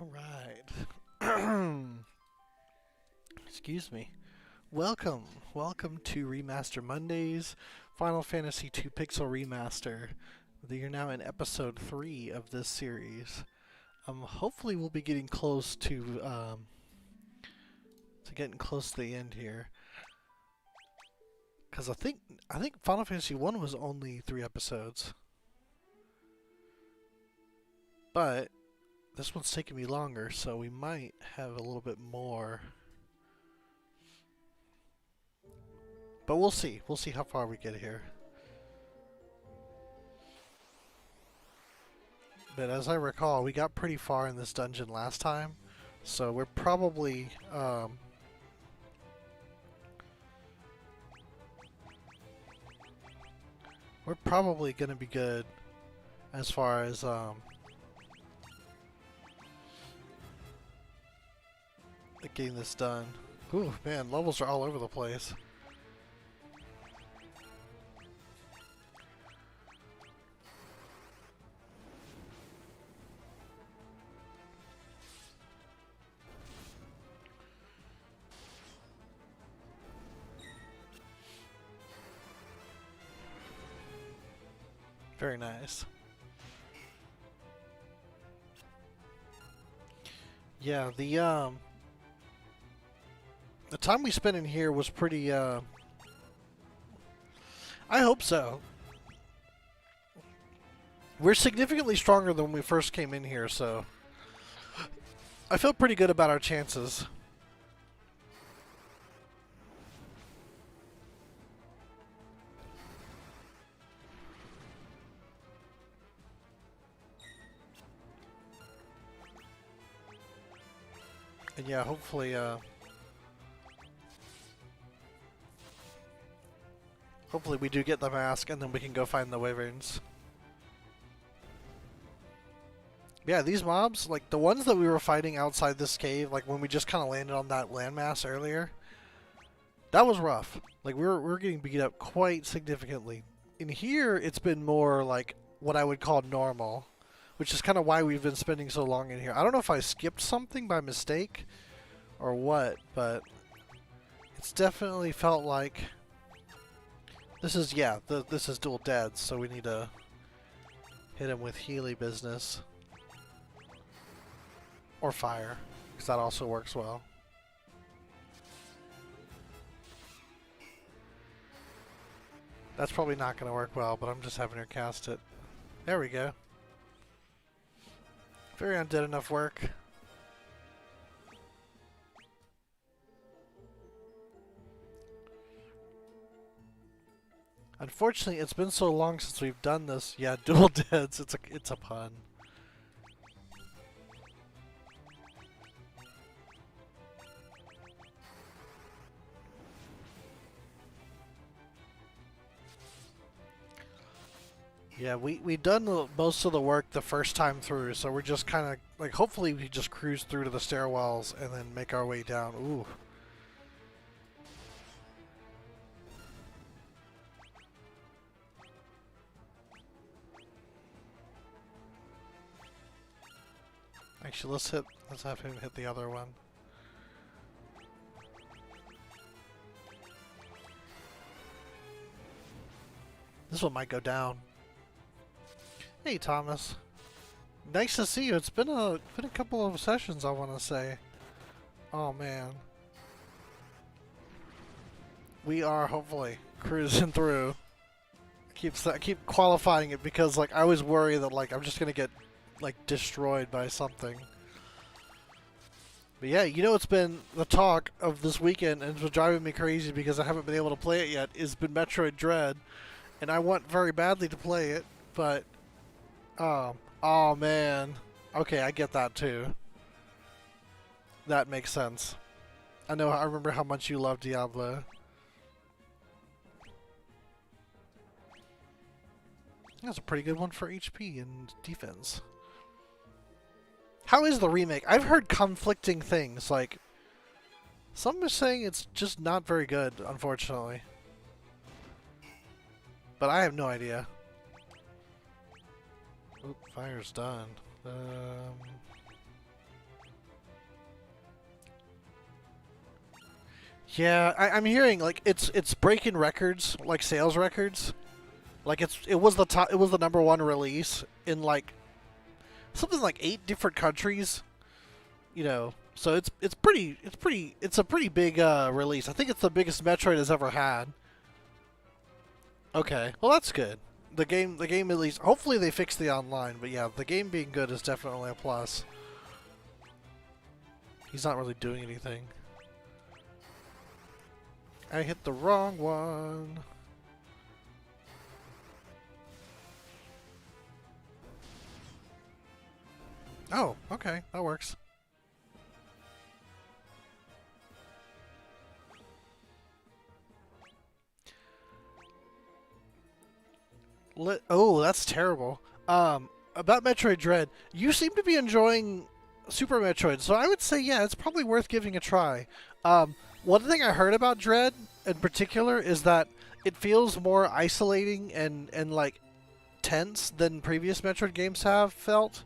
All right. Excuse me. Welcome to Remaster Mondays, Final Fantasy II Pixel Remaster. You're now in episode 3 of this series. Hopefully we'll be getting close to getting close to the end here. Cause I think Final Fantasy 1 was only 3 episodes. But this one's taking me longer, so we might have a little bit more. But we'll see. We'll see how far we get here. But as I recall, we got pretty far in this dungeon last time, so we're probably gonna be good as far as getting this done. Ooh, man, levels are all over the place. Very nice. Yeah, the time we spent in here was pretty I hope so. We're significantly stronger than when we first came in here, so I feel pretty good about our chances. And yeah, hopefully we do get the mask and then we can go find the Wyverns. Yeah, these mobs, like the ones that we were fighting outside this cave, like when we just kind of landed on that landmass earlier, that was rough. Like we're getting beat up quite significantly. In here, it's been more like what I would call normal, which is kind of why we've been spending so long in here. I don't know if I skipped something by mistake or what, but it's definitely felt like this is, yeah, this is dual dead, so we need to hit him with Healy business. Or fire, because that also works well. That's probably not going to work well, but I'm just having her cast it. There we go. Very undead enough work. Unfortunately, it's been so long since we've done this. Yeah, dual deads. It's a pun. Yeah, we done most of the work the first time through, so we're just kind of like hopefully we just cruise through to the stairwells and then make our way down. Ooh. Actually, let's have him hit the other one. This one might go down. Hey, Thomas. Nice to see you. It's been a couple of sessions, I want to say. Oh man. We are hopefully cruising through. I keep qualifying it because like I always worry that like I'm just gonna get like destroyed by something. But yeah, you know it's been the talk of this weekend and it's been driving me crazy because I haven't been able to play it yet. It's been Metroid Dread, and I want very badly to play it, but oh man. Okay, I get that too. That makes sense. I remember how much you love Diablo. That's a pretty good one for HP and defense. How is the remake? I've heard conflicting things. Like, some are saying it's just not very good, unfortunately. But I have no idea. Oop, fire's done. Yeah, I'm hearing like it's breaking records, like sales records. Like it was the top, it was the number one release in like something like 8 different countries. You know, so it's a pretty big release. I think it's the biggest Metroid has ever had. Okay, well that's good. The game at least. Hopefully they fix the online, but yeah, the game being good is definitely a plus. He's not really doing anything. I hit the wrong one. Oh, okay, that works. Oh, that's terrible. About Metroid Dread, you seem to be enjoying Super Metroid, so I would say yeah, it's probably worth giving a try. One thing I heard about Dread in particular is that it feels more isolating and like tense than previous Metroid games have felt.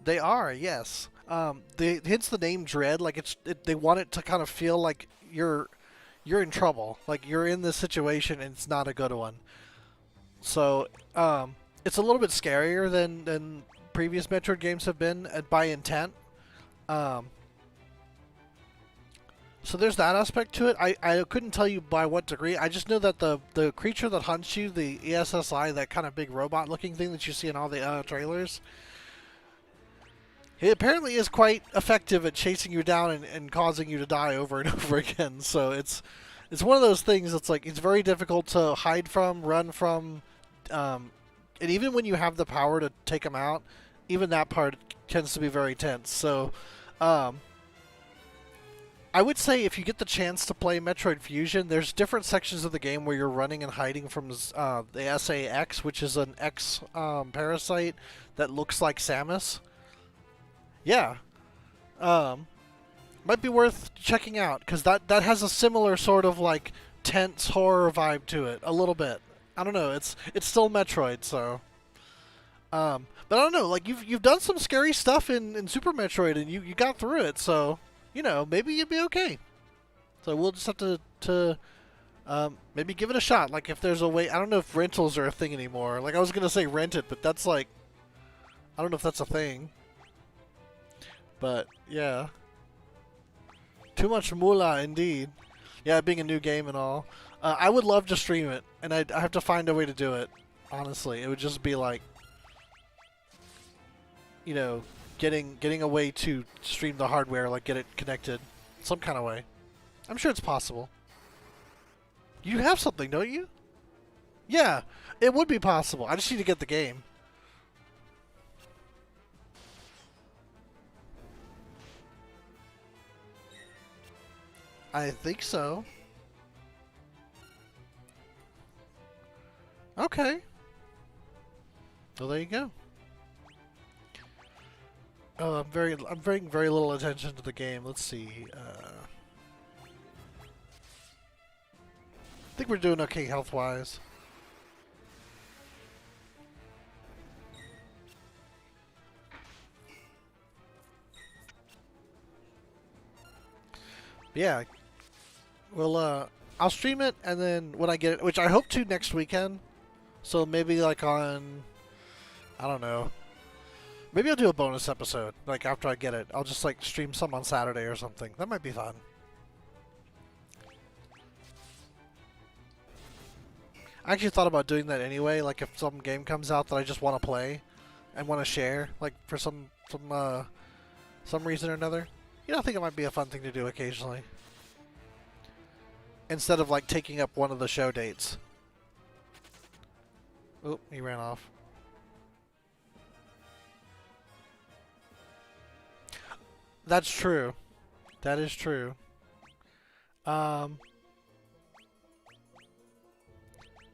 They are, yes. Hence the name Dread. Like they want it to kind of feel like you're in trouble. Like you're in this situation and it's not a good one. So it's a little bit scarier than previous Metroid games have been by intent. Um, so there's that aspect to it. I couldn't tell you by what degree. I just know that the creature that hunts you, the ESSI, that kind of big robot looking thing that you see in all the trailers, it apparently is quite effective at chasing you down and causing you to die over and over again. So it's one of those things that's like it's very difficult to hide from, run from, and even when you have the power to take them out, even that part tends to be very tense. So um, I would say if you get the chance to play Metroid Fusion, there's different sections of the game where you're running and hiding from the SAX, which is an X parasite that looks like Samus. Yeah. Um, might be worth checking out because that has a similar sort of like tense horror vibe to it, a little bit. I don't know. It's still Metroid, so. But I don't know. Like you've done some scary stuff in Super Metroid, and you got through it, so you know maybe you'd be okay. So we'll just have to maybe give it a shot. Like if there's a way. I don't know if rentals are a thing anymore. Like I was gonna say rent it, but that's like I don't know if that's a thing. But yeah. Too much moolah, indeed. Yeah, being a new game and all. I would love to stream it, and I have to find a way to do it. Honestly, it would just be like, you know, getting a way to stream the hardware, like get it connected, some kind of way. I'm sure it's possible. You have something, don't you? Yeah, it would be possible. I just need to get the game. I think so. Okay. Well, there you go. Oh, I'm paying very little attention to the game. Let's see. I think we're doing okay health-wise. Yeah. Well, I'll stream it, and then when I get it, which I hope to next weekend. So maybe like on, I don't know. Maybe I'll do a bonus episode, like after I get it. I'll just like stream some on Saturday or something. That might be fun. I actually thought about doing that anyway, like if some game comes out that I just want to play and want to share, like for some reason or another. You know, I think it might be a fun thing to do occasionally. Instead of like taking up one of the show dates. Oop, he ran off. That's true. That is true. Um,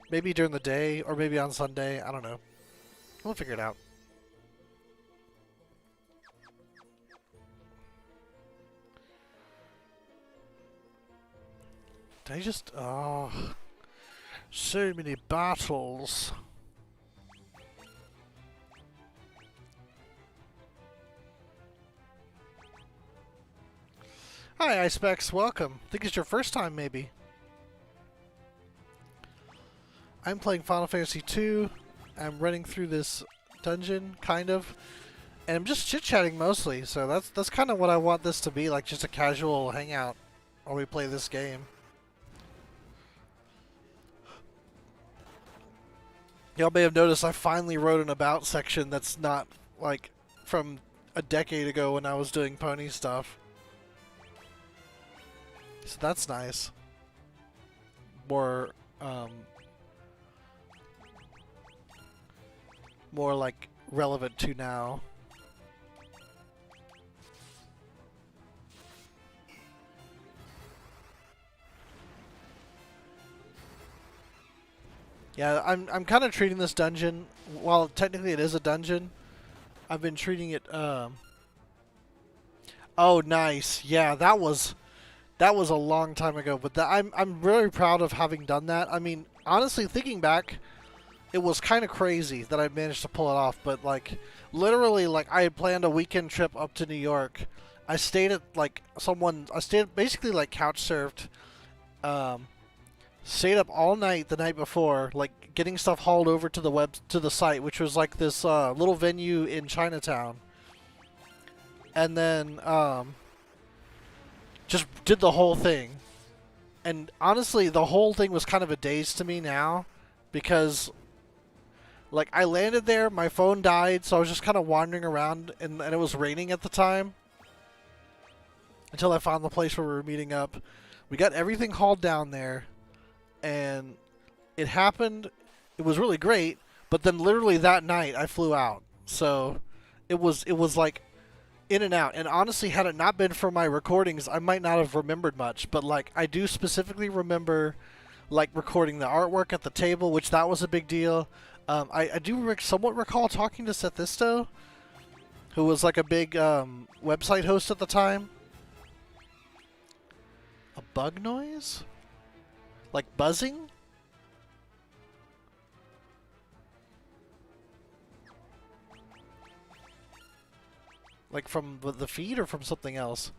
maybe during the day or maybe on Sunday. I don't know. We'll figure it out. Did I just... Oh... So many battles. Hi, Icepex. Welcome. I think it's your first time, maybe. I'm playing Final Fantasy II. I'm running through this dungeon, kind of, and I'm just chit-chatting mostly. So that's kind of what I want this to be, like just a casual hangout while we play this game. Y'all may have noticed I finally wrote an about section that's not like from a decade ago when I was doing pony stuff. So that's nice. More, more like relevant to now. Yeah, I'm kind of treating this dungeon, while technically it is a dungeon, I've been treating it, oh, nice. Yeah, that was a long time ago, but I'm really proud of having done that. I mean, honestly, thinking back, it was kind of crazy that I managed to pull it off, but like literally, like I had planned a weekend trip up to New York. I stayed at like I stayed basically like couch surfed. Stayed up all night the night before, like getting stuff hauled over to the site, which was like this little venue in Chinatown. And then just did the whole thing. And honestly, the whole thing was kind of a daze to me now, because like I landed there, my phone died, so I was just kind of wandering around, and it was raining at the time. Until I found the place where we were meeting up. We got everything hauled down there, and it happened. It was really great, but then literally that night I flew out. So it was like in and out. And honestly, had it not been for my recordings, I might not have remembered much. But like I do specifically remember like recording the artwork at the table, which that was a big deal. I do somewhat recall talking to Sethisto, who was like a big website host at the time. A bug noise? Like buzzing? Like from the feed or from something else?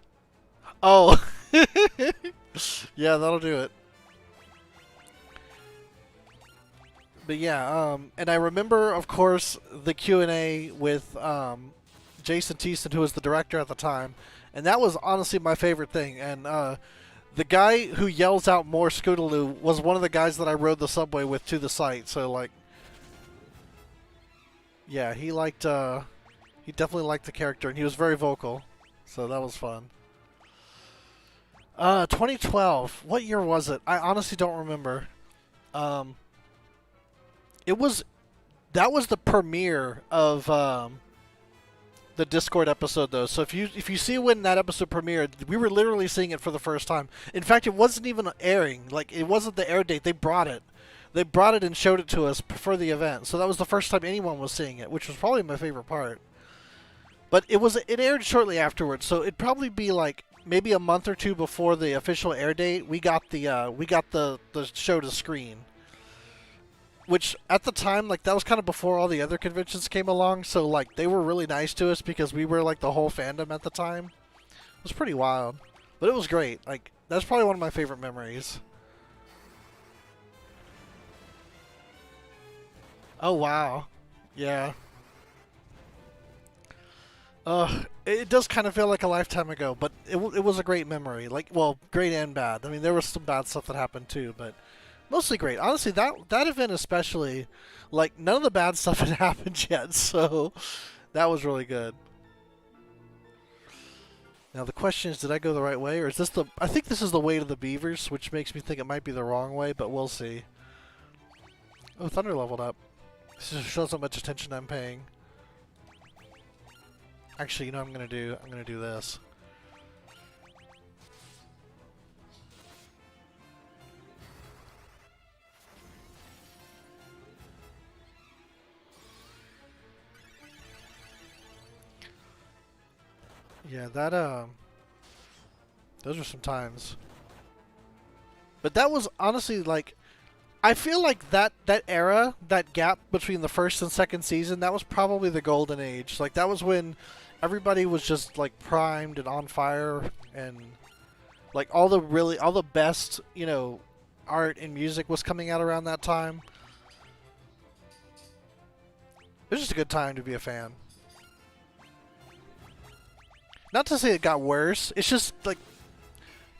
Oh! Yeah, that'll do it. But yeah, and I remember, of course, the Q&A with Jason Thiessen, who was the director at the time, and that was honestly my favorite thing. And the guy who yells out more Scootaloo was one of the guys that I rode the subway with to the site. So like, yeah, he definitely liked the character, and he was very vocal. So that was fun. 2012. What year was it? I honestly don't remember. That was the premiere of the Discord episode, though. So if you see when that episode premiered, we were literally seeing it for the first time. In fact, it wasn't even airing. Like, it wasn't the air date. They brought it. They brought it and showed it to us for the event. So that was the first time anyone was seeing it, which was probably my favorite part. But it aired shortly afterwards, so it'd probably be like maybe a month or two before the official air date. We got the show to screen. Which, at the time, like, that was kind of before all the other conventions came along, so, like, they were really nice to us because we were, like, the whole fandom at the time. It was pretty wild. But it was great. Like, that's probably one of my favorite memories. Oh, wow. Yeah. It does kind of feel like a lifetime ago, but it was a great memory. Like, well, great and bad. I mean, there was some bad stuff that happened, too, but mostly great. Honestly, that event especially, like, none of the bad stuff had happened yet, so that was really good. Now the question is, did I go the right way, or is this the... I think this is the way to the beavers, which makes me think it might be the wrong way, but we'll see. Oh, Thunder leveled up. This just shows how much attention I'm paying. Actually, you know what I'm gonna do? I'm gonna do this. Yeah, those were some times. But that was honestly like, I feel like that era, that gap between the first and second season, that was probably the golden age. Like, that was when everybody was just like primed and on fire, and Like all the best, you know, art and music was coming out around that time. It was just a good time to be a fan. Not to say it got worse. It's just like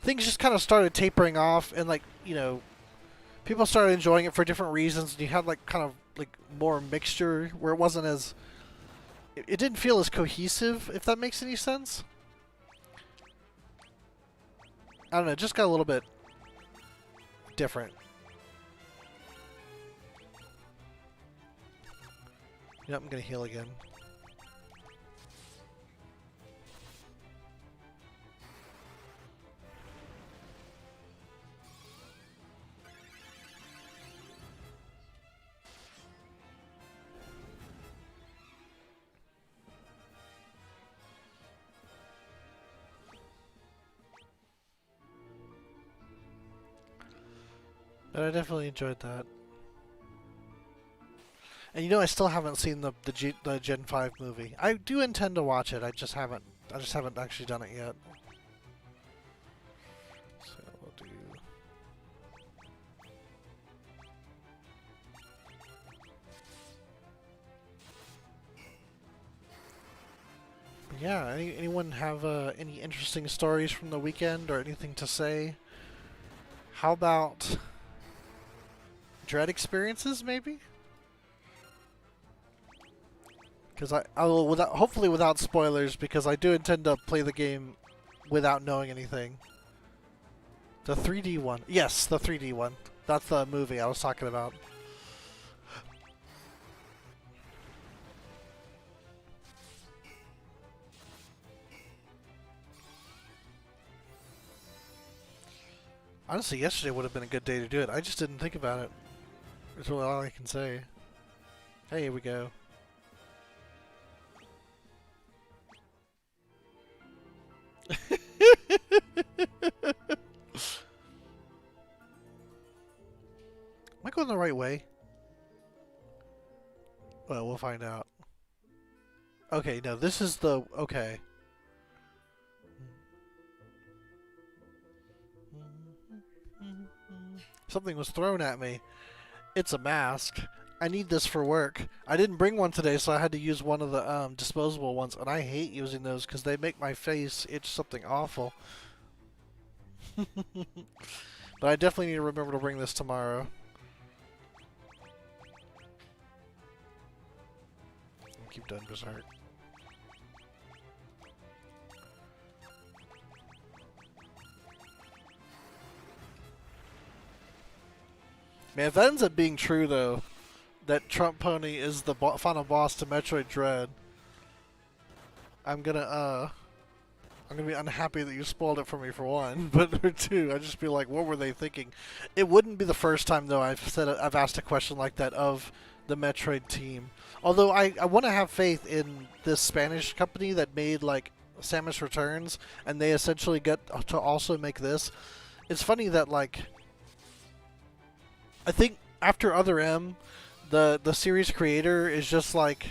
things just kind of started tapering off, and like, you know, people started enjoying it for different reasons, and you had like kind of like more mixture where it wasn't as it didn't feel as cohesive, if that makes any sense. I don't know, it just got a little bit different. Yep, I'm gonna heal again. But I definitely enjoyed that. And you know, I still haven't seen the Gen 5 movie. I do intend to watch it. I just haven't actually done it yet. So we'll do. But yeah, anyone have any interesting stories from the weekend or anything to say? How about Dread experiences, maybe? Because I will, hopefully without spoilers, because I do intend to play the game without knowing anything. The 3D one. Yes, the 3D one. That's the movie I was talking about. Honestly, yesterday would have been a good day to do it. I just didn't think about it. That's really all I can say. Hey, here we go. Am I going the right way? Well, we'll find out. Okay, no, this is the... Okay. Something was thrown at me. It's a mask. I need this for work. I didn't bring one today, so I had to use one of the disposable ones, and I hate using those because they make my face itch something awful. But I definitely need to remember to bring this tomorrow. I'll keep doing Berserk. Man, if that ends up being true, though, that Trump Pony is the final boss to Metroid Dread, I'm gonna be unhappy that you spoiled it for me, for one, but for two, I'd just be like, what were they thinking? It wouldn't be the first time, though, I've asked a question like that of the Metroid team. Although I want to have faith in this Spanish company that made like Samus Returns, and they essentially get to also make this. It's funny that like I think after Other M, the series creator is just like,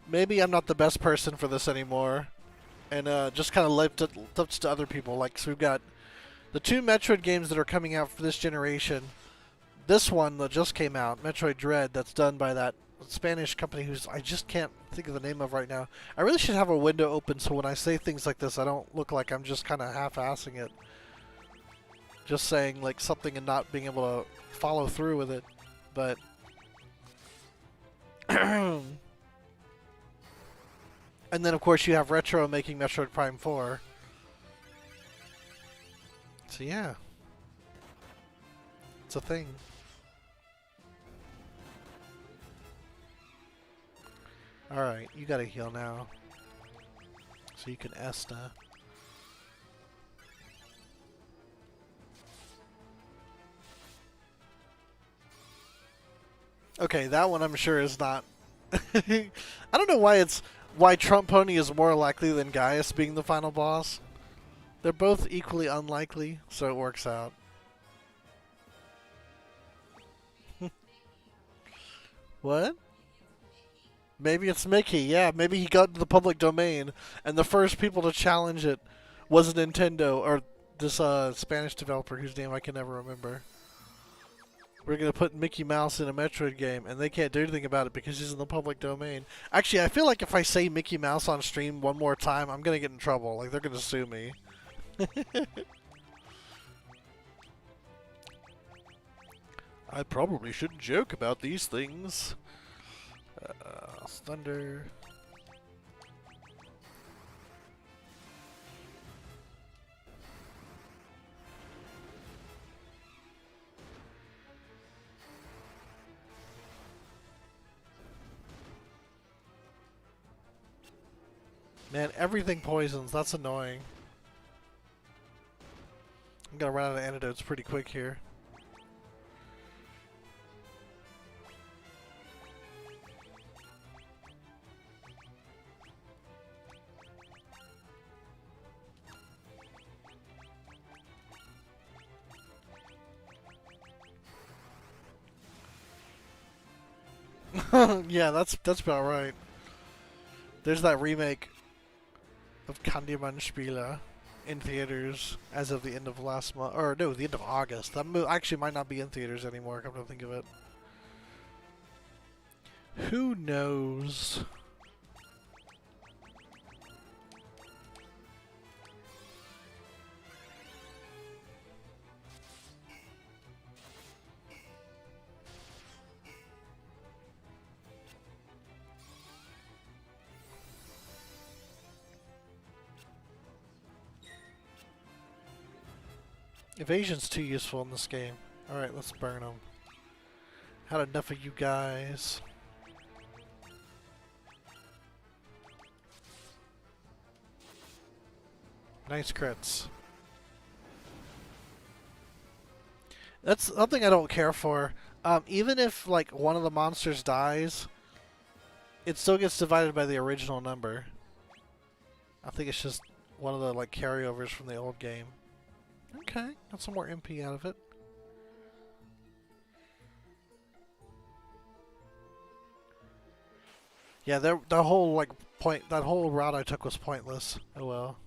maybe I'm not the best person for this anymore, and just kind of left it to other people. Like, so we've got the two Metroid games that are coming out for this generation. This one that just came out, Metroid Dread, that's done by that Spanish company who's I just can't think of the name of right now. I really should have a window open so when I say things like this, I don't look like I'm just kind of half-assing it. Just saying like something and not being able to follow through with it, but and then of course you have Retro making Metroid Prime 4. So yeah, it's a thing. Alright, you gotta heal now. So you can Esta. Okay, that one I'm sure is not... I don't know why Trump Pony is more likely than Gaius being the final boss. They're both equally unlikely, so it works out. What? Maybe it's Mickey, yeah, maybe he got into the public domain, and the first people to challenge it was Nintendo, or this Spanish developer whose name I can never remember. We're gonna put Mickey Mouse in a Metroid game, and they can't do anything about it because he's in the public domain. Actually, I feel like if I say Mickey Mouse on stream one more time, I'm gonna get in trouble. Like, they're gonna sue me. I probably shouldn't joke about these things. Thunder. Man, everything poisons. That's annoying. I'm gonna run out of antidotes pretty quick here. Yeah, that's about right. There's that remake of Candyman in theaters as of the end of last month, or no, the end of August. That actually might not be in theaters anymore, come to think of it. Who knows? Evasion's too useful in this game. Alright, let's burn them. Had enough of you guys. Nice crits. That's something I don't care for. Even if, like, one of the monsters dies, it still gets divided by the original number. I think it's just one of the, like, carryovers from the old game. Okay, got some more MP out of it. Yeah, the whole like that whole route I took was pointless. Oh well.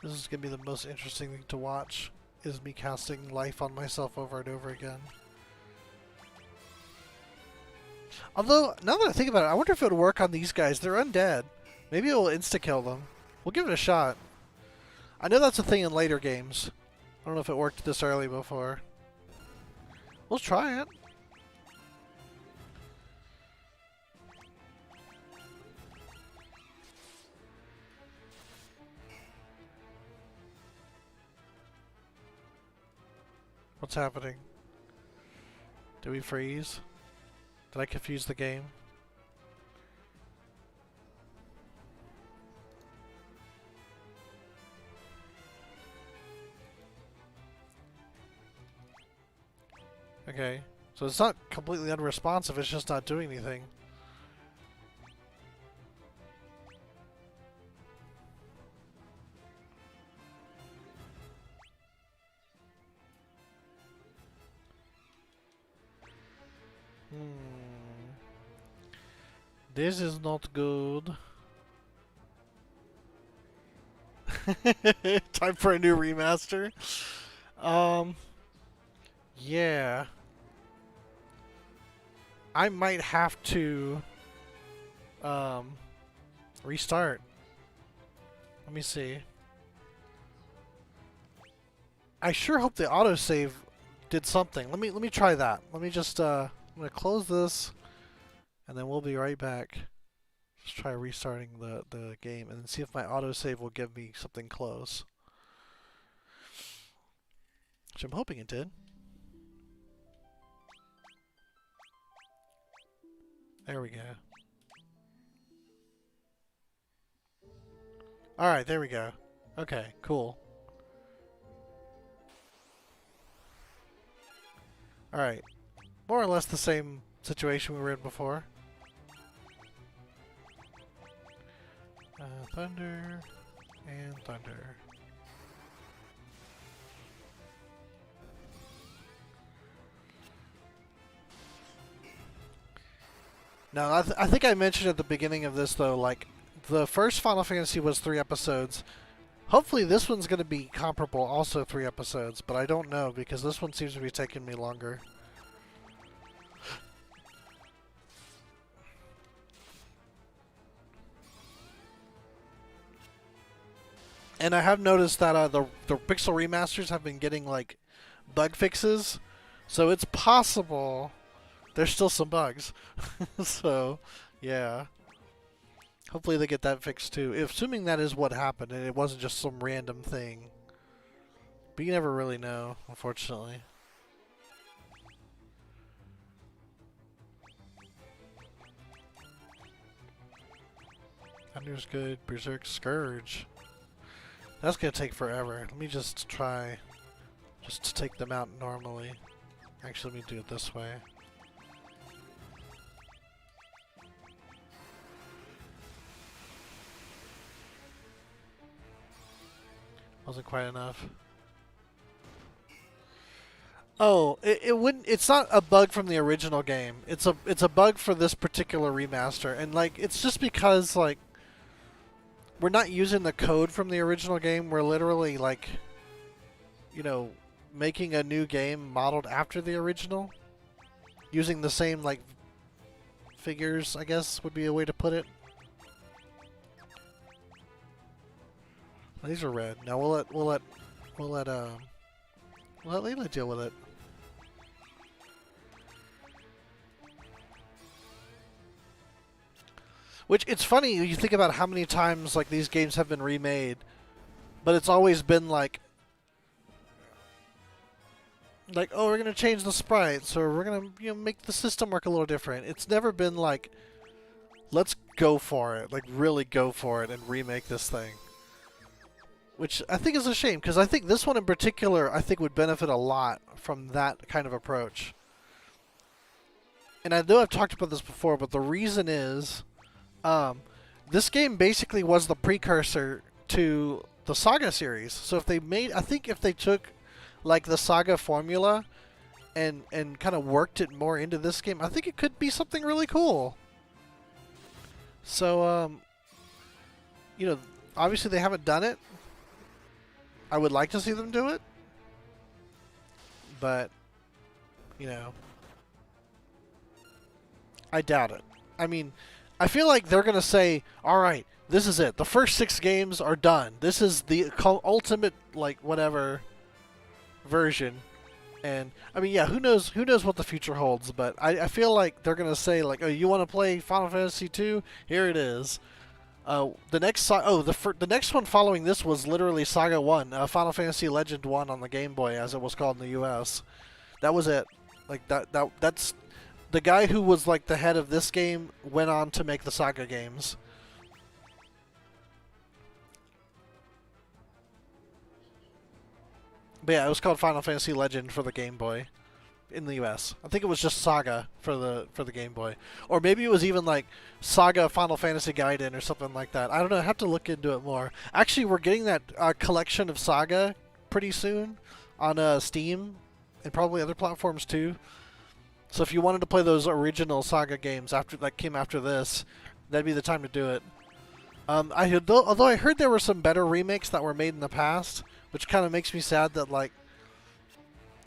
This is going to be the most interesting thing to watch, is me casting life on myself over and over again. Although, now that I think about it, I wonder if it would work on these guys. They're undead. Maybe it will insta-kill them. We'll give it a shot. I know that's a thing in later games. I don't know if it worked this early before. We'll try it. What's happening? Did we freeze? Did I confuse the game? Okay. So it's not completely unresponsive, it's just not doing anything. This is not good. Time for a new remaster. Yeah. I might have to restart. Let me see. I sure hope the autosave did something. Let me try that. Let me just I'm gonna close this and then we'll be right back. Just try restarting the game and then see if my autosave will give me something close. Which I'm hoping it did. There we go. Alright, there we go. Okay, cool. Alright. More or less the same situation we were in before. Thunder and thunder. Now, I think I mentioned at the beginning of this, though, like, the first Final Fantasy was 3 episodes. Hopefully this one's going to be comparable, also 3 episodes, but I don't know, because this one seems to be taking me longer. And I have noticed that the Pixel remasters have been getting, like, bug fixes, so it's possible there's still some bugs. So, yeah. Hopefully they get that fixed too. Assuming that is what happened and it wasn't just some random thing. But you never really know, unfortunately. Thunder's good. Berserk Scourge. That's gonna take forever. Let me just try just to take them out normally. Actually, let me do it this way. Wasn't quite enough. Oh, it wouldn't. It's not a bug from the original game. It's a bug for this particular remaster, and like it's just because like we're not using the code from the original game. We're literally like, you know, making a new game modeled after the original, using the same like figures. I guess would be a way to put it. These are red. Now we'll let Layla deal with it. Which it's funny you think about how many times like these games have been remade, but it's always been like oh, we're gonna change the sprites or we're gonna make the system work a little different. It's never been like let's go for it, like really go for it and remake this thing. Which I think is a shame, because I think this one in particular, I think would benefit a lot from that kind of approach. And I know I've talked about this before, but the reason is, this game basically was the precursor to the Saga series. So if they made, I think if they took, like, the Saga formula and kind of worked it more into this game, I think it could be something really cool. So, you know, obviously they haven't done it. I would like to see them do it, but, you know, I doubt it. I mean, I feel like they're going to say, alright, this is it. The first 6 games are done. This is the ultimate, like, whatever version. And, I mean, yeah, who knows what the future holds, but I feel like they're going to say, like, oh, you want to play Final Fantasy 2? Here it is. The next one following this was literally Saga 1, Final Fantasy Legend 1 on the Game Boy, as it was called in the US. That was it. Like that's the guy who was like the head of this game went on to make the Saga games. But yeah, it was called Final Fantasy Legend for the Game Boy in the US. I think it was just Saga for the Game Boy. Or maybe it was even like Saga Final Fantasy Gaiden or something like that. I don't know, I have to look into it more. Actually, we're getting that collection of Saga pretty soon on Steam and probably other platforms too. So if you wanted to play those original Saga games after that came after this, that'd be the time to do it. Although I heard there were some better remakes that were made in the past, which kind of makes me sad that like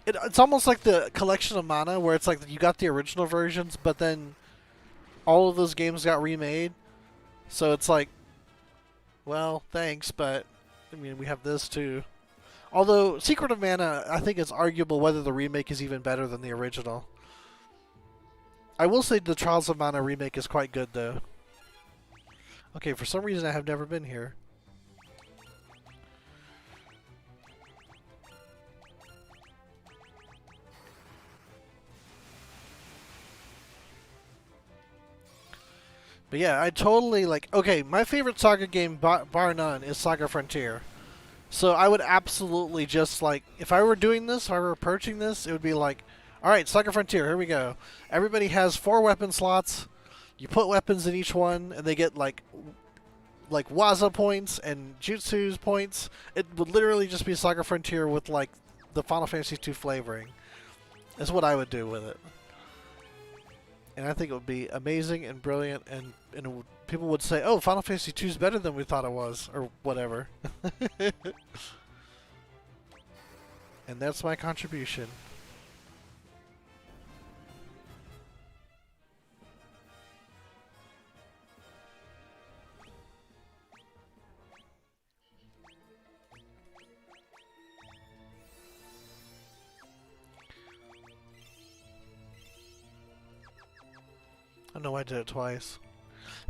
it's almost like the collection of Mana, where it's like you got the original versions, but then all of those games got remade. So it's like, well, thanks, but I mean, we have this too. Although Secret of Mana, I think it's arguable whether the remake is even better than the original. I will say the Trials of Mana remake is quite good, though. Okay, for some reason I have never been here. But yeah, I totally like. Okay, my favorite Saga game, bar none, is Saga Frontier. So I would absolutely just like, if I were doing this, if I were approaching this, it would be like, All right, Saga Frontier. Here we go. Everybody has 4 weapon slots. You put weapons in each one, and they get like Waza points and Jutsu's points. It would literally just be Saga Frontier with like the Final Fantasy II flavoring. That's what I would do with it. And I think it would be amazing and brilliant, and people would say, "Oh, Final Fantasy II is better than we thought it was," or whatever. And that's my contribution. I know I did it twice.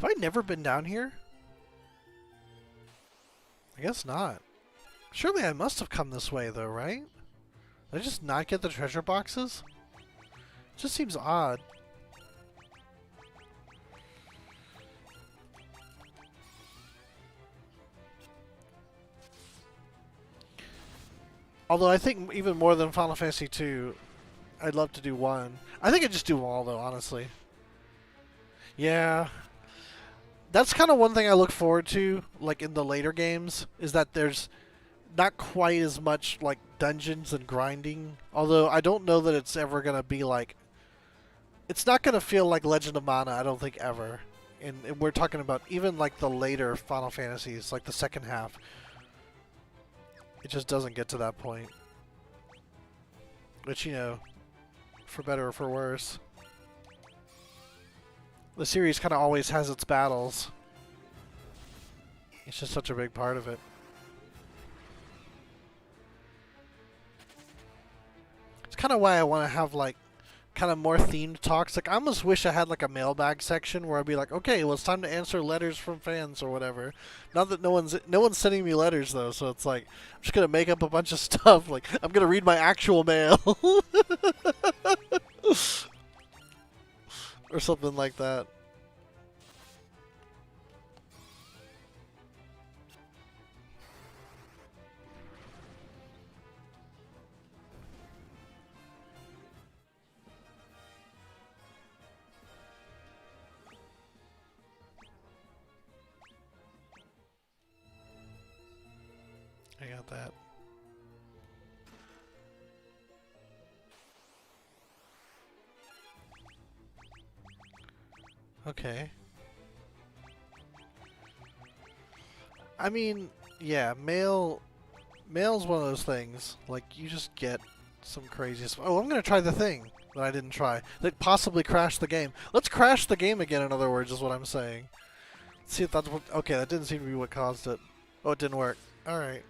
Have I never been down here? I guess not. Surely I must have come this way, though, right? Did I just not get the treasure boxes? It just seems odd. Although I think even more than Final Fantasy II, I'd love to do 1. I think I'd just do them all, though, honestly. Yeah. That's kind of one thing I look forward to, like in the later games, is that there's not quite as much like dungeons and grinding. Although I don't know that it's ever gonna be like, it's not gonna feel like Legend of Mana. I don't think ever. And we're talking about even like the later Final Fantasies, like the second half. It just doesn't get to that point. Which, you know, for better or for worse. The series kind of always has its battles. It's just such a big part of it. It's kind of why I want to have like kind of more themed talks. Like I almost wish I had like a mailbag section where I'd be like, okay, well it's time to answer letters from fans or whatever. Not that no one's sending me letters though, so it's like I'm just gonna make up a bunch of stuff. Like I'm gonna read my actual mail or something like that. I got that. Okay. I mean, yeah, mail's one of those things. Like, you just get some crazy stuff. Oh, I'm gonna try the thing that I didn't try. That possibly crashed the game. Let's crash the game again, in other words, is what I'm saying. Let's see if that's what... Okay, that didn't seem to be what caused it. Oh, it didn't work. Alright.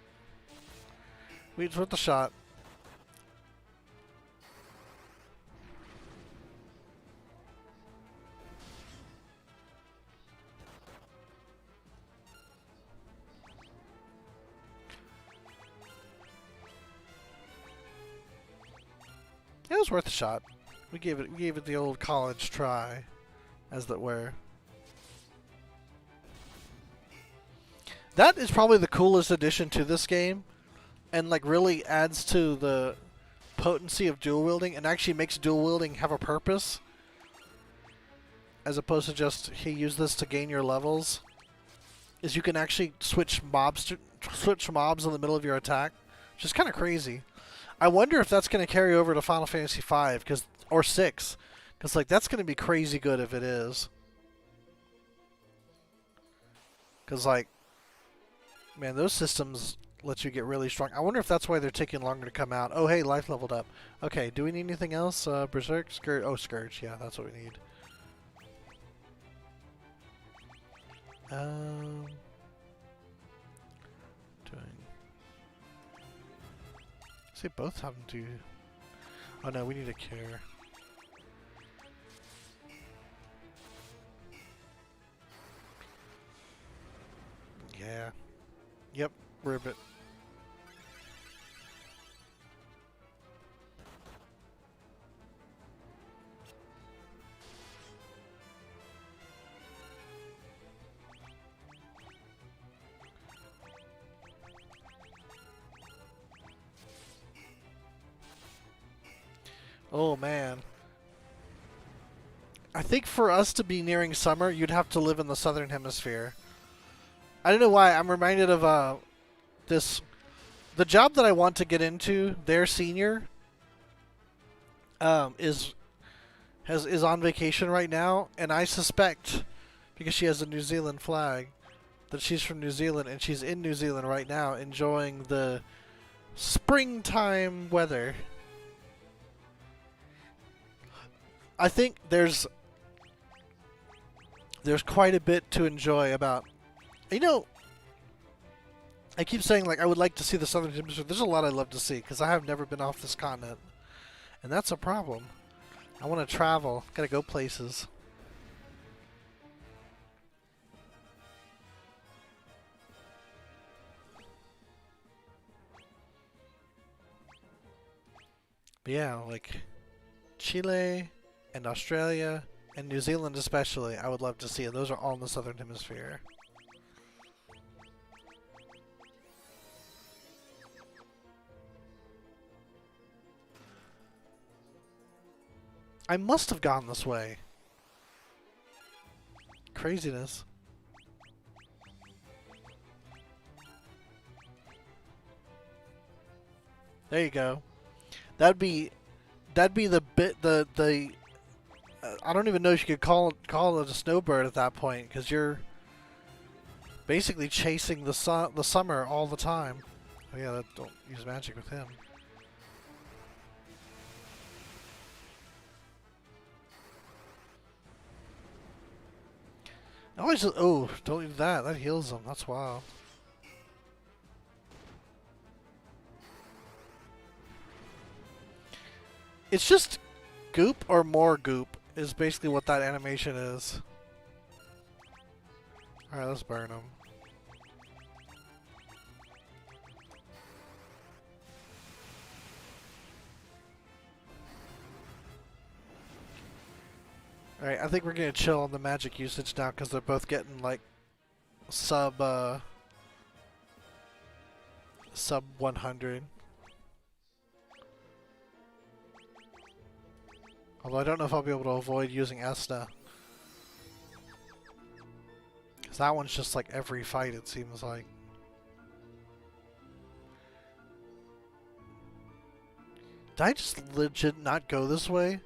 It's worth the shot. It was worth a shot. We gave it the old college try, as that were. That is probably the coolest addition to this game, and like really adds to the potency of dual wielding, and actually makes dual wielding have a purpose, as opposed to just hey, use this to gain your levels. Is you can actually switch mobs in the middle of your attack, which is kind of crazy. I wonder if that's going to carry over to Final Fantasy V, or 6, because like that's going to be crazy good if it is. Because like, man, those systems let you get really strong. I wonder if that's why they're taking longer to come out. Oh, hey, life leveled up. Okay, do we need anything else? Berserk, Scourge. Oh, Scourge. Yeah, that's what we need. Doing. See, both have them do. Oh no, we need a cure. Yeah. Yep, ribbit. Oh man. I think for us to be nearing summer, you'd have to live in the southern hemisphere. I don't know why. I'm reminded of this the job that I want to get into. Their senior is is on vacation right now, and I suspect because she has a New Zealand flag that she's from New Zealand, and she's in New Zealand right now enjoying the springtime weather. I think there's quite a bit to enjoy about. You know, I keep saying like I would like to see the southern hemisphere. There's a lot I'd love to see because I have never been off this continent, and that's a problem. I want to travel. Gotta go places. But yeah, like Chile and Australia and New Zealand especially, I would love to see. And those are all in the southern hemisphere. I must have gone this way. Craziness. There you go. That'd be the bit the I don't even know if you could call it a snowbird at that point because you're basically chasing the summer all the time. Oh yeah, don't use magic with him. Oh, don't do that. That heals him. That's wild. It's just goop or more goop is basically what that animation is. Alright, let's burn him. Alright, I think we're gonna chill on the magic usage now because they're both getting like sub 100. Although I don't know if I'll be able to avoid using Esta. Because that one's just like every fight, it seems like. Did I just legit not go this way?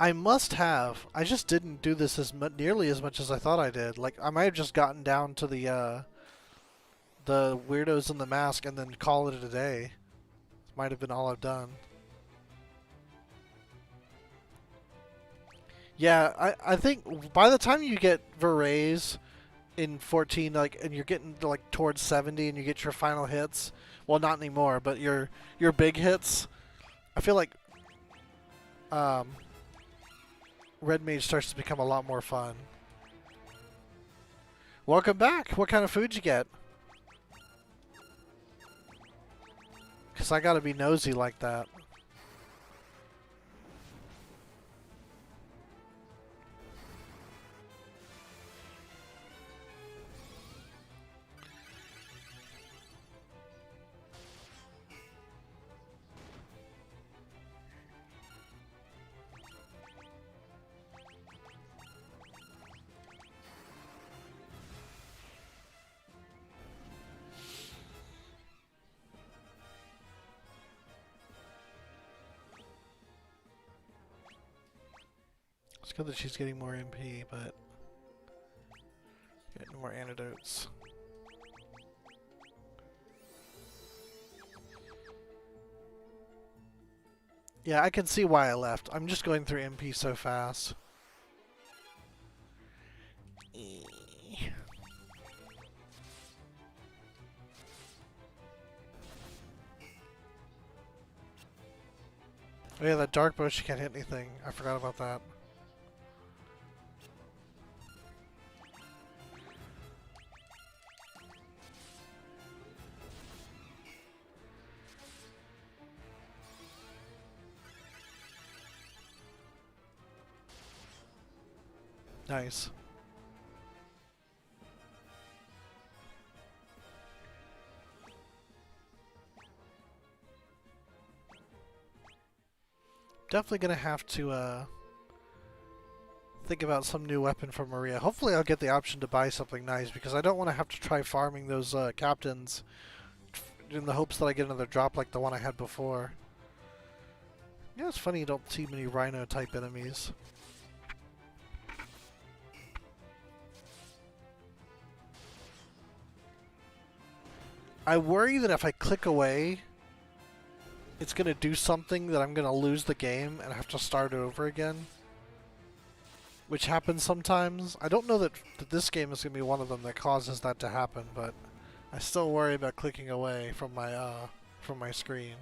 I must have. I just didn't do this nearly as much as I thought I did. Like, I might have just gotten down to the weirdos in the mask and then call it a day. Might have been all I've done. Yeah, I think by the time you get Verrays in 14, like, and you're getting like towards 70, and you get your final hits. Well, not anymore, but your big hits. I feel like Red Mage starts to become a lot more fun. Welcome back. What kind of food you get? Cause I gotta be nosy like that. It's good that she's getting more MP, but getting more antidotes. Yeah, I can see why I left. I'm just going through MP so fast. Oh yeah, that dark bow, she can't hit anything. I forgot about that. Nice. Definitely gonna have to think about some new weapon for Maria. Hopefully I'll get the option to buy something nice, because I don't want to have to try farming those captains in the hopes that I get another drop like the one I had before. Yeah, it's funny you don't see many rhino type enemies. I worry that if I click away, it's going to do something that I'm going to lose the game and have to start over again. Which happens sometimes. I don't know that this game is going to be one of them that causes that to happen, but I still worry about clicking away from my screen.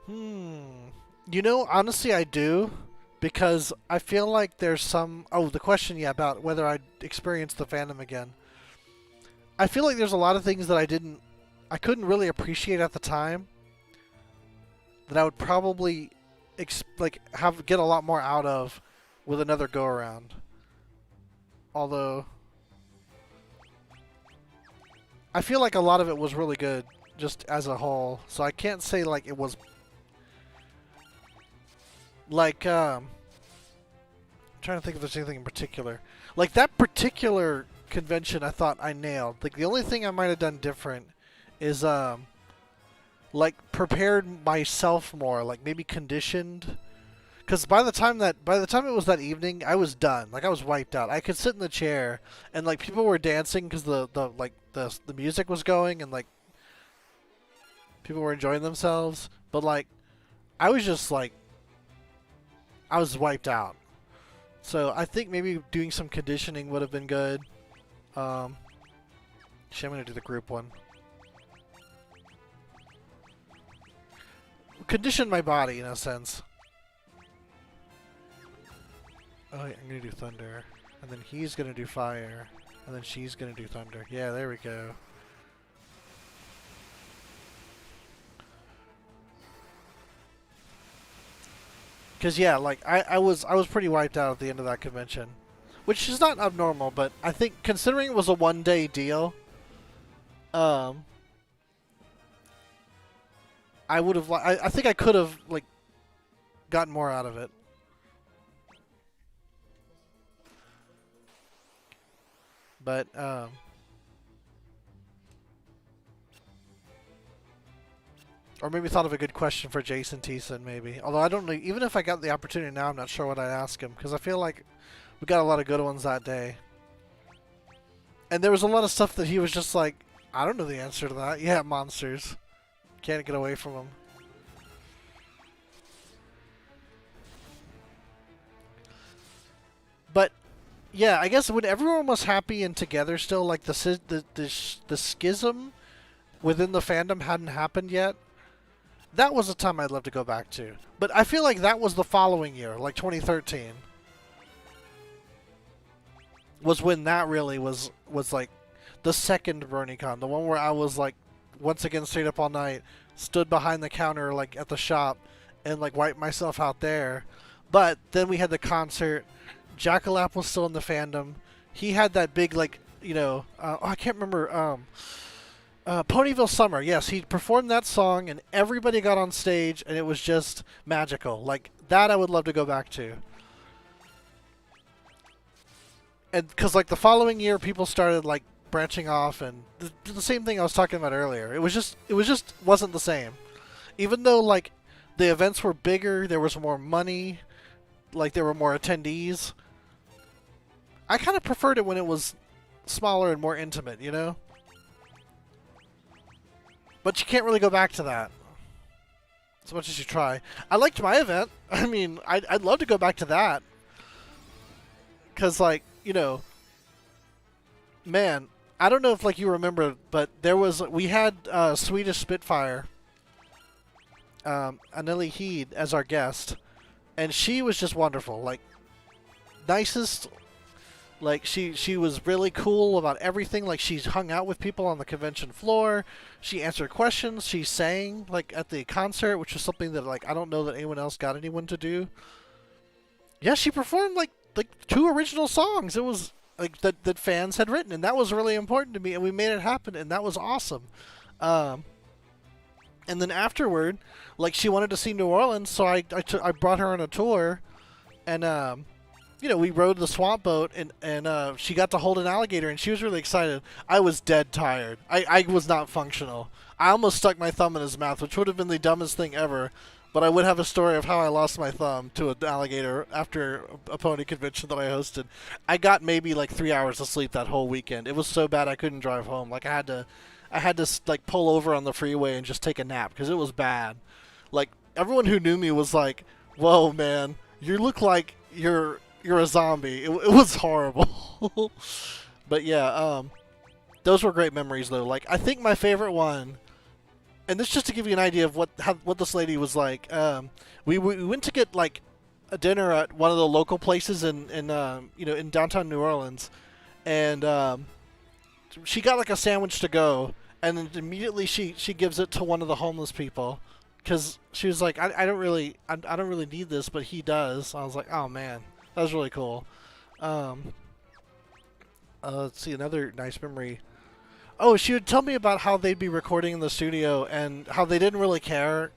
You know, honestly, I do. Because I feel like there's some... Oh, the question, yeah, about whether I'd experience the fandom again. I feel like there's a lot of things that I couldn't really appreciate at the time. That I would probably get a lot more out of with another go around. Although I feel like a lot of it was really good just as a whole. So I can't say like it was like I'm trying to think if there's anything in particular. Like that particular convention I thought I nailed. Like the only thing I might have done different is like prepared myself more, like maybe conditioned. Because by the time it was that evening, I was done. Like I was wiped out. I could sit in the chair and like people were dancing because the music was going and like people were enjoying themselves. But like I was just like I was wiped out. So I think maybe doing some conditioning would have been good. Actually, I'm gonna do the group one. Condition my body in a sense. Oh, I'm gonna do thunder, and then he's gonna do fire, and then she's gonna do thunder. Yeah, there we go. Cause yeah, like I was pretty wiped out at the end of that convention, which is not abnormal, but I think considering it was a one-day deal, I would have I think I could have like gotten more out of it. But or maybe thought of a good question for Jason Thiessen, maybe. Although I don't know, even if I got the opportunity now, I'm not sure what I'd ask him, because I feel like we got a lot of good ones that day. And there was a lot of stuff that he was just like, I don't know the answer to that. Yeah, monsters. Can't get away from them. But yeah, I guess when everyone was happy and together still, like the schism within the fandom hadn't happened yet. That was a time I'd love to go back to. But I feel like that was the following year, like 2013. Was when that really was like the second BronyCon. The one where I was like, once again, stayed up all night, stood behind the counter like at the shop, and like wiped myself out there. But then we had the concert. Jackalap was still in the fandom. He had that big like, you know, I can't remember, Ponyville Summer, yes, he performed that song and everybody got on stage and it was just magical. Like, that I would love to go back to. And because, like, the following year people started, like, branching off and the same thing I was talking about earlier. It just wasn't the same. Even though, like, the events were bigger, there was more money, like, there were more attendees. I kind of preferred it when it was smaller and more intimate, you know? But you can't really go back to that as much as you try. I liked my event. I mean, I'd love to go back to that. Because, like, you know, man, I don't know if, like, you remember, but we had Swedish Spitfire, Anneli Heed, as our guest. And she was just wonderful. Like, nicest... Like, she was really cool about everything. Like, she hung out with people on the convention floor. She answered questions. She sang, like, at the concert, which was something that, like, I don't know that anyone else got anyone to do. Yeah, she performed, like 2 original songs. It was like that fans had written, and that was really important to me, and we made it happen, and that was awesome. Um, and then afterward, like she wanted to see New Orleans, so I brought her on a tour, and you know, we rode the swamp boat, and she got to hold an alligator, and she was really excited. I was dead tired. I was not functional. I almost stuck my thumb in his mouth, which would have been the dumbest thing ever. But I would have a story of how I lost my thumb to an alligator after a pony convention that I hosted. I got maybe like 3 hours of sleep that whole weekend. It was so bad I couldn't drive home. Like I had to like pull over on the freeway and just take a nap because it was bad. Like everyone who knew me was like, "Whoa, man, you look like you're a zombie." It was horrible. But yeah, those were great memories though. Like I think my favorite one, and this just to give you an idea of what this lady was like. We went to get like a dinner at one of the local places in you know, in downtown New Orleans, and she got like a sandwich to go, and then immediately she gives it to one of the homeless people, because she was like, I don't really need this, but he does. I was like, oh man, that was really cool. Let's see, another nice memory. Oh, she would tell me about how they'd be recording in the studio and how they didn't really care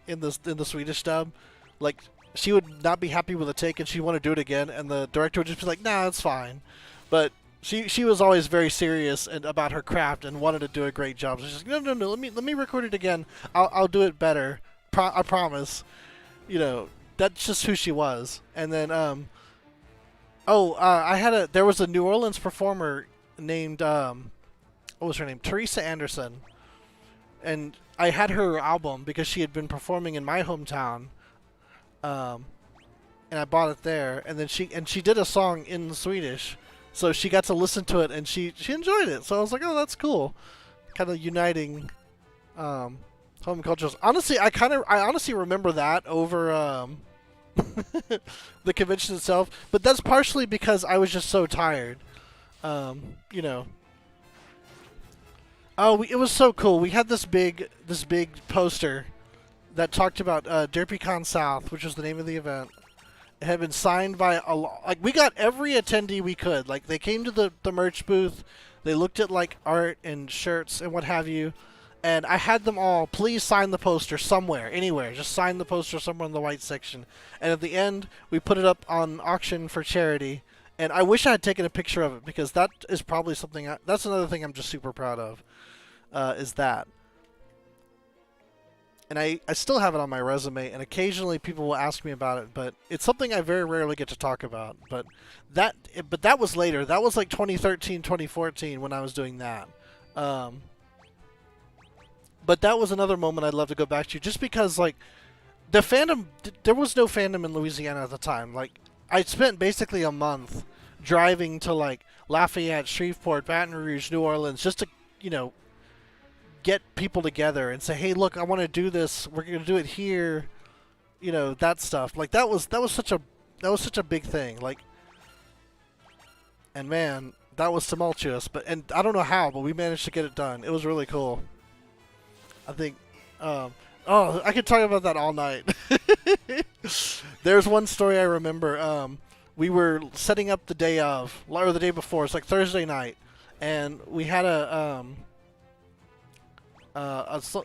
in the Swedish dub. Like she would not be happy with a take and she'd want to do it again, and the director would just be like, "Nah, it's fine." But she was always very serious and about her craft and wanted to do a great job. So she's like, "No, let me record it again. I'll do it better. I promise." You know, that's just who she was. And then there was a New Orleans performer named what was her name? Teresa Anderson. And I had her album because she had been performing in my hometown. And I bought it there, and then she did a song in Swedish. So she got to listen to it and she enjoyed it. So I was like, "Oh, that's cool." Kind of uniting home cultures. Honestly, I honestly remember that over the convention itself, but that's partially because I was just so tired. You know. Oh, it was so cool. We had this big poster that talked about DerpyCon South, which was the name of the event. It had been signed by like we got every attendee we could. Like they came to the merch booth, they looked at like art and shirts and what have you, and I had them all, "Please sign the poster somewhere, anywhere. Just sign the poster somewhere in the white section." And at the end, we put it up on auction for charity. And I wish I had taken a picture of it because that is probably something. That's another thing I'm just super proud of. Is that. And I still have it on my resume, and occasionally people will ask me about it, but it's something I very rarely get to talk about. But that was later. That was like 2013, 2014 when I was doing that. But that was another moment I'd love to go back to, just because like the fandom, there was no fandom in Louisiana at the time. Like I spent basically a month driving to like Lafayette, Shreveport, Baton Rouge, New Orleans, just to, you know, get people together and say, "Hey, look, I want to do this. We're going to do it here." You know, that stuff. Like that was such a big thing. Like, and man, that was tumultuous. And I don't know how, but we managed to get it done. It was really cool. I think. Oh, I could talk about that all night. There's one story I remember. We were setting up the day of, or the day before. It's like Thursday night, and we had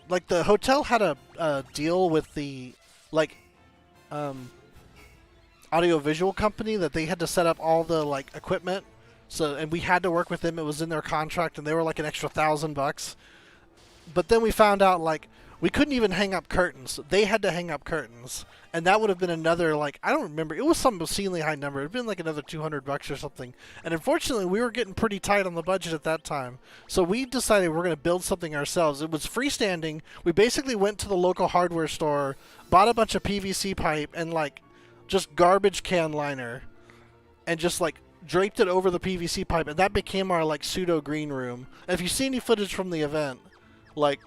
like the hotel had a deal with the like audio-visual company that they had to set up all the like equipment. So, and we had to work with them. It was in their contract, and they were like an extra $1,000. But then we found out like we couldn't even hang up curtains. They had to hang up curtains, and that would have been another, like, I don't remember. It was some obscenely high number. It would have been like another $200 or something. And unfortunately, we were getting pretty tight on the budget at that time. So we decided we're going to build something ourselves. It was freestanding. We basically went to the local hardware store, bought a bunch of PVC pipe and like just garbage can liner, and just like draped it over the PVC pipe, and that became our like pseudo green room. And if you see any footage from the event, like,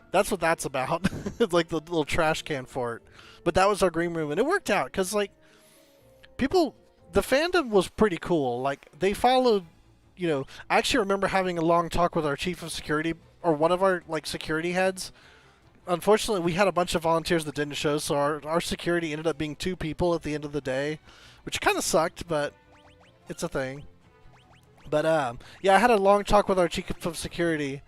that's what that's about. It's like the little trash can fort. But that was our green room, and it worked out because like people, the fandom was pretty cool. Like they followed, you know. I actually remember having a long talk with our chief of security, or one of our like security heads. Unfortunately, we had a bunch of volunteers that didn't show, so our security ended up being 2 people at the end of the day, which kind of sucked, but it's a thing. But yeah, I had a long talk with our chief of security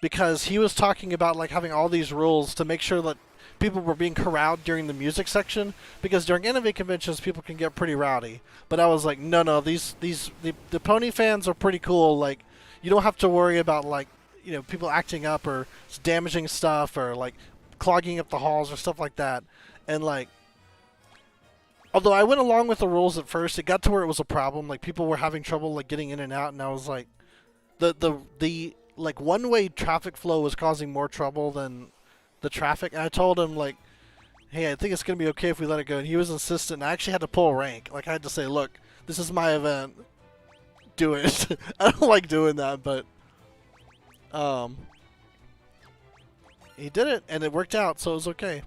because he was talking about like having all these rules to make sure that people were being corralled during the music section, because during anime conventions people can get pretty rowdy. But I was like, no, the pony fans are pretty cool. Like, you don't have to worry about like, you know, people acting up or damaging stuff or like clogging up the halls or stuff like that. And like, although I went along with the rules at first, it got to where it was a problem. Like, people were having trouble like getting in and out, and I was like, the like one-way traffic flow was causing more trouble than the traffic. And I told him like, hey, I think it's gonna be okay if we let it go. And he was insistent. I actually had to pull rank. Like, I had to say, look, this is my event. Do it. I don't like doing that, but he did it, and it worked out, so it was okay.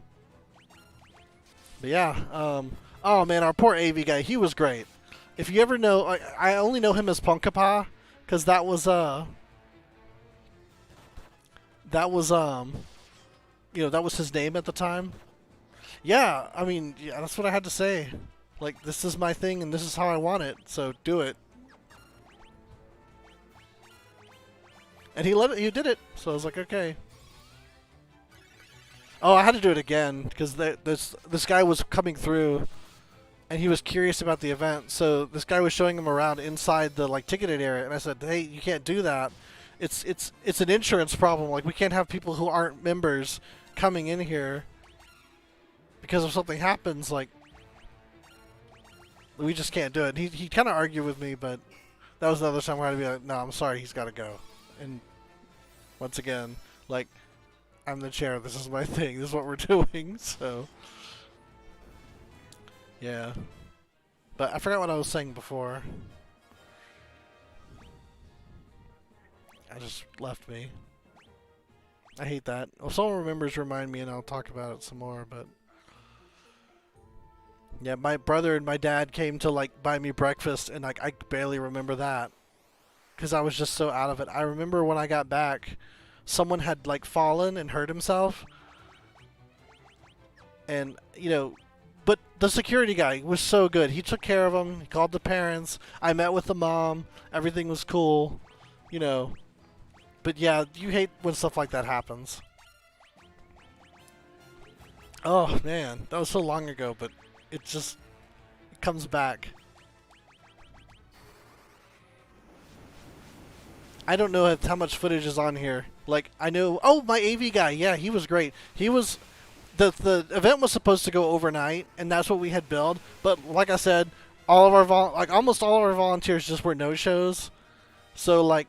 But yeah, oh man, our poor AV guy, he was great. If you ever know, I only know him as Punkapa, because that was you know, that was his name at the time. Yeah, I mean, yeah, that's what I had to say. Like, this is my thing, and this is how I want it, so do it. And he did it, so I was like, okay. Oh, I had to do it again, because this guy was coming through, and he was curious about the event, so this guy was showing him around inside the, like, ticketed area, and I said, hey, you can't do that. It's an insurance problem. Like, we can't have people who aren't members coming in here because if something happens, like, we just can't do it. He kind of argued with me, but that was another time where I had to be like, no, I'm sorry, he's got to go. And once again, like, I'm the chair. This is my thing. This is what we're doing. So, yeah. But I forgot what I was saying before. I just left me. I hate that. If someone remembers, remind me, and I'll talk about it some more. But yeah, my brother and my dad came to like buy me breakfast, and like I barely remember that because I was just so out of it. I remember when I got back, someone had like fallen and hurt himself, and you know, but the security guy was so good. He took care of him. He called the parents. I met with the mom. Everything was cool, you know. But yeah, you hate when stuff like that happens. Oh man, that was so long ago, but it just comes back. I don't know how much footage is on here. Like, I know, oh, my AV guy, yeah, he was great. He was, the event was supposed to go overnight, and that's what we had billed. But like I said, all of our almost all of our volunteers just were no-shows. So like,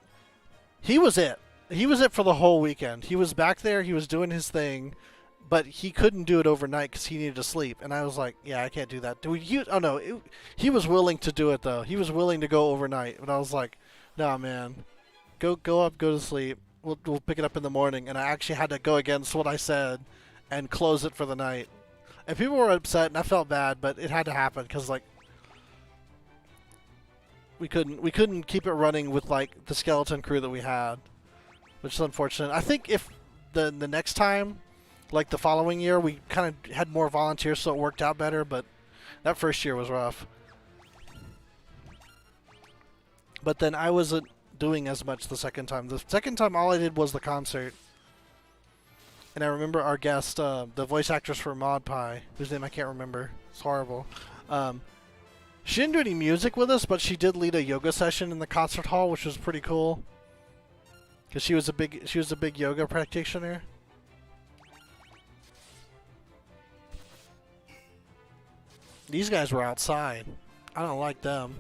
he was it. He was it for the whole weekend. He was back there. He was doing his thing, but he couldn't do it overnight because he needed to sleep. And I was like, yeah, I can't do that. Oh no, he was willing to do it though. He was willing to go overnight, but I was like, nah, man, go up, go to sleep. We'll pick it up in the morning. And I actually had to go against what I said and close it for the night. And people were upset, and I felt bad, but it had to happen because like we couldn't keep it running with like the skeleton crew that we had. Which is unfortunate. I think if the next time, like the following year, we kind of had more volunteers, so it worked out better. But that first year was rough. But then I wasn't doing as much the second time. The second time, all I did was the concert. And I remember our guest, the voice actress for Maud Pie, whose name I can't remember. It's horrible. She didn't do any music with us, but she did lead a yoga session in the concert hall, which was pretty cool. Because she was a big yoga practitioner. These guys were outside. I don't like them.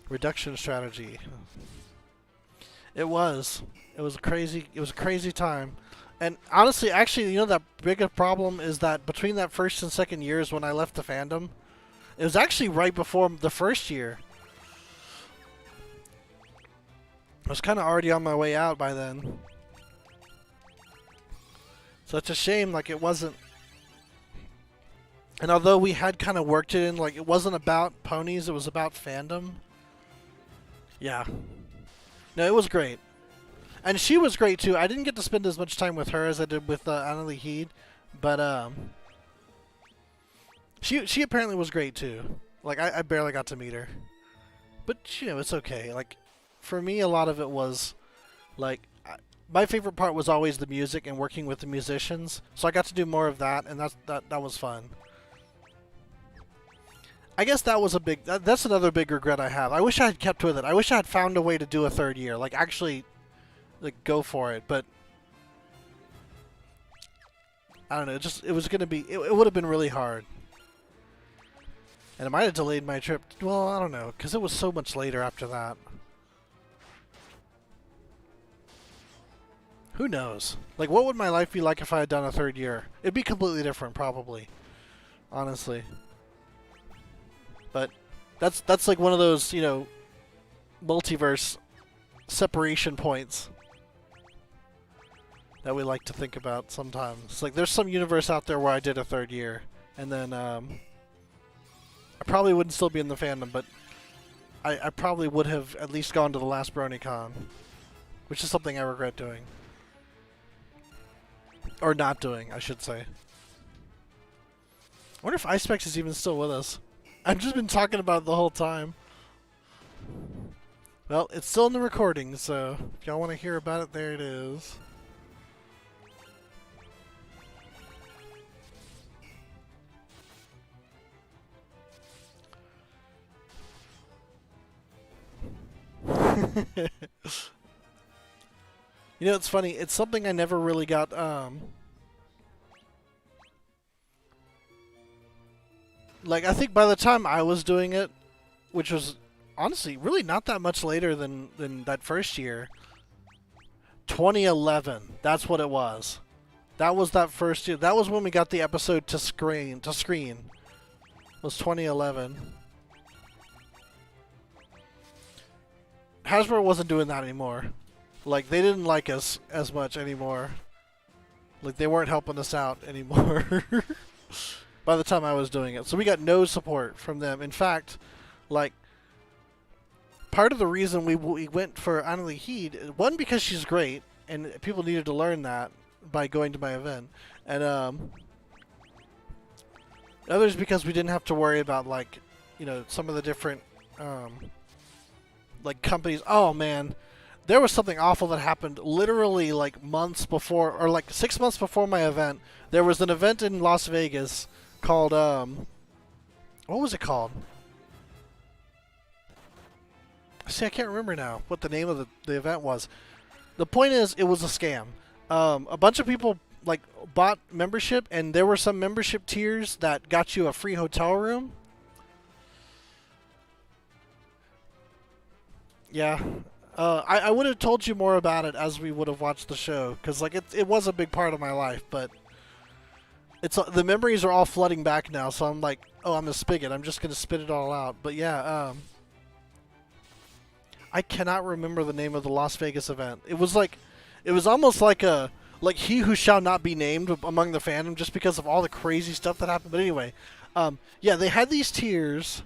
Reduction strategy. It was a crazy time. And honestly, actually, you know, that bigger problem is that between that first and second years when I left the fandom, it was actually right before the first year. I was kind of already on my way out by then. So it's a shame, like, it wasn't... And although we had kind of worked it in, like, it wasn't about ponies, it was about fandom. Yeah. No, it was great. And she was great, too. I didn't get to spend as much time with her as I did with Annalie Heed. But, She apparently was great too. Like I barely got to meet her, but you know it's okay. Like for me, a lot of it was like my favorite part was always the music and working with the musicians. So I got to do more of that, and that was fun. I guess that was a big. That's another big regret I have. I wish I had kept with it. I wish I had found a way to do a third year, like actually, like go for it. But I don't know. It was gonna be. It would have been really hard, and it might have delayed my trip. Well, I don't know, because it was so much later after that. Who knows? Like, what would my life be like if I had done a third year? It'd be completely different, probably. Honestly. But that's like one of those, you know, multiverse separation points that we like to think about sometimes. It's like there's some universe out there where I did a third year, and then I probably wouldn't still be in the fandom, but I probably would have at least gone to the last BronyCon, which is something I regret doing. Or not doing, I should say. I wonder if Icepex is even still with us. I've just been talking about it the whole time. Well, it's still in the recording, so if y'all want to hear about it, there it is. You know, it's funny. It's something I never really got, like, I think by the time I was doing it, which was honestly really not that much later than that first year, 2011, that's what it was. That was that first year. That was when we got the episode to screen. Was 2011. Hasbro wasn't doing that anymore. Like, they didn't like us as much anymore. Like, they weren't helping us out anymore by the time I was doing it. So we got no support from them. In fact, like, part of the reason we went for Annalie Heed, one, because she's great, and people needed to learn that by going to my event. And, others because we didn't have to worry about, like, you know, some of the different, like, companies. Oh, man. There was something awful that happened literally like months before, or like 6 months before my event. There was an event in Las Vegas called, what was it called? See, I can't remember now what the name of the event was. The point is, it was a scam. A bunch of people like bought membership, and there were some membership tiers that got you a free hotel room. Yeah. I would have told you more about it as we would have watched the show, because like it was a big part of my life, but it's the memories are all flooding back now, so I'm like, oh, I'm a spigot. I'm just gonna spit it all out. But yeah, I cannot remember the name of the Las Vegas event. It was almost like a He Who Shall Not Be Named among the fandom, just because of all the crazy stuff that happened. But anyway, yeah, they had these tiers.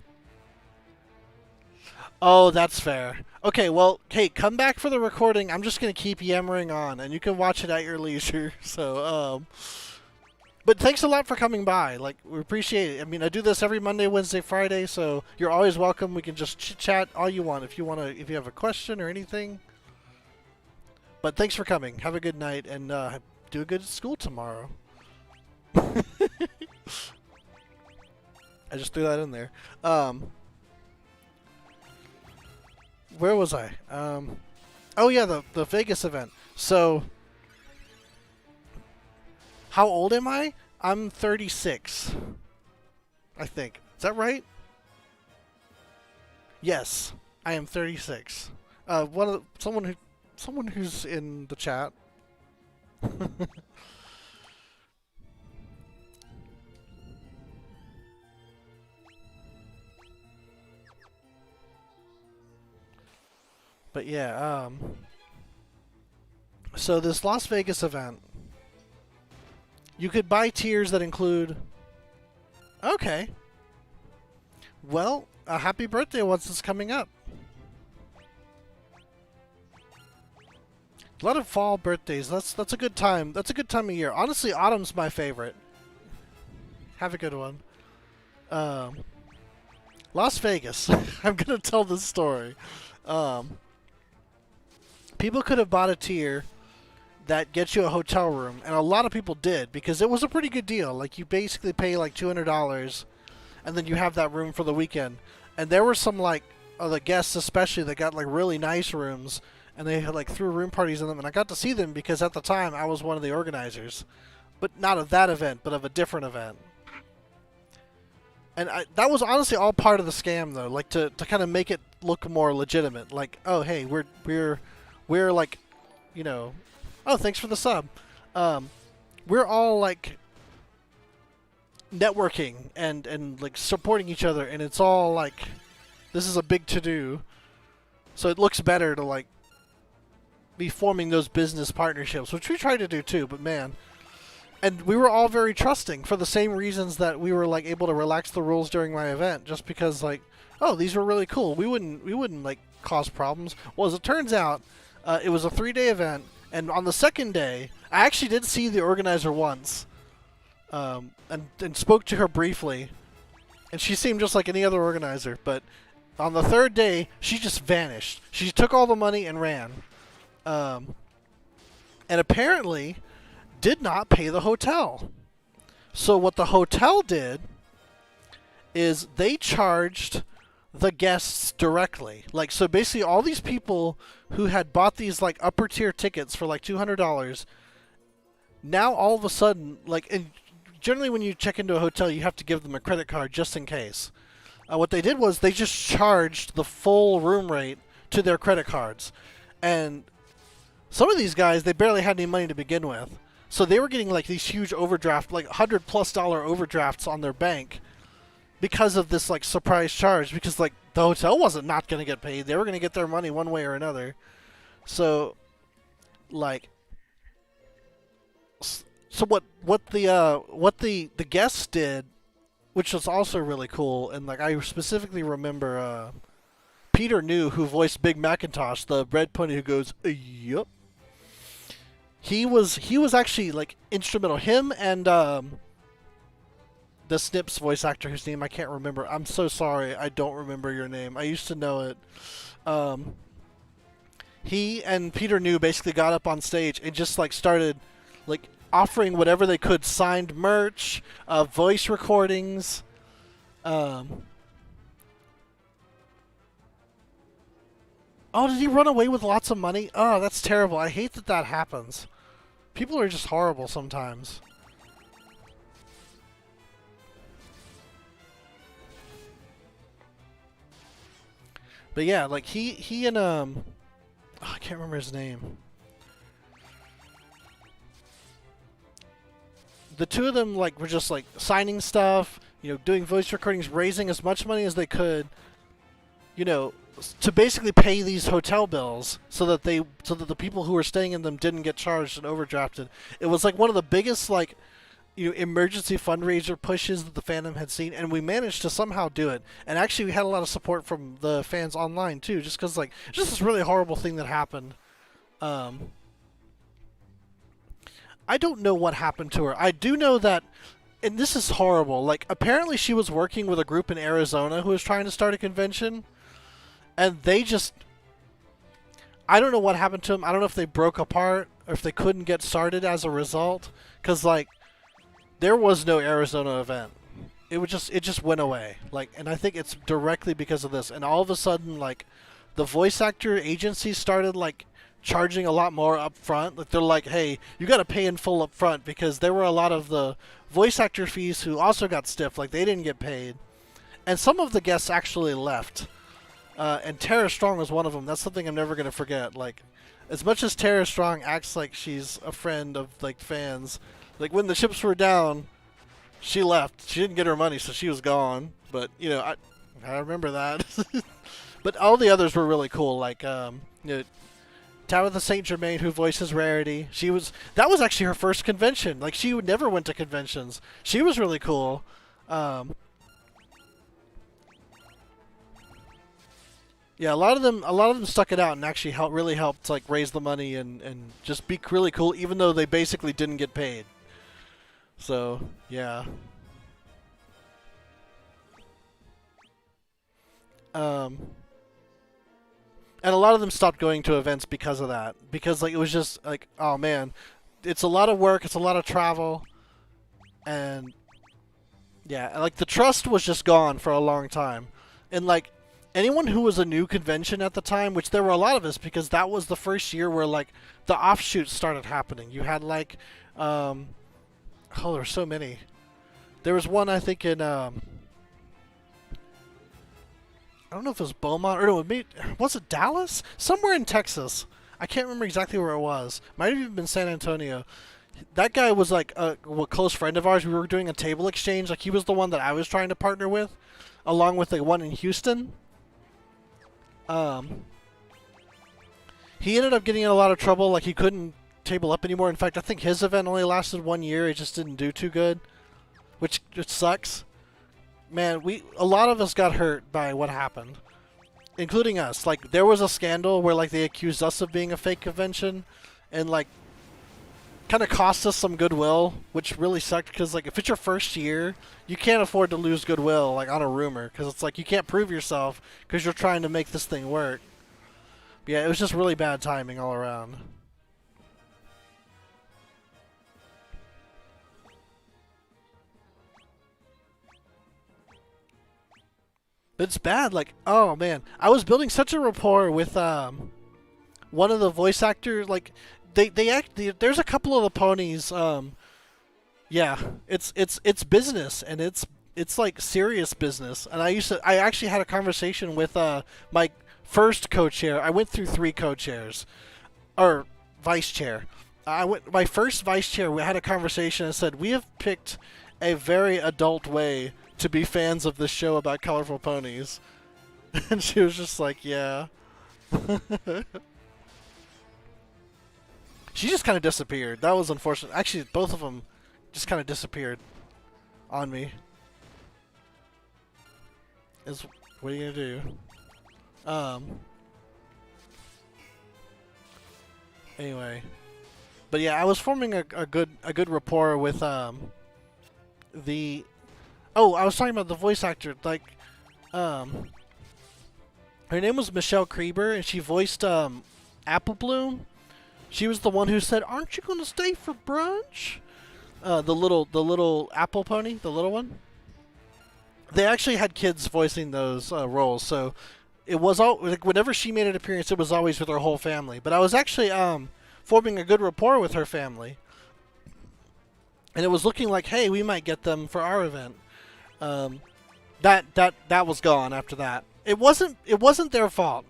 Oh, that's fair. Okay, well, hey, come back for the recording. I'm just going to keep yammering on, and you can watch it at your leisure. So, but thanks a lot for coming by. Like, we appreciate it. I mean, I do this every Monday, Wednesday, Friday, so you're always welcome. We can just chit-chat all you want if you have a question or anything. But thanks for coming. Have a good night, and do a good school tomorrow. I just threw that in there. Where was I? Oh yeah, the Vegas event. So, how old am I? I'm 36. I think. Is that right? Yes, I am 36. Someone who's in the chat. But yeah, so this Las Vegas event, you could buy tiers that include... Okay. Well, a happy birthday once it's coming up. A lot of fall birthdays. That's a good time. That's a good time of year. Honestly, autumn's my favorite. Have a good one. Um, Las Vegas. I'm gonna tell this story. Um, People could have bought a tier that gets you a hotel room, and a lot of people did because it was a pretty good deal. Like you basically pay like $200, and then you have that room for the weekend. And there were some like the guests especially that got like really nice rooms, and they had like threw room parties in them, and I got to see them because at the time I was one of the organizers, but not of that event, but of a different event. And that was honestly all part of the scam, though, like to kind of make it look more legitimate. Like, oh, hey, we're like, you know, oh, thanks for the sub. We're all like networking and like supporting each other, and it's all like this is a big to do. So it looks better to like be forming those business partnerships, which we try to do too. But man. And we were all very trusting for the same reasons that we were like able to relax the rules during my event, just because like, oh, these were really cool. We wouldn't like cause problems. Well, as it turns out, it was a 3-day event, and on the second day, I actually did see the organizer once, and spoke to her briefly, and she seemed just like any other organizer. But on the third day, she just vanished. She took all the money and ran, and apparently did not pay the hotel. So what the hotel did is they charged the guests directly. Like, so basically all these people who had bought these like upper tier tickets for like $200, now all of a sudden, like, and generally when you check into a hotel you have to give them a credit card just in case. What they did was they just charged the full room rate to their credit cards. And some of these guys, they barely had any money to begin with. So they were getting like these huge overdraft, like $100+ overdrafts on their bank because of this like surprise charge. Because like the hotel wasn't not going to get paid; they were going to get their money one way or another. So, like, so what the guests did, which was also really cool, and like I specifically remember Peter New, who voiced Big Macintosh, the red pony who goes, "Yup." He was actually like instrumental. Him and the Snips voice actor, whose name I can't remember. I'm so sorry, I don't remember your name. I used to know it. He and Peter New basically got up on stage and just like started like offering whatever they could, signed merch, voice recordings. Oh, did he run away with lots of money? Oh, that's terrible. I hate that that happens. People are just horrible sometimes. But yeah, like he and oh, I can't remember his name. The two of them like were just like signing stuff, you know, doing voice recordings, raising as much money as they could, you know, to basically pay these hotel bills so that the people who were staying in them didn't get charged and overdrafted. It was like one of the biggest like, you know, emergency fundraiser pushes that the fandom had seen, and we managed to somehow do it. And actually we had a lot of support from the fans online too, just because like just this really horrible thing that happened. I don't know what happened to her. I do know that, and this is horrible, like apparently she was working with a group in Arizona who was trying to start a convention. And they just, I don't know what happened to them. I don't know if they broke apart or if they couldn't get started as a result. Because, like, there was no Arizona event. It just went away. Like, and I think it's directly because of this. And all of a sudden, like, the voice actor agencies started, like, charging a lot more up front. Like, they're like, hey, you got to pay in full up front, because there were a lot of the voice actor fees who also got stiff. Like, they didn't get paid. And some of the guests actually left. And Tara Strong was one of them. That's something I'm never going to forget. Like, as much as Tara Strong acts like she's a friend of, like, fans, like, when the chips were down, she left. She didn't get her money, so she was gone. But, you know, I remember that. But all the others were really cool. Like, you know, Tabitha St. Germain, who voices Rarity. That was actually her first convention. Like, she never went to conventions. She was really cool. Yeah, a lot of them stuck it out and actually really helped like raise the money and just be really cool, even though they basically didn't get paid. So yeah. And a lot of them stopped going to events because of that. Because like it was just like, oh man, it's a lot of work, it's a lot of travel, and yeah, like the trust was just gone for a long time. And like anyone who was a new convention at the time, which there were a lot of us because that was the first year where like the offshoots started happening. You had like oh, there were so many. There was one I think in I don't know if it was Beaumont or no, was it Dallas? Somewhere in Texas. I can't remember exactly where it was. Might have even been San Antonio. That guy was like a close friend of ours. We were doing a table exchange. Like he was the one that I was trying to partner with, along with the one in Houston. He ended up getting in a lot of trouble. Like he couldn't table up anymore. In fact, I think his event only lasted 1 year. It just didn't do too good, which sucks. Man, a lot of us got hurt by what happened, including us. Like there was a scandal where like they accused us of being a fake convention, and like kind of cost us some goodwill, which really sucked because like if it's your first year, you can't afford to lose goodwill like on a rumor because it's like you can't prove yourself because you're trying to make this thing work. But yeah, it was just really bad timing all around. But it's bad. Like, oh man, I was building such a rapport with one of the voice actors. Like, they act. There's a couple of the ponies. Yeah, it's business, and it's like serious business. And I actually had a conversation with my first co-chair. I went through 3 co-chairs, or vice chair. My first vice chair. We had a conversation and said we have picked a very adult way to be fans of this show about colorful ponies. And she was just like, yeah. She just kind of disappeared. That was unfortunate. Actually, both of them just kind of disappeared on me. What are you gonna do? Anyway, but yeah, I was forming a good rapport with the. Oh, I was talking about the voice actor. Like, her name was Michelle Kreber, and she voiced Apple Bloom. She was the one who said, "Aren't you gonna stay for brunch?" The little apple pony, the little one. They actually had kids voicing those roles, so it was all like whenever she made an appearance, it was always with her whole family. But I was actually forming a good rapport with her family, and it was looking like, hey, we might get them for our event. That was gone after that. It wasn't their fault.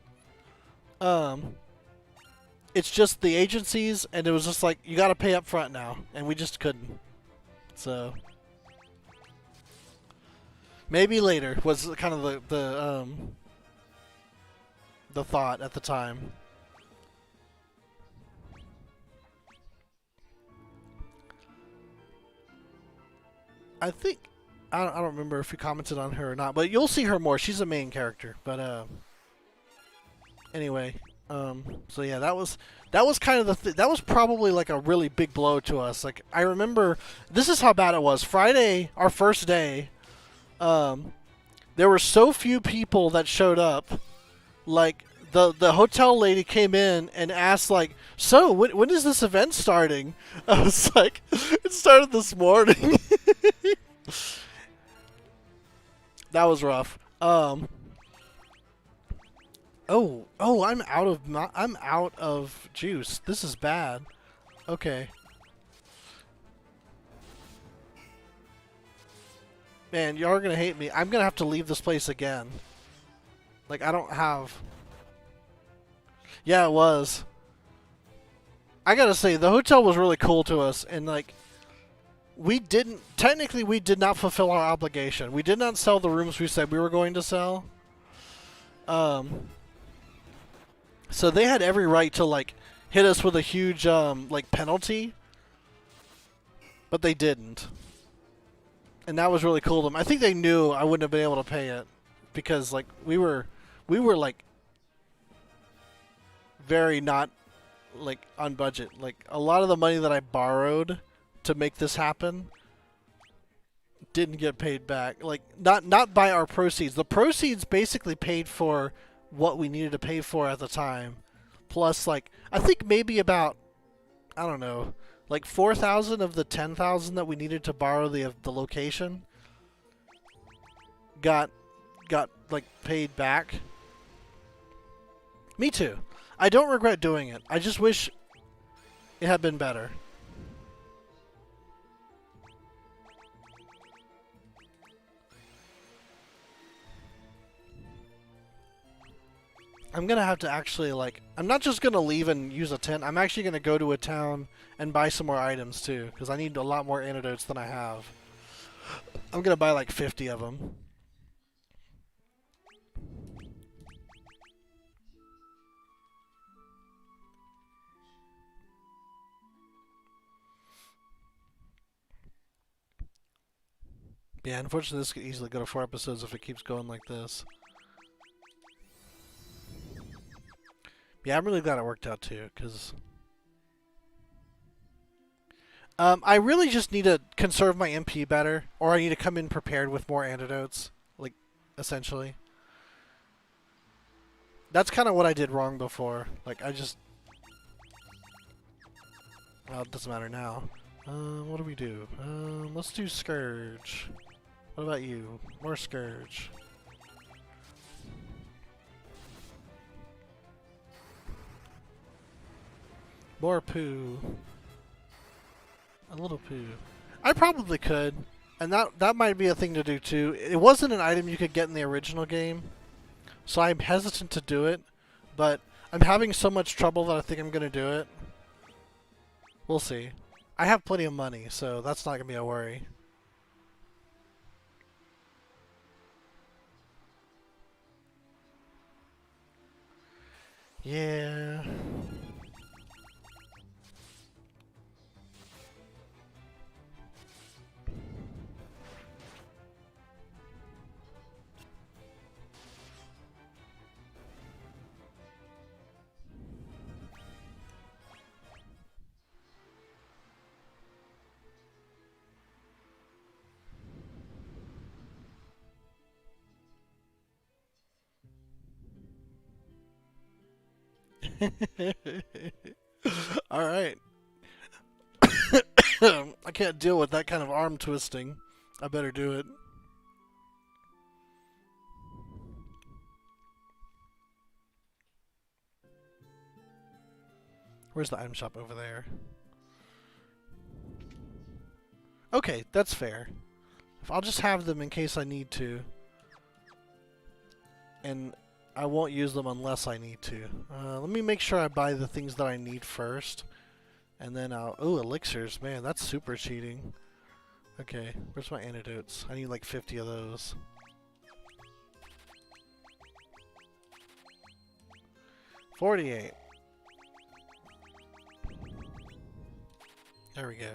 It's just the agencies, and it was just like you got to pay up front now, and we just couldn't. So maybe later was kind of the thought at the time. I think I don't remember if you commented on her or not, but you'll see her more. She's a main character. But anyway, so yeah, that was kind of that was probably like a really big blow to us. Like I remember, this is how bad it was. Friday, our first day, there were so few people that showed up. Like the hotel lady came in and asked like, "So when is this event starting?" I was like, "It started this morning." That was rough. Oh, I'm out of juice. This is bad. Okay. Man, you're gonna hate me. I'm gonna have to leave this place again. Like, I don't have... Yeah, it was. I gotta say, the hotel was really cool to us, and like, technically we did not fulfill our obligation. We did not sell the rooms we said we were going to sell. So they had every right to like hit us with a huge like penalty, but they didn't. And that was really cool of them. I think they knew I wouldn't have been able to pay it because like we were like very not like on budget. Like a lot of the money that I borrowed to make this happen didn't get paid back. Like not by our proceeds. The proceeds basically paid for what we needed to pay for at the time. Plus, like, I think maybe about, I don't know, like 4,000 of the 10,000 that we needed to borrow the location got like paid back. Me too. I don't regret doing it. I just wish it had been better. I'm gonna have to actually, like, I'm not just gonna leave and use a tent. I'm actually gonna go to a town and buy some more items too, because I need a lot more antidotes than I have. I'm gonna buy like 50 of them. Yeah, unfortunately this could easily go to 4 episodes if it keeps going like this. Yeah, I'm really glad it worked out too, because I really just need to conserve my MP better, or I need to come in prepared with more antidotes, like, essentially. That's kind of what I did wrong before. Like, I just... Well, it doesn't matter now. What do we do? Let's do Scourge. What about you? More Scourge. More poo. A little poo. I probably could. And that might be a thing to do too. It wasn't an item you could get in the original game, so I'm hesitant to do it, but I'm having so much trouble that I think I'm going to do it. We'll see. I have plenty of money, so that's not going to be a worry. Yeah. Alright. I can't deal with that kind of arm twisting. I better do it. Where's the item shop over there? Okay, that's fair. I'll just have them in case I need to. And I won't use them unless I need to. Let me make sure I buy the things that I need first. And then I'll... Ooh, elixirs. Man, that's super cheating. Okay, where's my antidotes? I need like 50 of those. $48. There we go.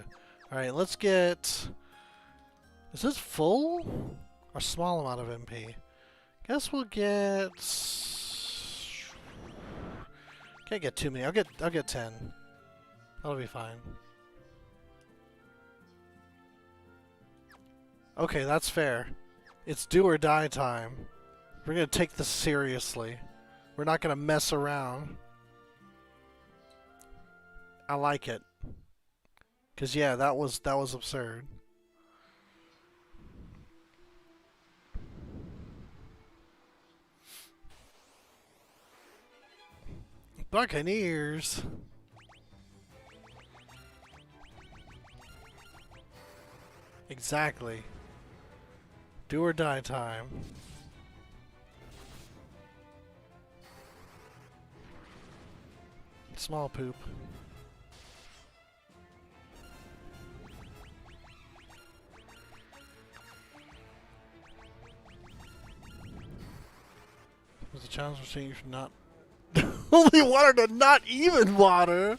Alright, let's get... Is this full? Or small amount of MP? Guess we'll get... Can't get too many. I'll get 10. That'll be fine. Okay, that's fair. It's do or die time. We're gonna take this seriously. We're not gonna mess around. I like it. 'Cause yeah, that was absurd. Buccaneers. Exactly. Do or die time. Small poop. There's a challenge for saying you should not only water to not even water.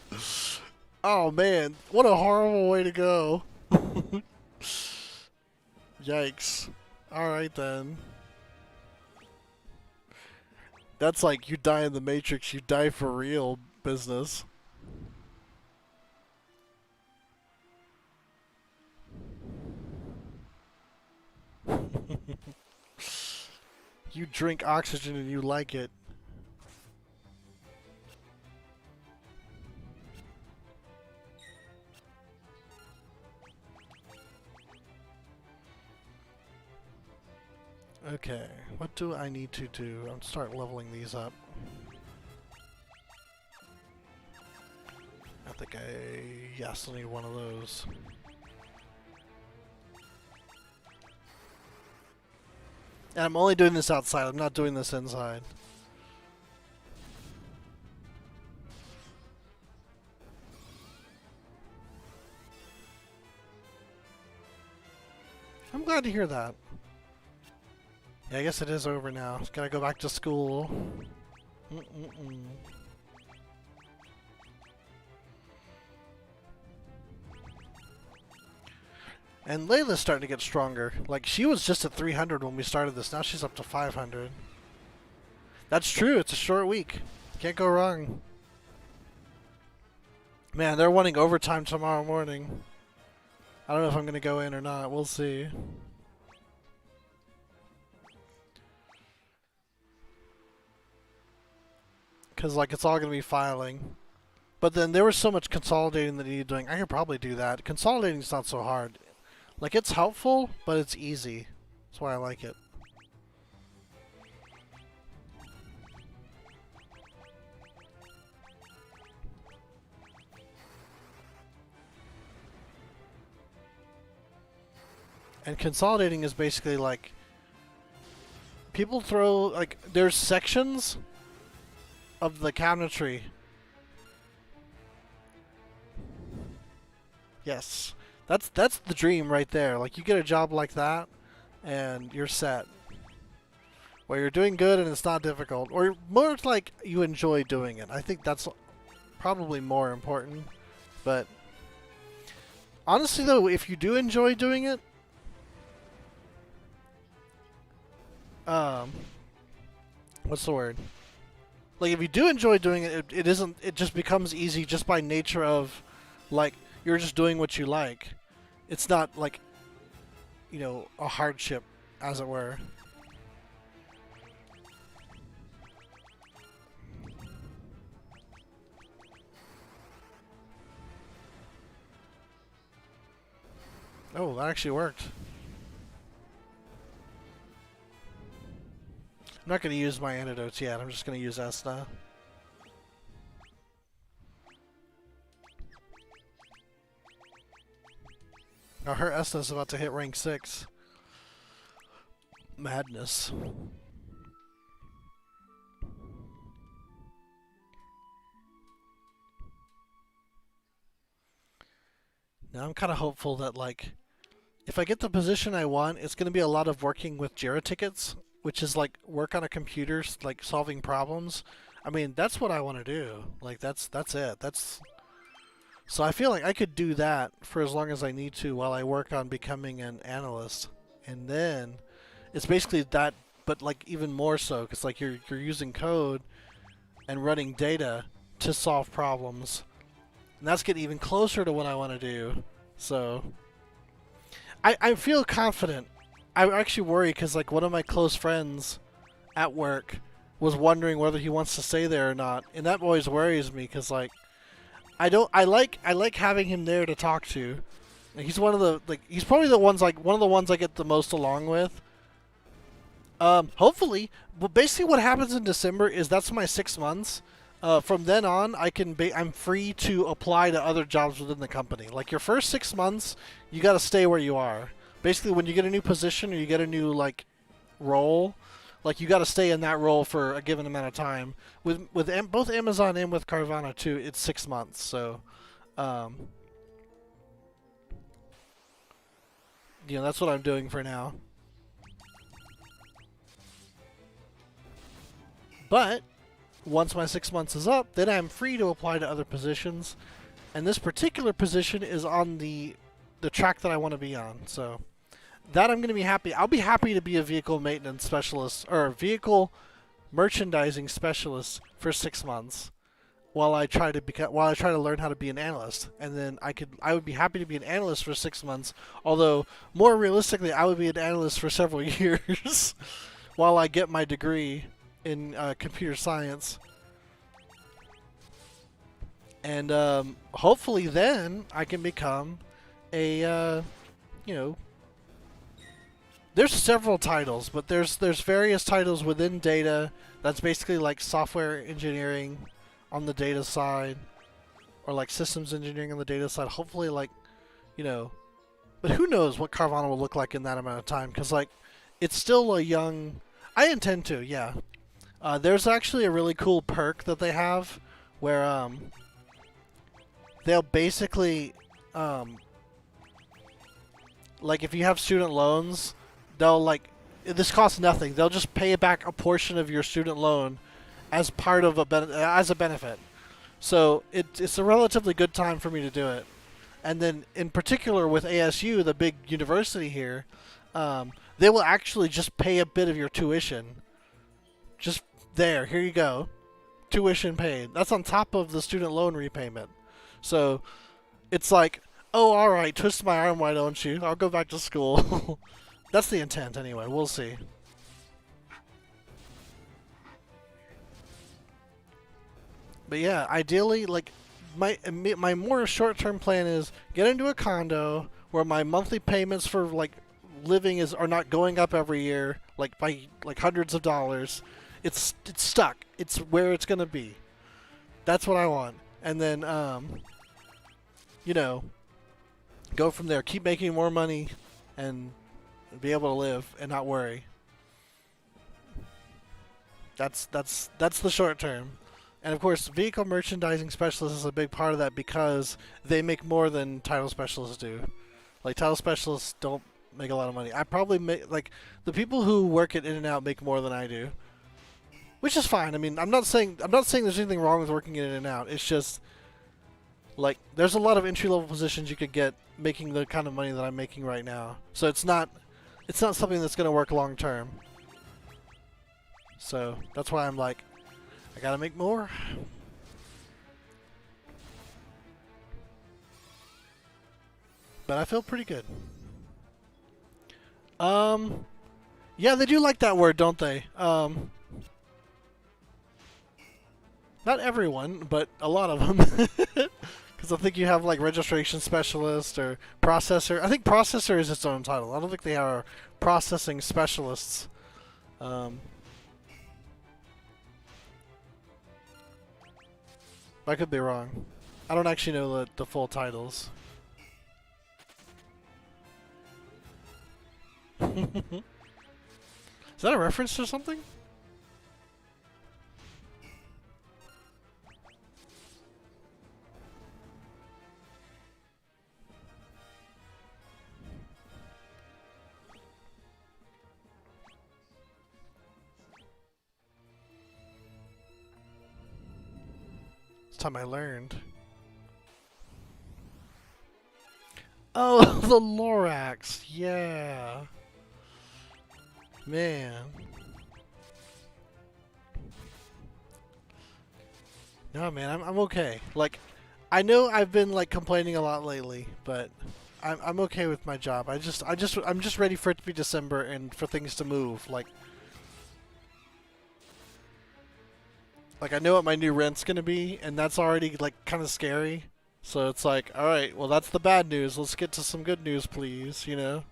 Oh man, what a horrible way to go. Yikes. Alright then. That's like you die in the Matrix, you die for real business. You drink oxygen and you like it. Okay, what do I need to do? I'll start leveling these up. I think yes, I need one of those. And I'm only doing this outside, I'm not doing this inside. I'm glad to hear that. Yeah, I guess it is over now. Gotta go back to school. And Layla's starting to get stronger. Like, she was just at 300 when we started this. Now she's up to 500. That's true. It's a short week. Can't go wrong. Man, they're wanting overtime tomorrow morning. I don't know if I'm going to go in or not. We'll see. Because, like, it's all going to be filing. But then there was so much consolidating that he needed doing. I could probably do that. Consolidating's not so hard. Like, it's helpful, but it's easy. That's why I like it. And consolidating is basically like, people throw, like, there's sections of the cabinetry. Yes. That's the dream right there. Like, you get a job like that, and you're set. Where you're doing good and it's not difficult. Or more like you enjoy doing it. I think that's probably more important. But honestly though, if you do enjoy doing it, what's the word? Like, if you do enjoy doing it, it just becomes easy just by nature of, like, you're just doing what you like. It's not like, you know, a hardship, as it were. Oh, that actually worked. I'm not going to use my antidotes yet. I'm just going to use Esna. Now her Esna's about to hit rank 6. Madness. Now I'm kind of hopeful that, like, if I get the position I want, it's going to be a lot of working with JIRA tickets, which is like work on a computer, like solving problems. I mean, that's what I want to do. Like, that's it. So I feel like I could do that for as long as I need to while I work on becoming an analyst. And then it's basically that, but like even more so, because like you're using code and running data to solve problems. And that's getting even closer to what I want to do. So I feel confident. I actually worry because, like, one of my close friends at work was wondering whether he wants to stay there or not, and that always worries me because, like, I like having him there to talk to. Like, he's one of the, like, he's probably one of the ones I get the most along with. Hopefully, but basically what happens in December is that's my 6 months. From then on, I'm free to apply to other jobs within the company. Like, your first 6 months, you got to stay where you are. Basically, when you get a new position or you get a new, like, role, like, you got to stay in that role for a given amount of time. With both Amazon and with Carvana too, it's 6 months. So, you know, that's what I'm doing for now. But once my 6 months is up, then I'm free to apply to other positions, and this particular position is on the track that I want to be on. So that I'm going to be happy. I'll be happy to be a vehicle maintenance specialist or a vehicle merchandising specialist for 6 months while I try to learn how to be an analyst. And then I would be happy to be an analyst for 6 months. Although more realistically, I would be an analyst for several years. while I get my degree in computer science. And hopefully then I can become a, you know, there's several titles, but there's various titles within data that's basically like software engineering on the data side, or like systems engineering on the data side. Hopefully, like, you know, but who knows what Carvana will look like in that amount of time? Because like, it's still a young. I intend to, yeah. There's actually a really cool perk that they have where they'll basically like if you have student loans, they'll like this costs nothing. They'll just pay back a portion of your student loan as part of as a benefit. So it's a relatively good time for me to do it. And then in particular with ASU, the big university here, they will actually just pay a bit of your tuition. Just there, here you go. Tuition paid. That's on top of the student loan repayment. So it's like, oh, alright, twist my arm, why don't you? I'll go back to school. That's the intent anyway, we'll see. But yeah, ideally, like, my more short-term plan is get into a condo where my monthly payments for, like, living are not going up every year, like, by, like, hundreds of dollars. It's stuck. It's where it's gonna be. That's what I want. And then, you know, go from there. Keep making more money and be able to live and not worry. That's the short term. And of course, vehicle merchandising specialist is a big part of that because they make more than title specialists do. Like, title specialists don't make a lot of money. I probably make, like, the people who work at In-N-Out make more than I do. Which is fine. I mean, I'm not saying there's anything wrong with working in In-N-Out. It's just like there's a lot of entry-level positions you could get making the kind of money that I'm making right now. So it's not something that's going to work long term. So that's why I'm like, I got to make more. But I feel pretty good. Yeah, they do like that word, don't they? Not everyone, but a lot of them. Because I think you have like registration specialist or processor. I think processor is its own title. I don't think they are processing specialists. I could be wrong. I don't actually know the full titles. Is that a reference to something? It's time I learned. Oh, the Lorax, yeah. Man. No, man, I'm okay. Like, I know I've been like complaining a lot lately, but I'm okay with my job. I'm just ready for it to be December and for things to move. Like I know what my new rent's gonna be, and that's already like kind of scary. So it's like, all right, well that's the bad news. Let's get to some good news, please. You know.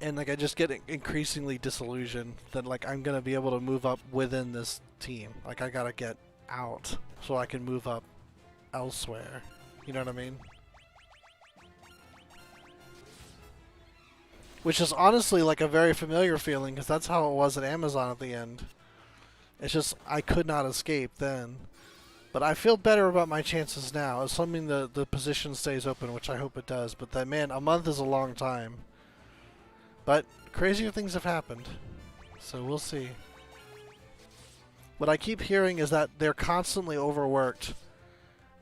And like I just get increasingly disillusioned that like I'm gonna be able to move up within this team. Like I gotta get out so I can move up elsewhere. You know what I mean? Which is honestly like a very familiar feeling because that's how it was at Amazon at the end. It's just I could not escape then. But I feel better about my chances now, assuming the position stays open, which I hope it does. But then, man, a month is a long time. But crazier things have happened, so we'll see. What I keep hearing is that they're constantly overworked,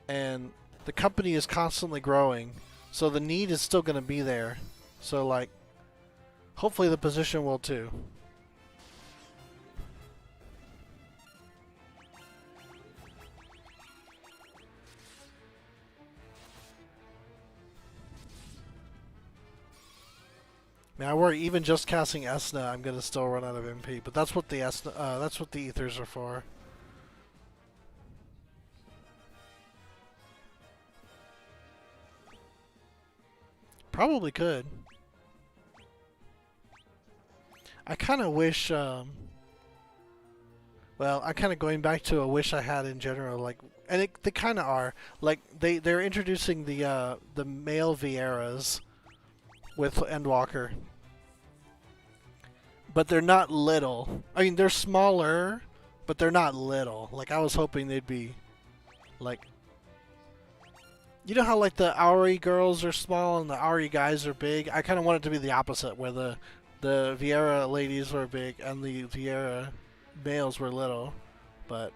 and the company is constantly growing, so the need is still going to be there. So, like, hopefully the position will too. Man, I worry even just casting Esna, I'm gonna still run out of MP. But that's what the that's what the ethers are for. Probably could. I kind of wish. Well, I'm kind of going back to a wish I had in general, like, and they kind of are. Like they're introducing the male Vieras with Endwalker, but they're not little. I mean, they're smaller, but they're not little. Like I was hoping they'd be, like, you know how like the Auri girls are small and the Auri guys are big. I kind of want it to be the opposite, where the Viera ladies were big and the Viera males were little, but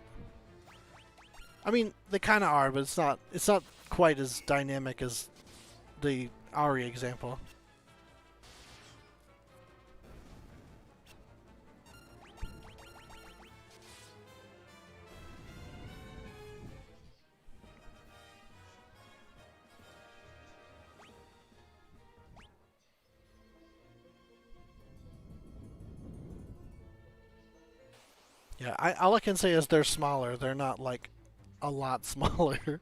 I mean they kind of are, but it's not quite as dynamic as the Auri example. Yeah, all I can say is they're smaller. They're not like a lot smaller.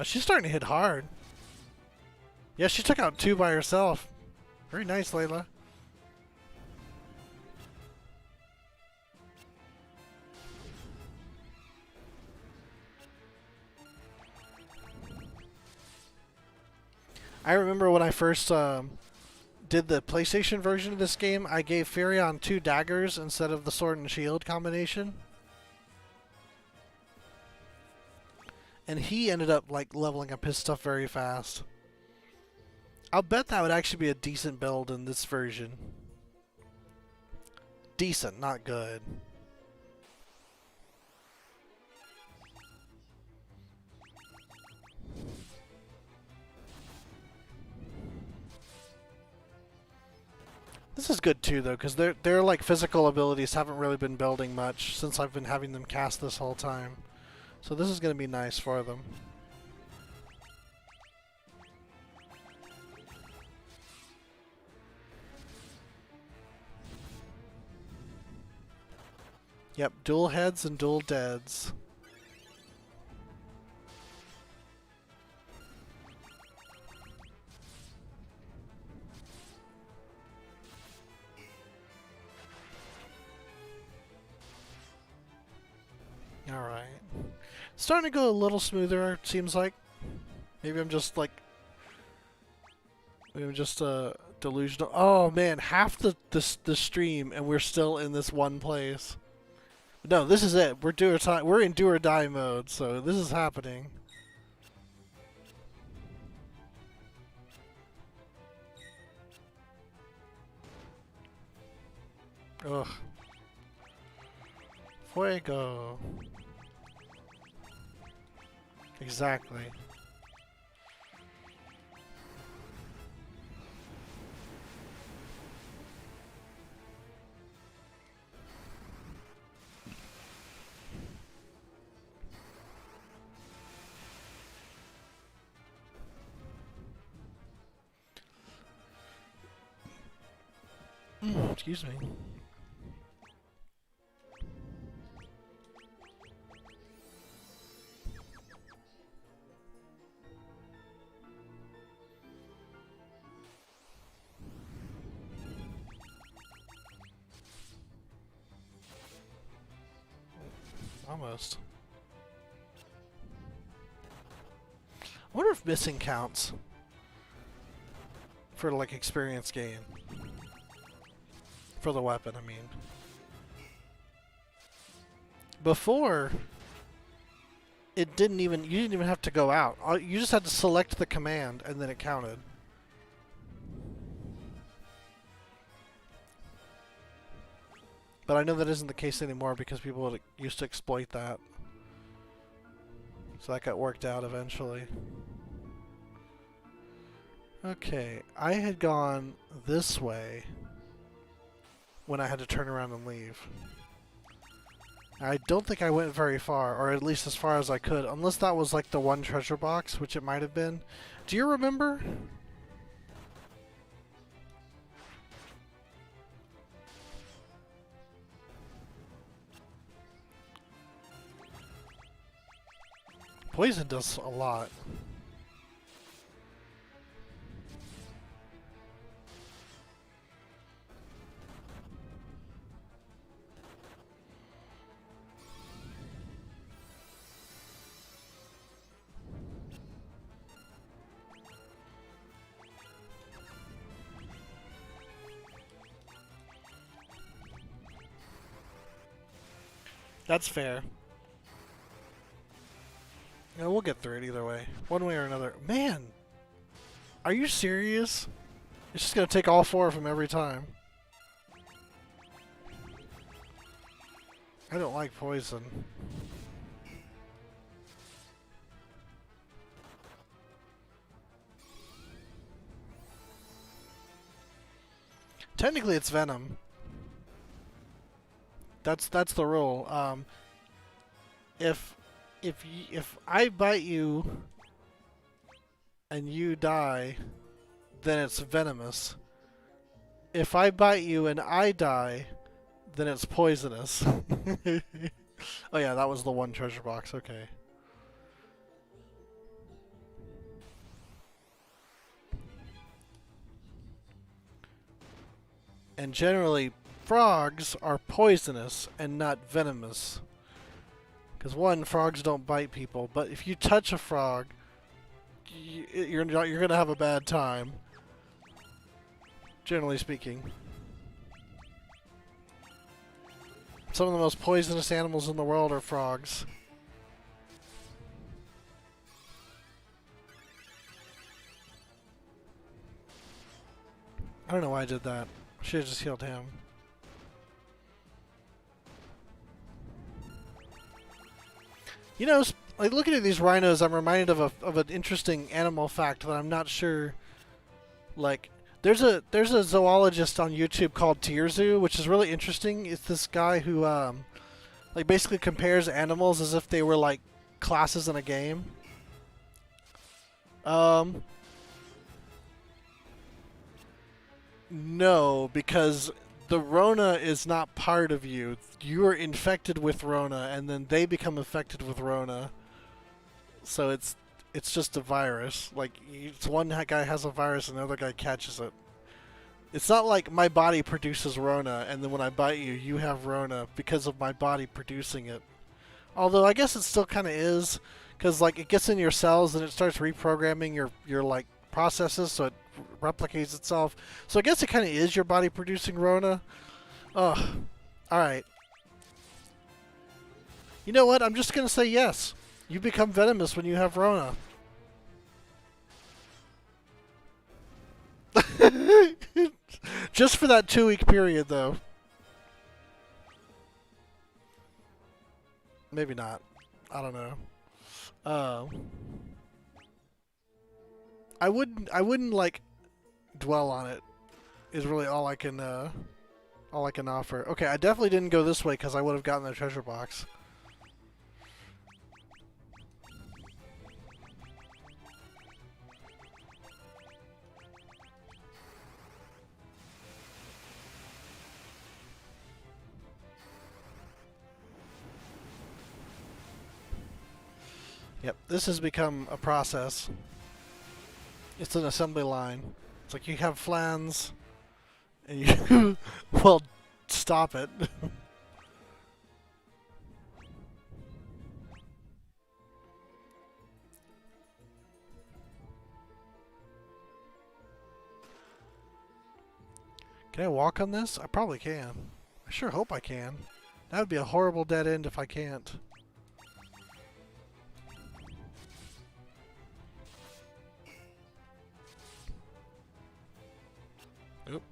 She's starting to hit hard. Yeah, she took out 2 by herself. Very nice, Layla. I remember when I first did the PlayStation version of this game, I gave Furion 2 daggers instead of the sword and shield combination. And he ended up like leveling up his stuff very fast. I'll bet that would actually be a decent build in this version. Decent, not good. This is good too, though, because their like physical abilities haven't really been building much since I've been having them cast this whole time. So this is going to be nice for them. Yep, dual heads and dual deads. Alright. Starting to go a little smoother, it seems like. Maybe I'm just like... Maybe I'm just delusional. Oh man, half the stream and we're still in this one place. No, this is it. We're in do or die mode, so this is happening. Ugh. Fuego. Exactly. Excuse me. Almost. I wonder if missing counts for like experience gain. For the weapon, I mean. Before, you didn't even have to go out. You just had to select the command and then it counted. But I know that isn't the case anymore because people used to exploit that. So that got worked out eventually. Okay, I had gone this way when I had to turn around and leave. I don't think I went very far, or at least as far as I could, unless that was like the one treasure box, which it might have been. Do you remember? Poison does a lot. That's fair. Yeah, we'll get through it either way. One way or another. Man! Are you serious? It's just gonna take all four of them every time. I don't like poison. Technically it's venom. That's the rule. If I bite you and you die, then it's venomous. If I bite you and I die, then it's poisonous. Oh yeah, that was the one treasure box, okay. And generally, frogs are poisonous and not venomous. Because one, frogs don't bite people, but if you touch a frog, you're going to have a bad time. Generally speaking. Some of the most poisonous animals in the world are frogs. I don't know why I did that. Should have just healed him. You know, like looking at these rhinos, I'm reminded of an interesting animal fact that I'm not sure. Like, there's a zoologist on YouTube called Tierzoo, which is really interesting. It's this guy who like basically compares animals as if they were like classes in a game. No, because the Rona is not part of you. You are infected with Rona, and then they become infected with Rona. So it's just a virus. Like, it's one guy has a virus and the other guy catches it. It's not like my body produces Rona, and then when I bite you, you have Rona because of my body producing it. Although I guess it still kind of is, because like it gets in your cells and it starts reprogramming your like processes, so it replicates itself. So I guess it kind of is your body producing Rona. Ugh. Alright. You know what? I'm just going to say yes. You become venomous when you have Rona. Just for that 2-week period, though. Maybe not. I don't know. I wouldn't like dwell on it. Is really all I can offer. Okay, I definitely didn't go this way because I would have gotten the treasure box. Yep, this has become a process. It's an assembly line. It's like you have flans, and you well, stop it. Can I walk on this? I probably can. I sure hope I can. That would be a horrible dead end if I can't. Oop.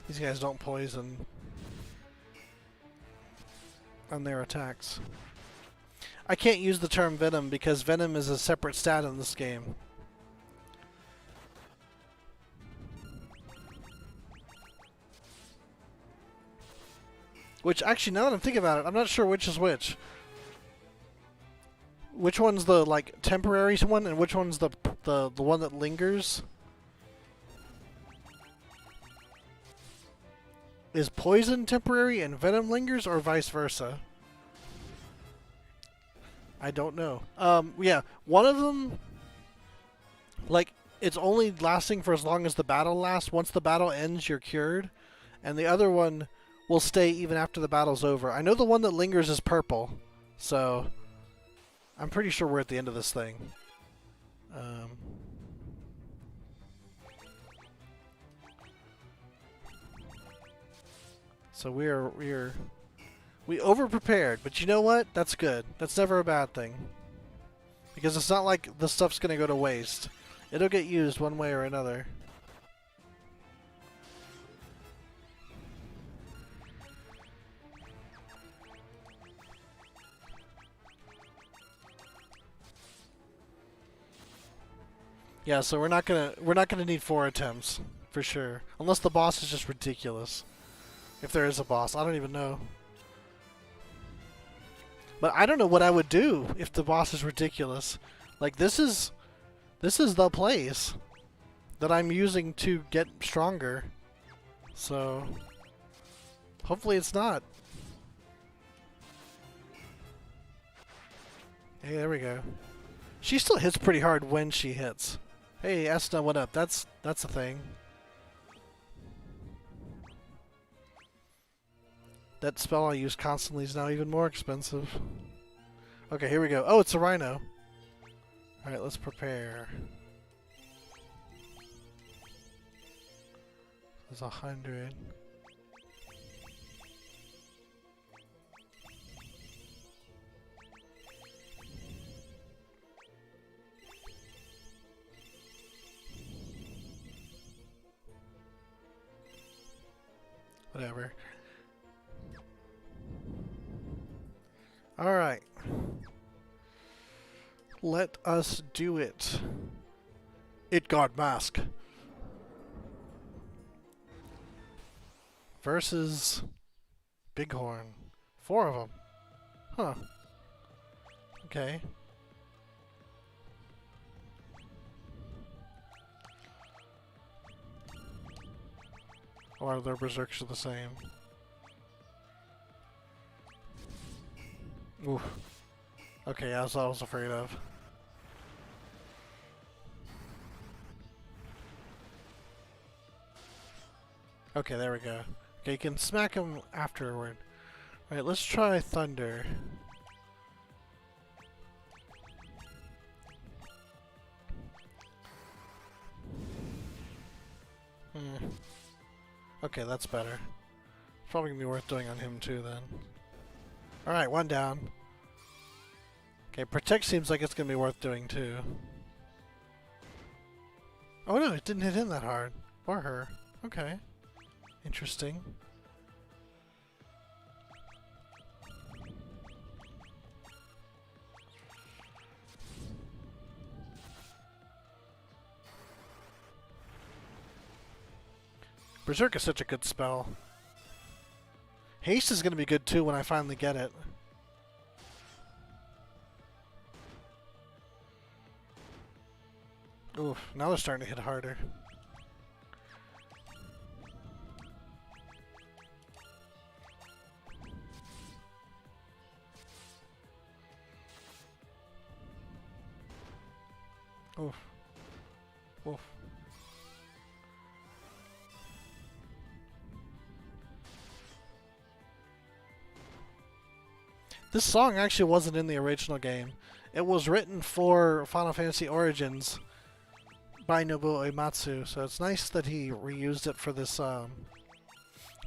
These guys don't poison on their attacks. I can't use the term venom because venom is a separate stat in this game. Which, actually, now that I'm thinking about it, I'm not sure which is which. Which one's the, like, temporary one, and which one's the one that lingers? Is poison temporary and venom lingers, or vice versa? I don't know. Yeah, one of them, like, it's only lasting for as long as the battle lasts. Once the battle ends, you're cured. And the other one will stay even after the battle's over. I know the one that lingers is purple, so I'm pretty sure we're at the end of this thing. So we over-prepared, but you know what? That's good. That's never a bad thing. Because it's not like the stuff's gonna go to waste. It'll get used one way or another. Yeah, so we're not gonna need 4 attempts for sure, unless the boss is just ridiculous. If there is a boss, I don't even know. But I don't know what I would do if the boss is ridiculous. Like, this is the place that I'm using to get stronger. So hopefully it's not. Hey, there we go. She still hits pretty hard when she hits. Hey, Esna, what up? That's a thing. That spell I use constantly is now even more expensive. Okay, here we go. Oh, it's a rhino. Alright, let's prepare. There's 100. Whatever. Alright. Let us do it. It God Mask. Versus Bighorn. 4 of them. Huh. Okay. Or their berserks are the same. Oof. Okay, yeah, that's what I was afraid of. Okay, there we go. Okay, you can smack him afterward. Alright, let's try Thunder. Okay, that's better. Probably gonna be worth doing on him too then. Alright, 1 down. Okay, Protect seems like it's gonna be worth doing too. Oh no, it didn't hit him that hard. Or her. Okay. Interesting. Berserk is such a good spell. Haste is going to be good too when I finally get it. Oof, now they're starting to hit harder. Oof. Oof. This song actually wasn't in the original game. It was written for Final Fantasy Origins by Nobuo Uematsu, so it's nice that he reused it for this Pixel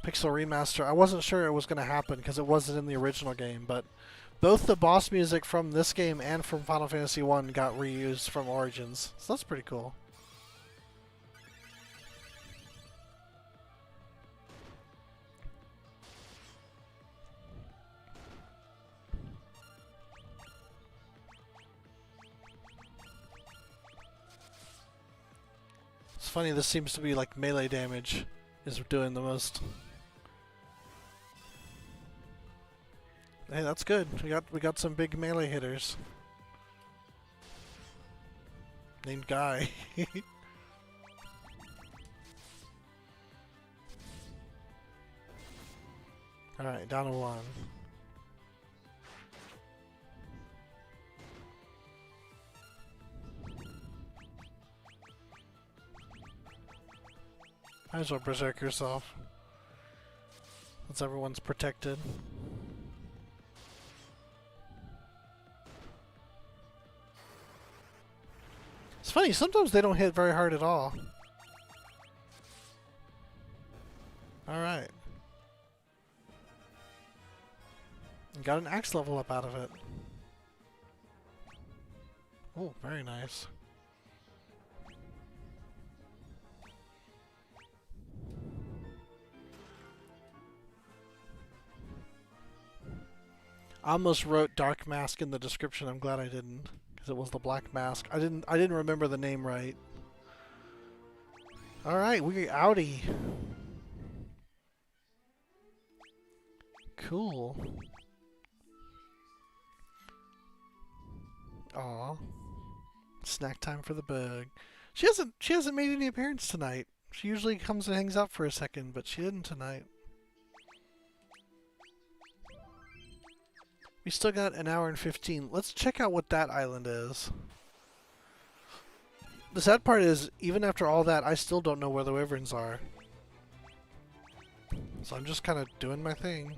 Remaster. I wasn't sure it was going to happen because it wasn't in the original game, but both the boss music from this game and from Final Fantasy 1 got reused from Origins, so that's pretty cool. It's funny, this seems to be like melee damage is doing the most. Hey, that's good. We got some big melee hitters. Named Guy. Alright, down to 1. Might as well berserk yourself. Once everyone's protected. It's funny, sometimes they don't hit very hard at all. Alright. Got an axe level up out of it. Oh, very nice. I almost wrote Dark Mask in the description. I'm glad I didn't, because it was the Black Mask. I didn't remember the name right. All right, we're outie. Cool. Aw. Snack time for the bug. She hasn't made any appearance tonight. She usually comes and hangs out for a second, but she didn't tonight. We still got an hour and 15. Let's check out what that island is. The sad part is, even after all that, I still don't know where the Wyverns are. So I'm just kind of doing my thing.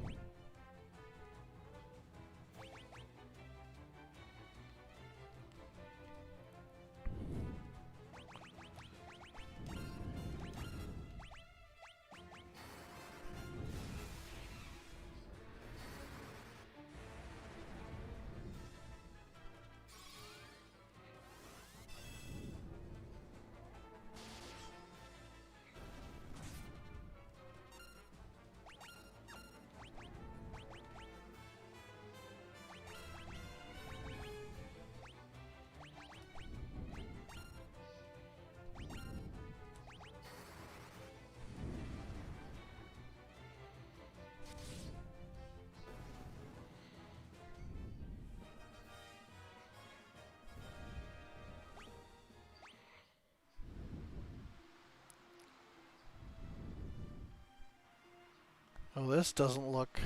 Oh, this doesn't look...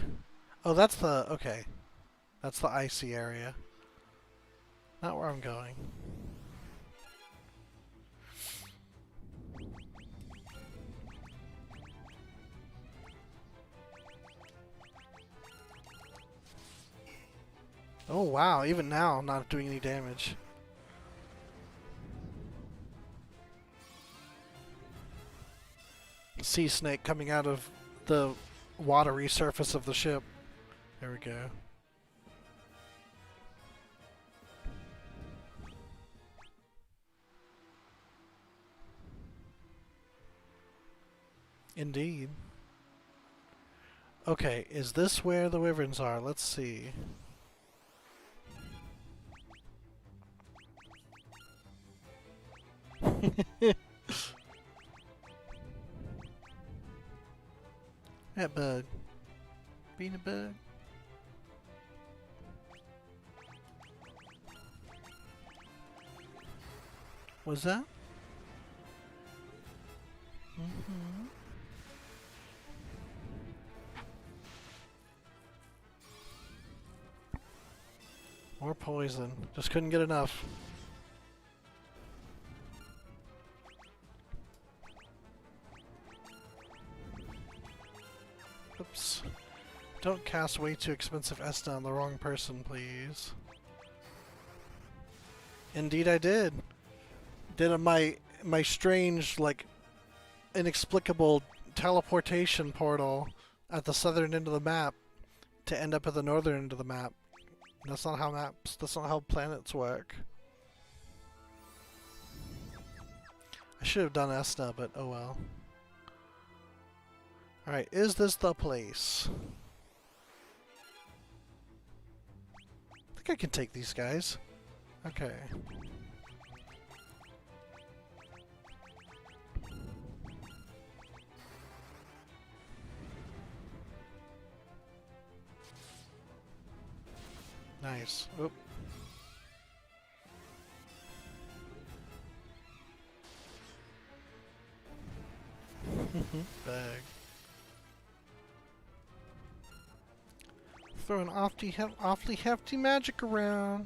Oh, that's the... Okay. That's the icy area. Not where I'm going. Oh, wow. Even now, I'm not doing any damage. Sea snake coming out of the watery surface of the ship. There we go. Indeed. Okay, is this where the Wyverns are? Let's see. That bug. Being a bug. Was that? Mm-hmm. More poison. Just couldn't get enough. Oops. Don't cast way too expensive Esna on the wrong person, please. Indeed I did. Did my strange, like, inexplicable teleportation portal at the southern end of the map to end up at the northern end of the map. That's not how planets work. I should have done Esna, but oh well. Alright, is this the place? I think I can take these guys. Okay. Nice. Oop. Bag. Throwing awfully hefty magic around.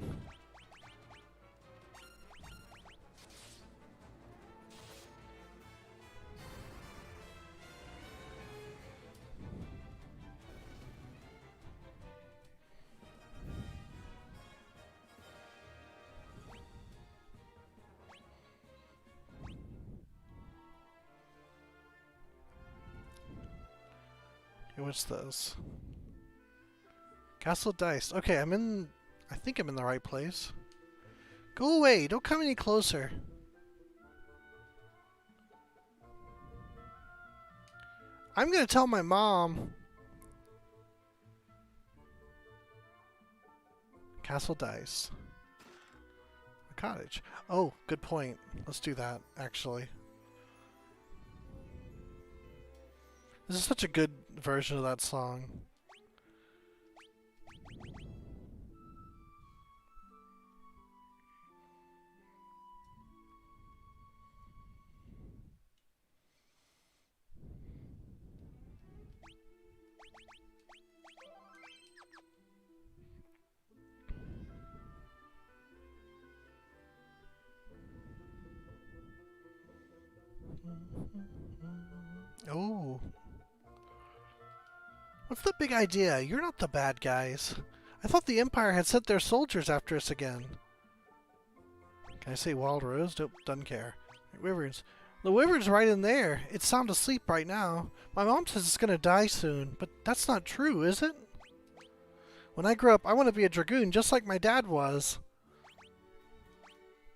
Hey, what's this? Castle dice. Okay, I think I'm in the right place. Go away! Don't come any closer. I'm gonna tell my mom. Castle dice. A cottage. Oh, good point. Let's do that, actually. This is such a good version of that song. Oh. What's the big idea? You're not the bad guys. I thought the Empire had sent their soldiers after us again. Can I say Wild Rose? Nope, doesn't care. Wyverns. The Wyvern's right in there. It's sound asleep right now. My mom says it's gonna die soon, but that's not true, is it? When I grow up, I want to be a dragoon just like my dad was.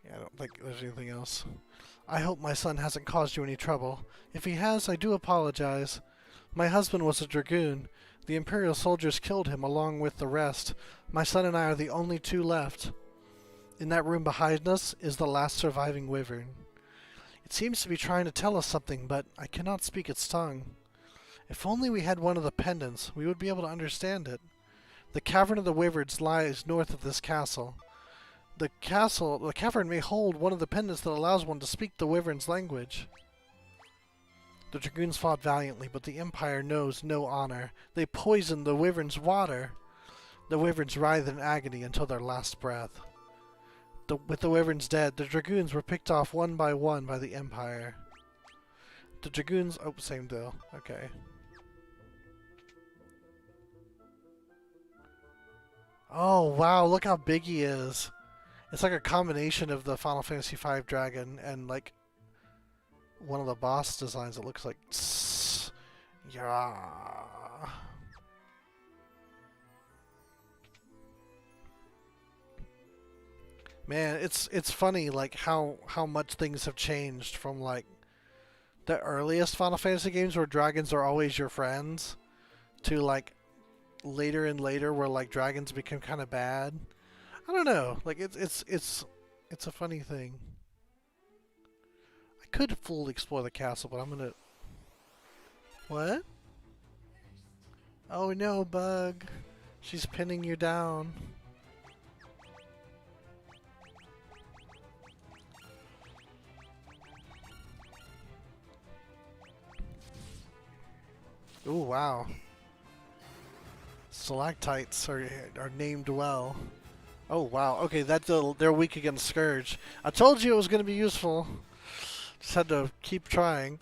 Yeah, I don't think there's anything else. I hope my son hasn't caused you any trouble. If he has, I do apologize. My husband was a dragoon. The Imperial soldiers killed him along with the rest. My son and I are the only two left. In that room behind us is the last surviving wyvern. It seems to be trying to tell us something, but I cannot speak its tongue. If only we had one of the pendants, we would be able to understand it. The Cavern of the Wyverns lies north of this castle. The cavern may hold one of the pendants that allows one to speak the wyvern's language. The dragoons fought valiantly, but the Empire knows no honor. They poisoned the wyvern's water. The wyverns writhed in agony until their last breath. With the wyverns dead, the dragoons were picked off one by the Empire. The dragoons... Oh, same deal. Okay. Oh, wow, look how big he is. It's like a combination of the Final Fantasy V dragon and, like, one of the boss designs that looks like... Yeah. Man, it's funny, like, how much things have changed from, like, the earliest Final Fantasy games where dragons are always your friends to, like, later and later where, like, dragons become kind of bad. I don't know. Like, it's a funny thing. I could fully explore the castle, but I'm gonna... What? Oh no, Bug. She's pinning you down. Ooh, wow. Stalactites are named well. Oh wow, okay, they're weak against Scourge. I told you it was going to be useful. Just had to keep trying.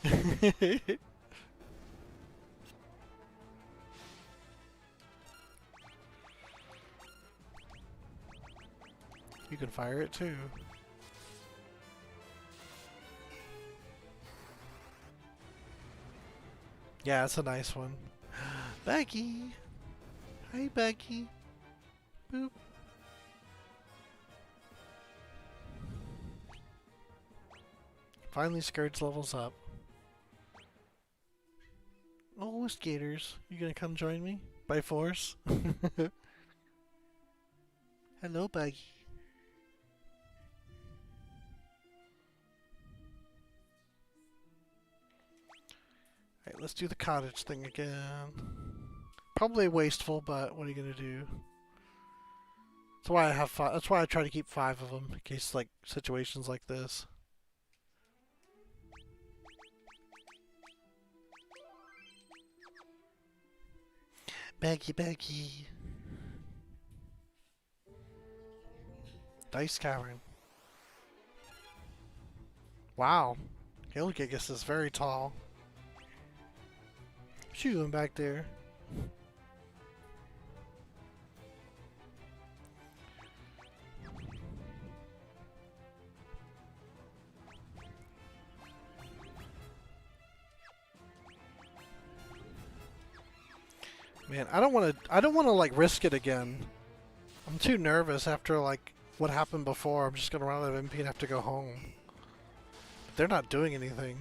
You can fire it too. Yeah, it's a nice one. Becky! Hi, Becky. Boop. Finally, Scourge levels up. Oh, skaters. You gonna come join me? By force? Hello, Becky. Alright, let's do the cottage thing again. Probably wasteful, but what are you gonna do? That's why I have five. That's why I try to keep 5 of them in case like situations like this. Baggy, baggy. Dice cavern. Wow. Gilgigas is very tall. What you doing back there? Man, I don't want to like risk it again. I'm too nervous after like what happened before. I'm just gonna run out of MP and have to go home. But they're not doing anything.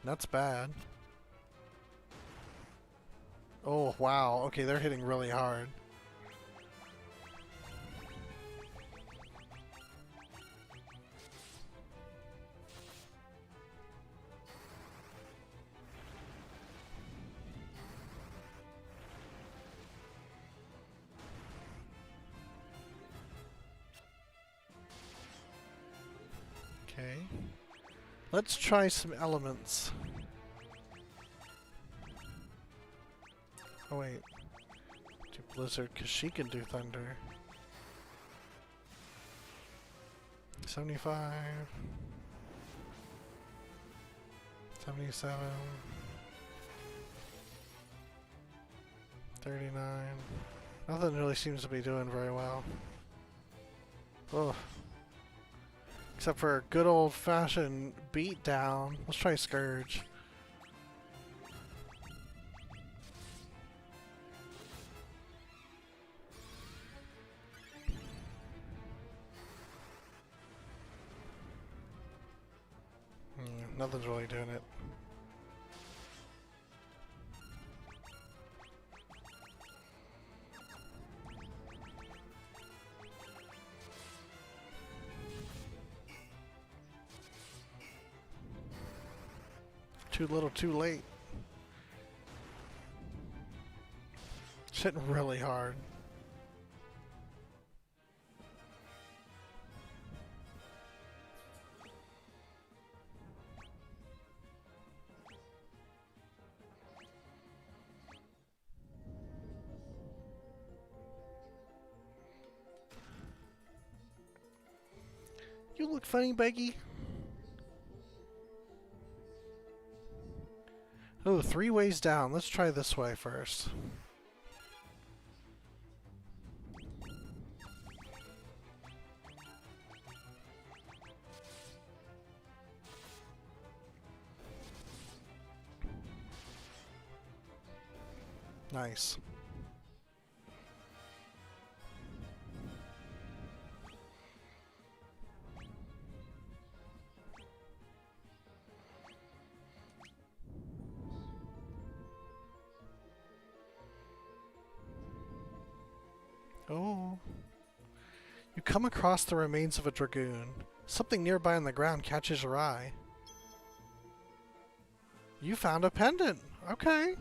That's bad. Oh, wow. Okay, they're hitting really hard. Okay. Let's try some elements. Oh wait. Do Blizzard, because she can do Thunder. 75. 77. 39. Nothing really seems to be doing very well. Ugh. Except for a good old-fashioned beatdown. Let's try Scourge. Nothing's really doing it. Too little, too late. It's hitting really hard. You look funny, Becky. Oh, 3 ways down. Let's try this way first. Nice. Oh. You come across the remains of a dragoon. Something nearby on the ground catches your eye. You found a pendant. Okay.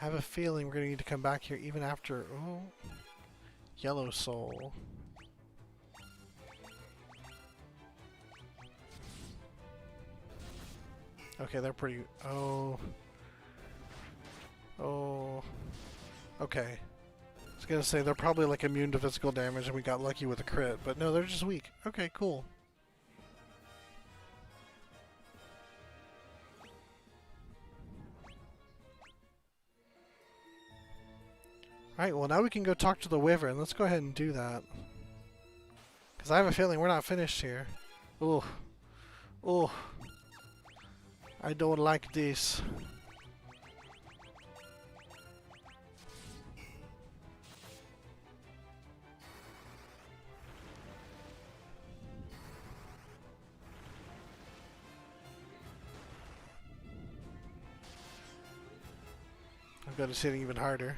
I have a feeling we're going to need to come back here even after... Oh. Yellow soul. Okay, they're pretty... Oh. Oh. Okay. I was gonna say they're probably like immune to physical damage and we got lucky with a crit, but no, they're just weak. Okay, cool. Alright, well now we can go talk to the Wyvern. Let's go ahead and do that. Because I have a feeling we're not finished here. Oh. Oh. I don't like this. I've got it hitting even harder.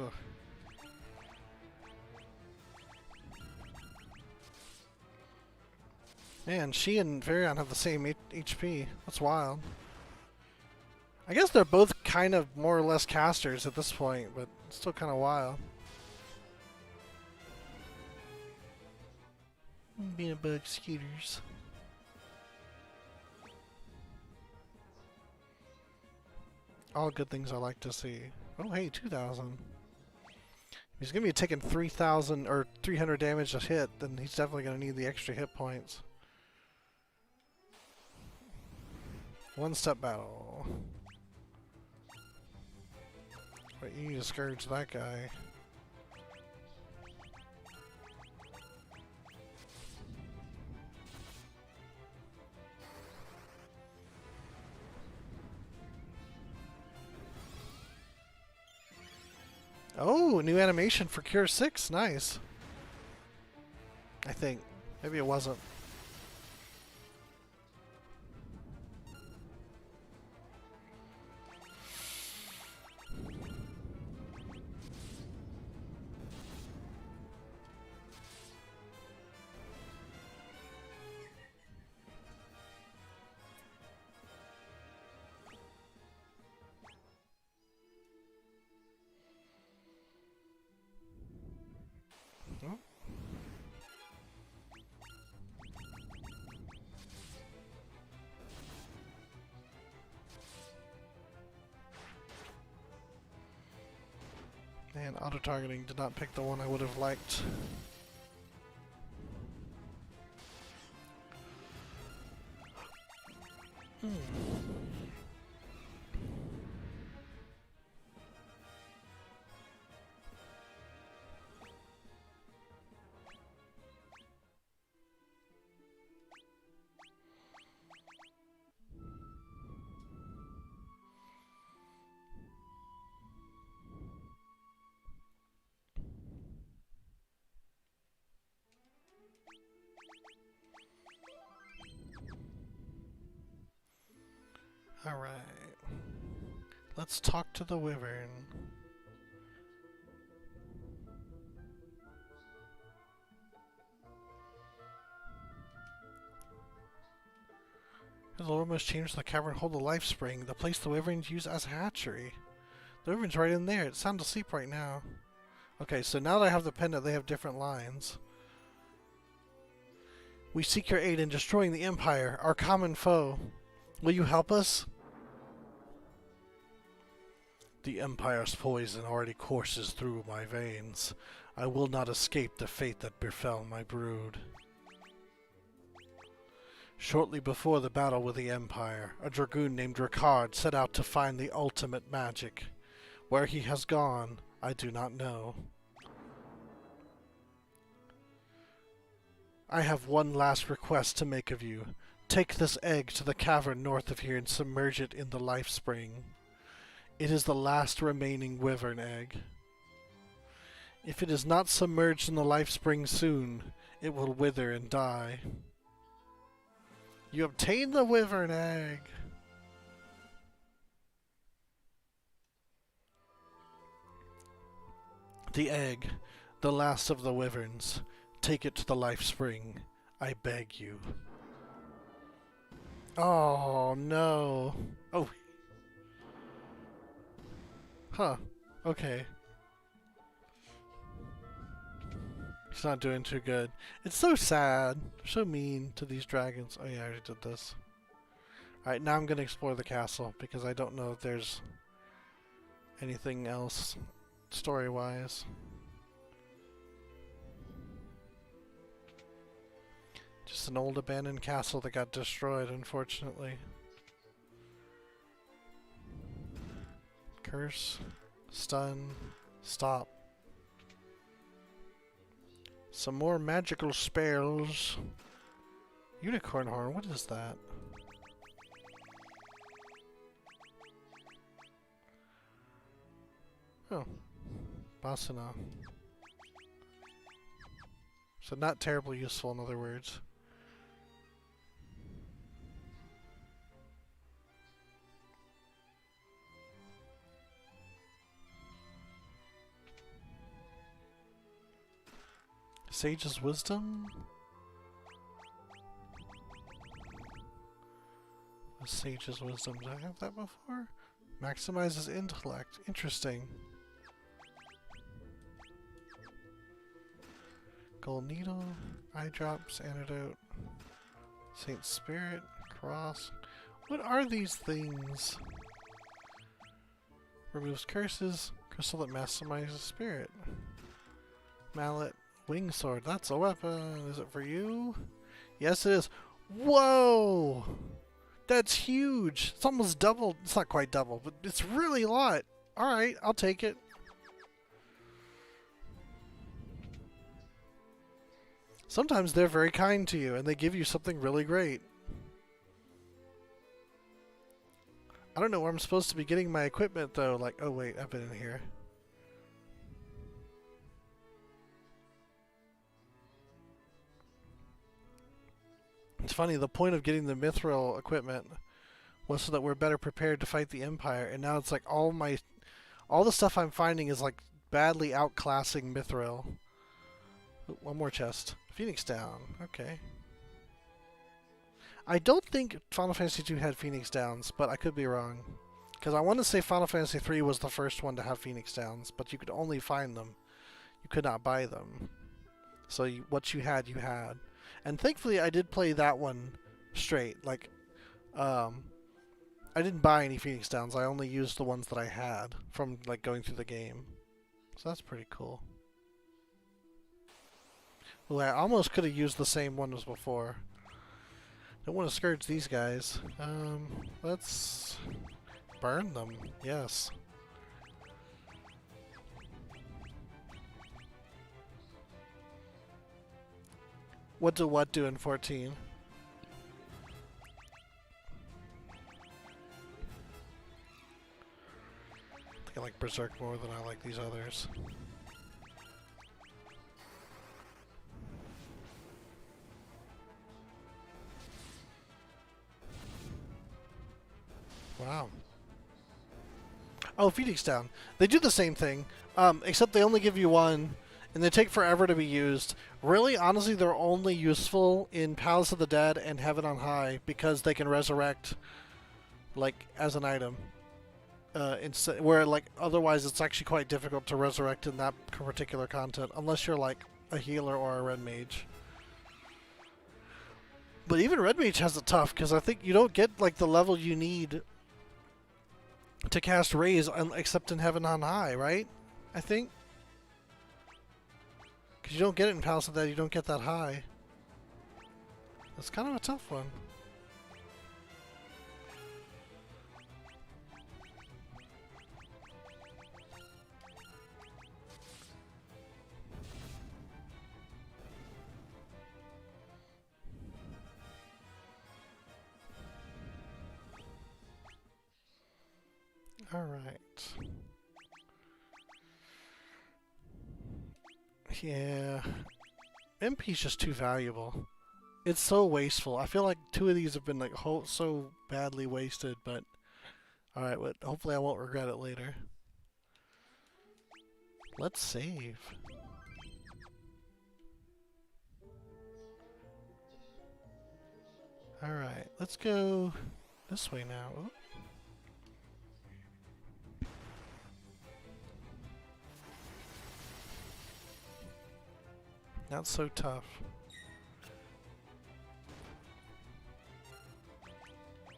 Ugh. Man, she and Varian have the same HP. That's wild. I guess they're both kind of more or less casters at this point, but it's still kind of wild. Being a bug scooters. All good things I like to see. Oh, hey, 2,000. He's gonna be taking 3,000 or 300 damage a hit, then he's definitely gonna need the extra hit points. One-step battle. Wait, you need to scourge that guy. Oh, new animation for Cure 6. Nice. I think. Maybe it wasn't. Oh. Man, auto-targeting did not pick the one I would have liked. Alright. Let's talk to the Wyvern. The Lord must change the cavern hold the life spring, the place the Wyverns use as a hatchery. The Wyvern's right in there. It's sound asleep right now. Okay, so now that I have the pendant, they have different lines. We seek your aid in destroying the Empire, our common foe. Will you help us? The Empire's poison already courses through my veins. I will not escape the fate that befell my brood. Shortly before the battle with the Empire, a dragoon named Ricard set out to find the ultimate magic. Where he has gone, I do not know. I have one last request to make of you. Take this egg to the cavern north of here and submerge it in the life spring. It is the last remaining Wyvern egg. If it is not submerged in the life spring soon, it will wither and die. You obtain the Wyvern egg! The egg, the last of the Wyverns. Take it to the life spring. I beg you. Oh, no. Oh. Huh. Okay. He's not doing too good. It's so sad. They're so mean to these dragons. Oh yeah, I already did this. Alright, now I'm going to explore the castle because I don't know if there's anything else story-wise. Just an old abandoned castle that got destroyed, unfortunately. Curse, stun, stop. Some more magical spells. Unicorn horn, what is that? Oh, Basuna. So not terribly useful, in other words. Sage's Wisdom? Sage's Wisdom. Did I have that before? Maximizes intellect. Interesting. Gold Needle, Eye Drops, Antidote, Saint Spirit, Cross. What are these things? Removes curses, crystal that maximizes spirit. Mallet, wing sword. That's a weapon. Is it for you? Yes, it is. Whoa! That's huge. It's almost double. It's not quite double, but it's really a lot. Alright, I'll take it. Sometimes they're very kind to you and they give you something really great. I don't know where I'm supposed to be getting my equipment though. Like, oh wait, I've been in here. It's funny, the point of getting the mithril equipment was so that we're better prepared to fight the Empire, and now it's like all the stuff I'm finding is like badly outclassing mithril. Ooh, one more chest. Phoenix Down. Okay. I don't think Final Fantasy II had Phoenix Downs, but I could be wrong. Because I want to say Final Fantasy III was the first one to have Phoenix Downs, but you could only find them. You could not buy them. So what you had, you had. And thankfully I did play that one straight. Like, I didn't buy any Phoenix Downs. I only used the ones that I had from like going through the game. So that's pretty cool. Well, I almost could have used the same one as before. Don't want to scourge these guys. Let's burn them. Yes. What do in 14? I think I like Berserk more than I like these others. Wow. Oh, Phoenix Down. They do the same thing, except they only give you one, and they take forever to be used. Really, honestly, they're only useful in Palace of the Dead and Heaven on High because they can resurrect, like, as an item. Where, like, otherwise it's actually quite difficult to resurrect in that particular content, unless you're, like, a healer or a red mage. But even red mage has it tough, because I think you don't get, like, the level you need to cast Raise except in Heaven on High, right? I think. Because you don't get it in Palace of the Dead, you don't get that high. It's kind of a tough one. Alright. Yeah. MP's just too valuable. It's so wasteful. I feel like 2 of these have been like so badly wasted, but alright, but hopefully I won't regret it later. Let's save. Alright, let's go this way now. Ooh. Not so tough.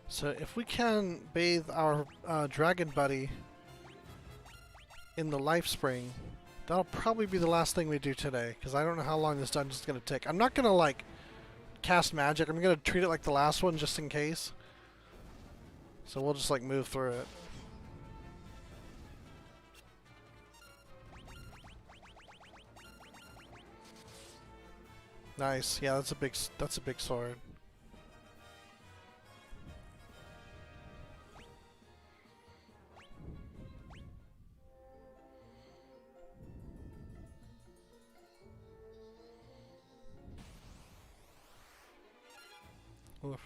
So if we can bathe our dragon buddy in the life spring, that'll probably be the last thing we do today, because I don't know how long this dungeon's going to take. I'm not going to like cast magic. I'm going to treat it like the last one just in case. So we'll just like move through it. Nice. Yeah, that's a big sword. Oof.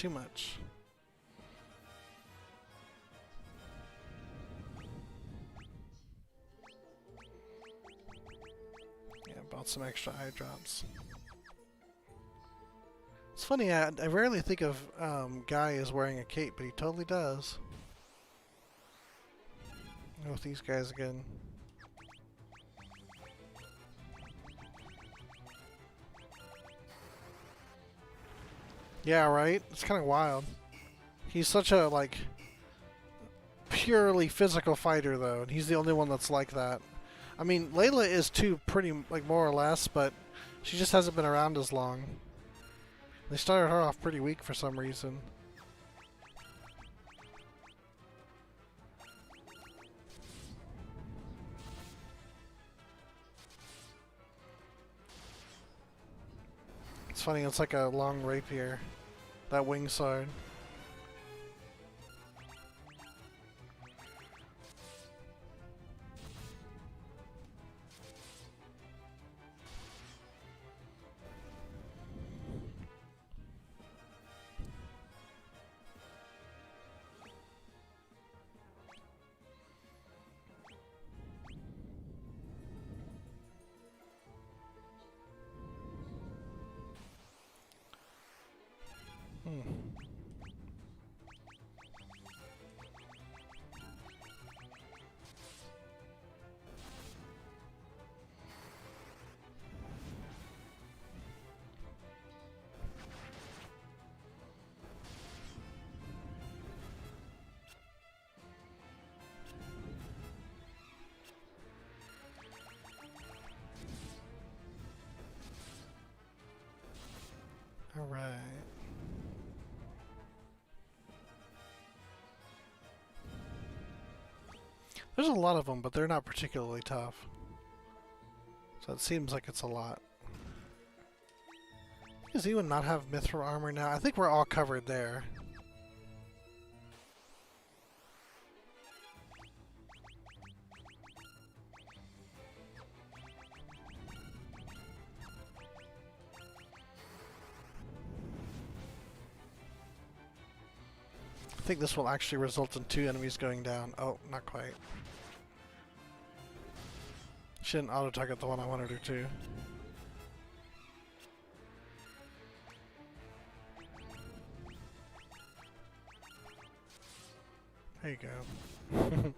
too much. Yeah, bought some extra eye drops. It's funny, I rarely think of Guy as wearing a cape, but he totally does. Go with these guys again. Yeah, right? It's kind of wild. He's such a, like, purely physical fighter, though, and he's the only one that's like that. I mean, Layla is too, pretty, like, more or less, but she just hasn't been around as long. They started her off pretty weak for some reason. It's funny, it's like a long rapier. That wing sword. Alright. There's a lot of them, but they're not particularly tough. So it seems like it's a lot. Does anyone not have mithril armor now? I think we're all covered there. I think this will actually result in 2 enemies going down. Oh, not quite. She didn't auto-target the one I wanted her to. There you go.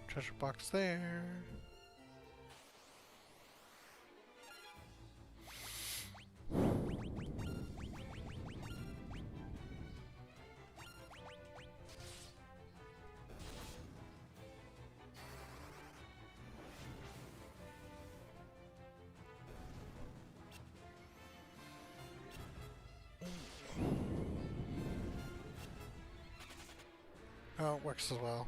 Treasure box there. Oh, it works as well.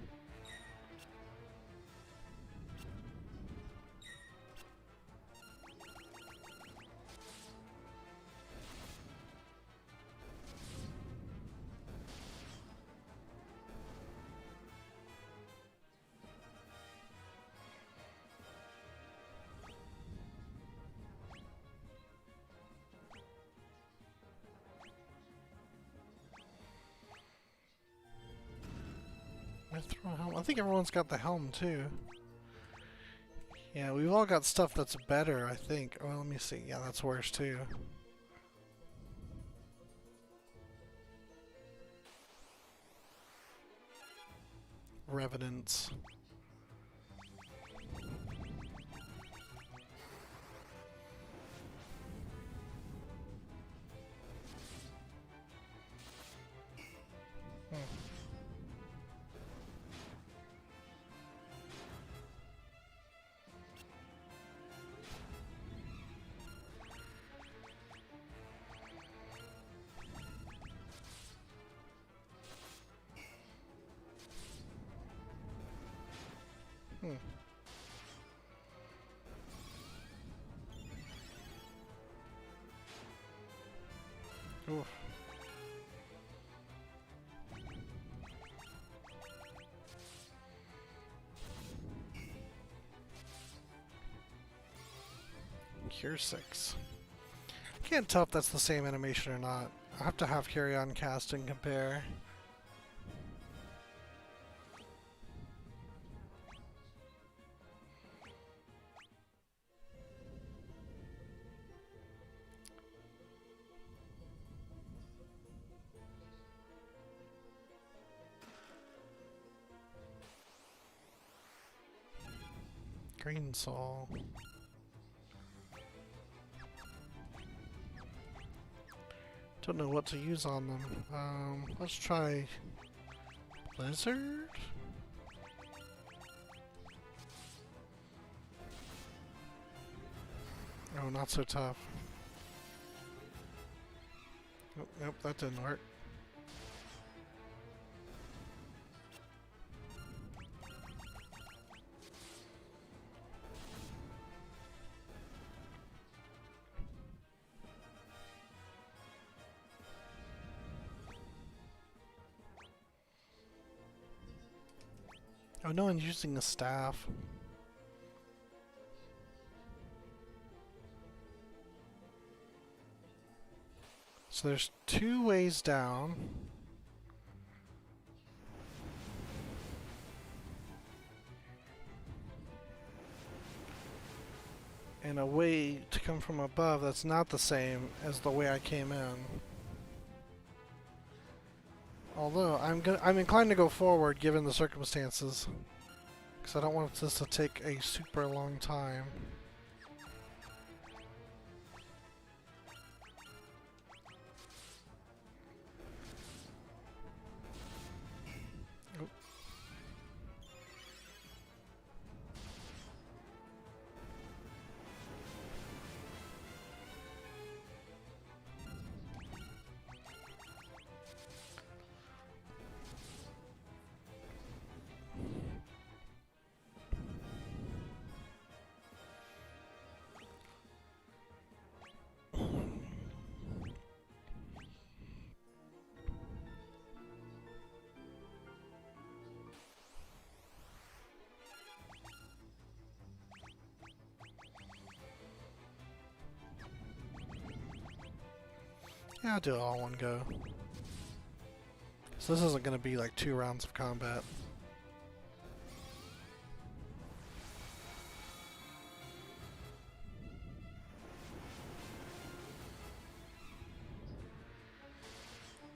I think everyone's got the helm too. Yeah, we've all got stuff that's better, I think. Oh, let me see. Yeah, that's worse too. Revenants. Oof. Cure 6. Can't tell if that's the same animation or not. I have to have carry on cast and compare. Green Soul. Don't know what to use on them. Let's try Blizzard? Oh, not so tough. Oh, nope, that didn't work. Oh, no one's using a staff. So there's 2 ways down. And a way to come from above that's not the same as the way I came in. Although I'm inclined to go forward given the circumstances, because I don't want this to take a super long time. Oop. Yeah, I'll do it all in one go. So this isn't going to be like 2 rounds of combat.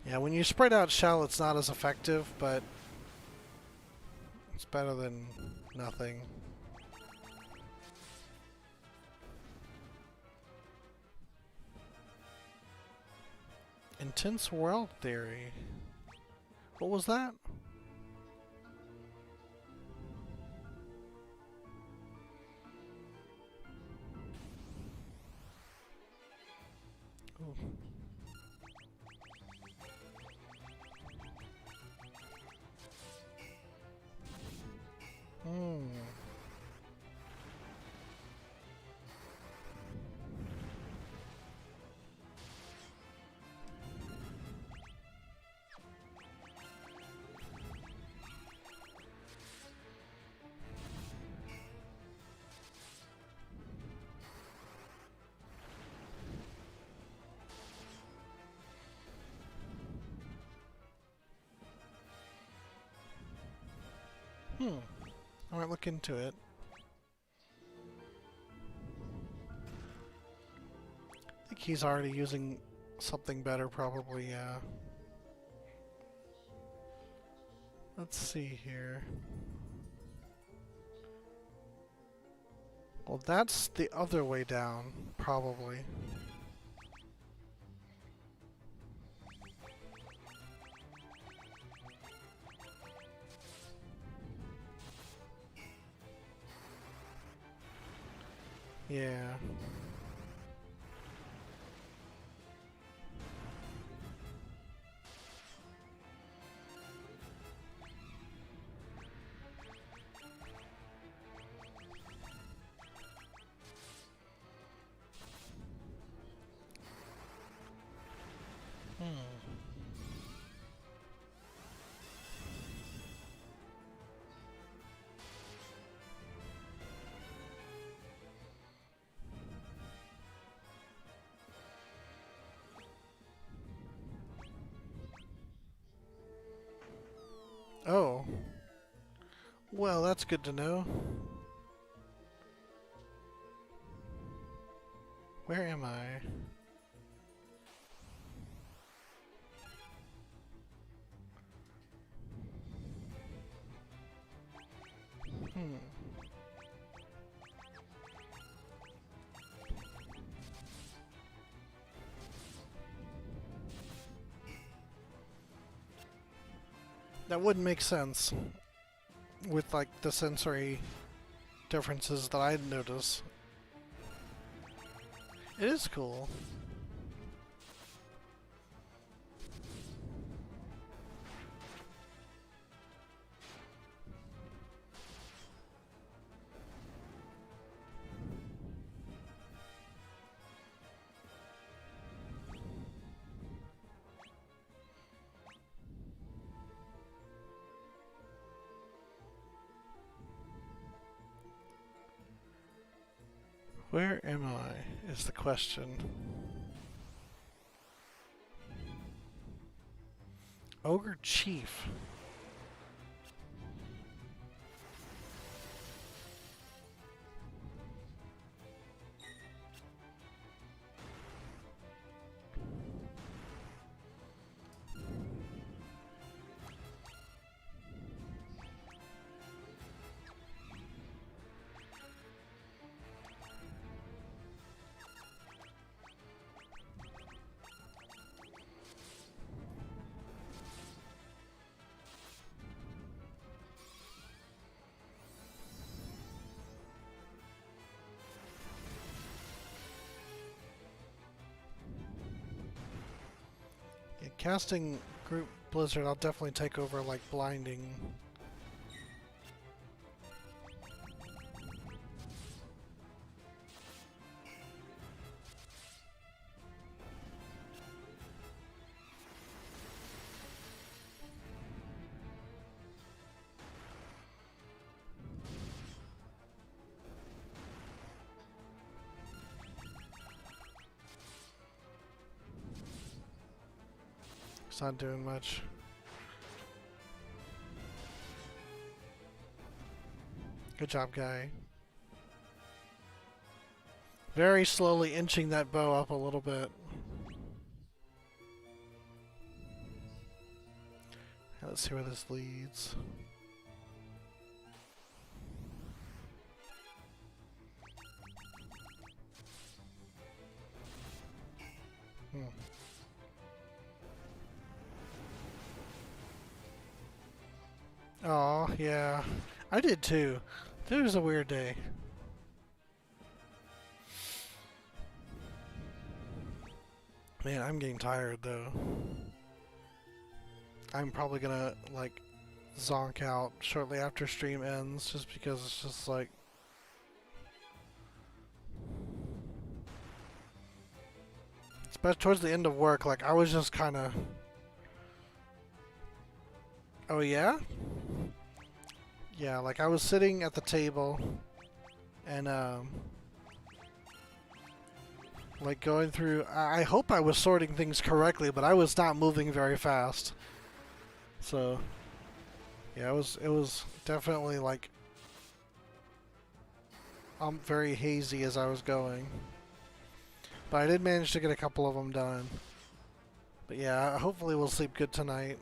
Yeah, when you spread out shell, it's not as effective, but it's better than nothing. Intense world theory. What was that? Ooh. I might look into it. I think he's already using something better, probably, yeah. Let's see here. Well, that's the other way down, probably. Yeah. Oh. Well, that's good to know. Where am I? Hmm. That wouldn't make sense with like the sensory differences that I'd notice. It is cool. Where am I is the question. Ogre Chief. Yeah, casting group Blizzard, I'll definitely take over like blinding. It's not doing much. Good job, guy. Very slowly inching that bow up a little bit. Let's see where this leads. Oh, yeah. I did too. It was a weird day. Man, I'm getting tired though. I'm probably gonna like zonk out shortly after stream ends just because it's just like but towards the end of work, like I was just kind of. Oh yeah? Yeah, like I was sitting at the table and like going through. I hope I was sorting things correctly, but I was not moving very fast. So yeah, it was definitely like very hazy as I was going. But I did manage to get a couple of them done. But yeah, hopefully we'll sleep good tonight.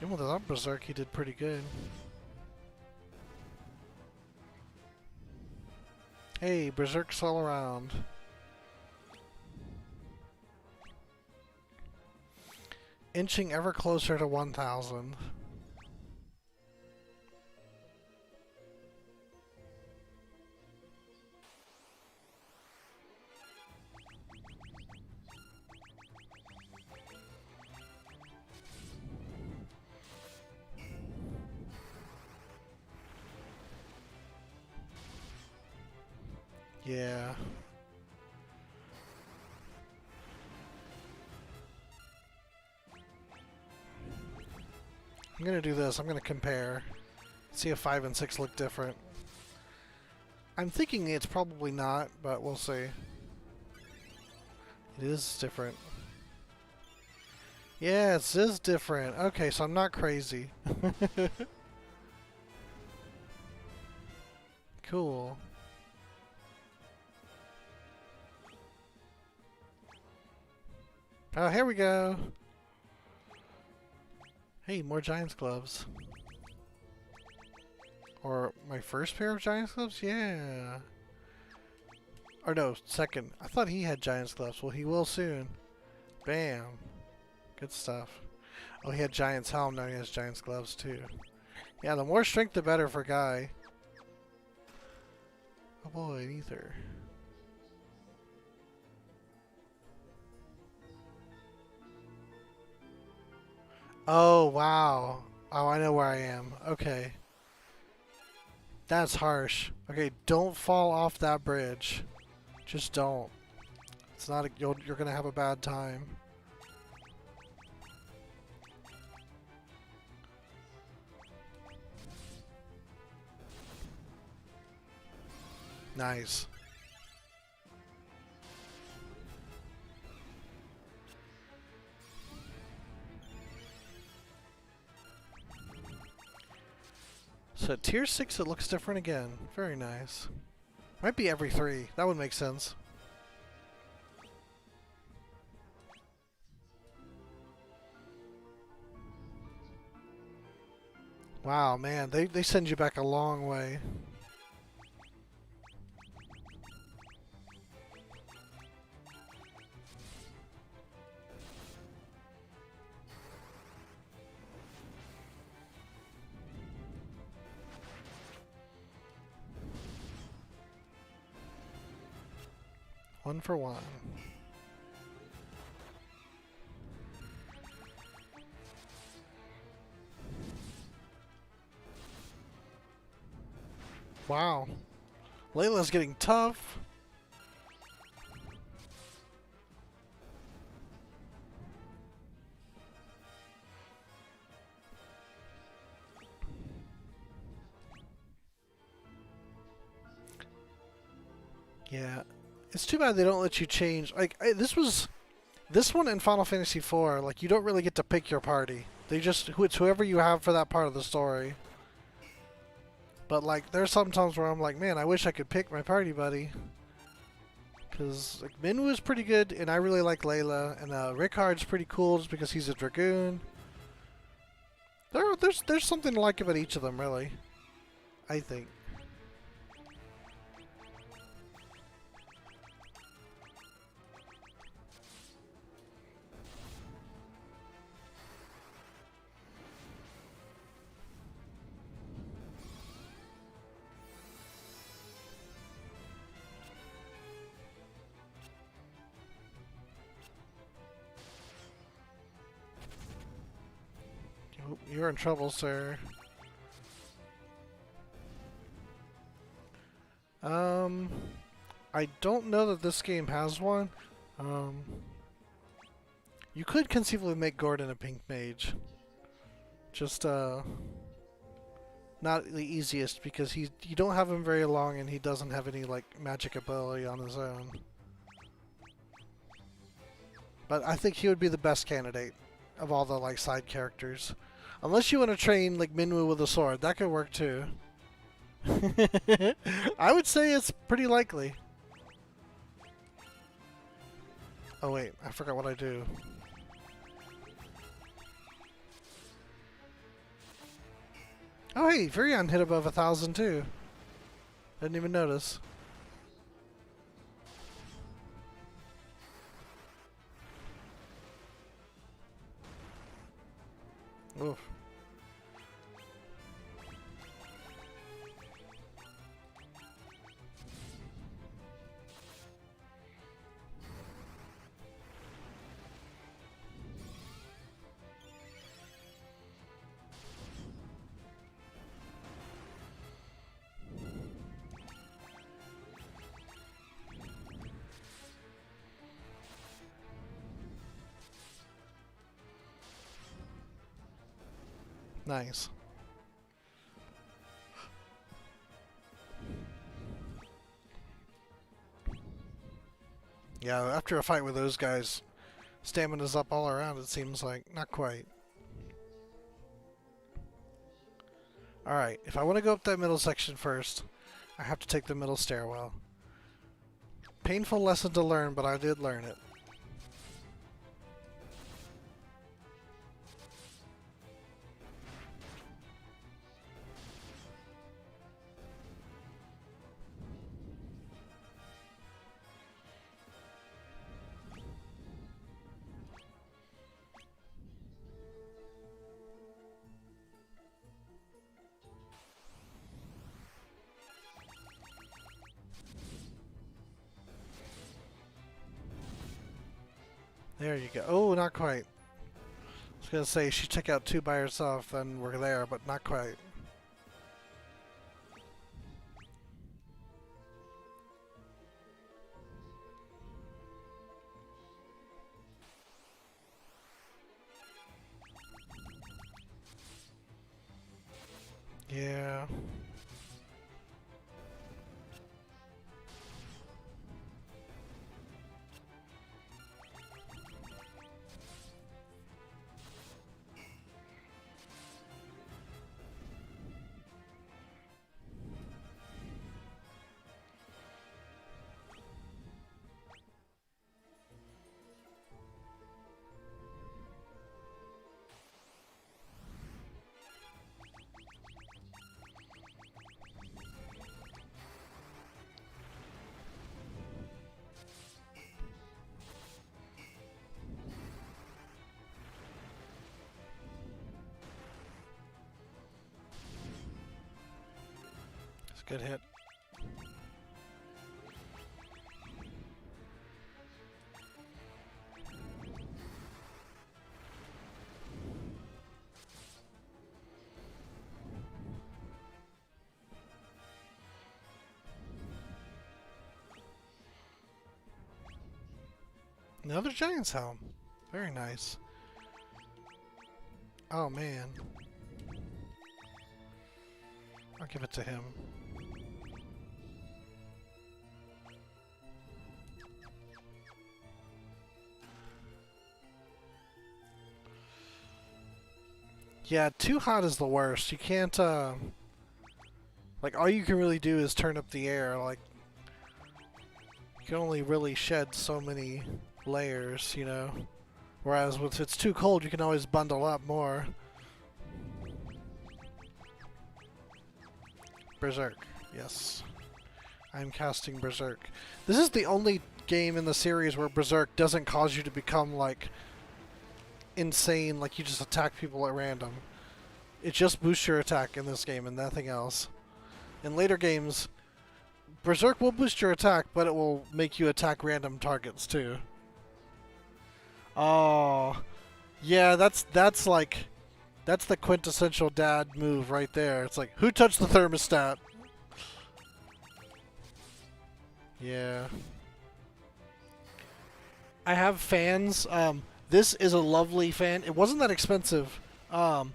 Even without Berserk, he did pretty good. Hey, Berserk's all around. Inching ever closer to 1,000. Yeah. I'm gonna do this. I'm gonna compare. See if 5 and 6 look different. I'm thinking it's probably not, but we'll see. It is different. Yeah, it is different. Okay, so I'm not crazy. Cool. Oh, here we go. Hey, more Giants gloves. Or my first pair of Giants gloves? Yeah. Or no, second. I thought he had Giants gloves. Well, he will soon. Bam. Good stuff. Oh, he had Giants helm. Now he has Giants gloves too. Yeah, the more strength, the better for Guy. Oh boy, ether. Oh, wow. Oh, I know where I am. Okay. That's harsh. Okay, don't fall off that bridge. Just don't. It's not a, you're gonna have a bad time. Nice. So at tier 6 it looks different again. Very nice. Might be every 3. That would make sense. Wow, man, they send you back a long way. One for one. Wow. Layla's getting tough. Yeah. It's too bad they don't let you change. Like, this one in Final Fantasy IV, like, you don't really get to pick your party. They just, it's whoever you have for that part of the story. But, like, there's some times where I'm like, man, I wish I could pick my party buddy. Because, like, Minwu is pretty good, and I really like Layla. And Rickard's pretty cool just because he's a Dragoon. There's something to like about each of them, really. I think. Oh, you're in trouble, sir. I don't know that this game has one. You could conceivably make Gordon a pink mage. Just, not the easiest because you don't have him very long and he doesn't have any, like, magic ability on his own. But I think he would be the best candidate of all the, like, side characters. Unless you want to train, like, Minwu with a sword. That could work, too. I would say it's pretty likely. Oh, wait. I forgot what I do. Oh, hey. Virion hit above 1,000, too. Didn't even notice. Oof. Nice. Yeah, after a fight with those guys, stamina's up all around, it seems like. Not quite. Alright, if I want to go up that middle section first, I have to take the middle stairwell. Painful lesson to learn, but I did learn it. There you go. Oh, not quite. I was gonna say she took out 2 by herself, then we're there, but not quite. Yeah. It's a good hit. Another Giant's Helm. Very nice. Oh man. I'll give it to him. Yeah, too hot is the worst. You can't, like, all you can really do is turn up the air. Like, you can only really shed so many layers, you know? Whereas if it's too cold, you can always bundle up more. Berserk, yes. I'm casting Berserk. This is the only game in the series where Berserk doesn't cause you to become, like, insane, like you just attack people at random. It just boosts your attack in this game and nothing else. In later games, Berserk will boost your attack, but it will make you attack random targets too. Oh, yeah, that's the quintessential dad move right there. It's like, who touched the thermostat? Yeah. I have fans. This is a lovely fan. It wasn't that expensive. And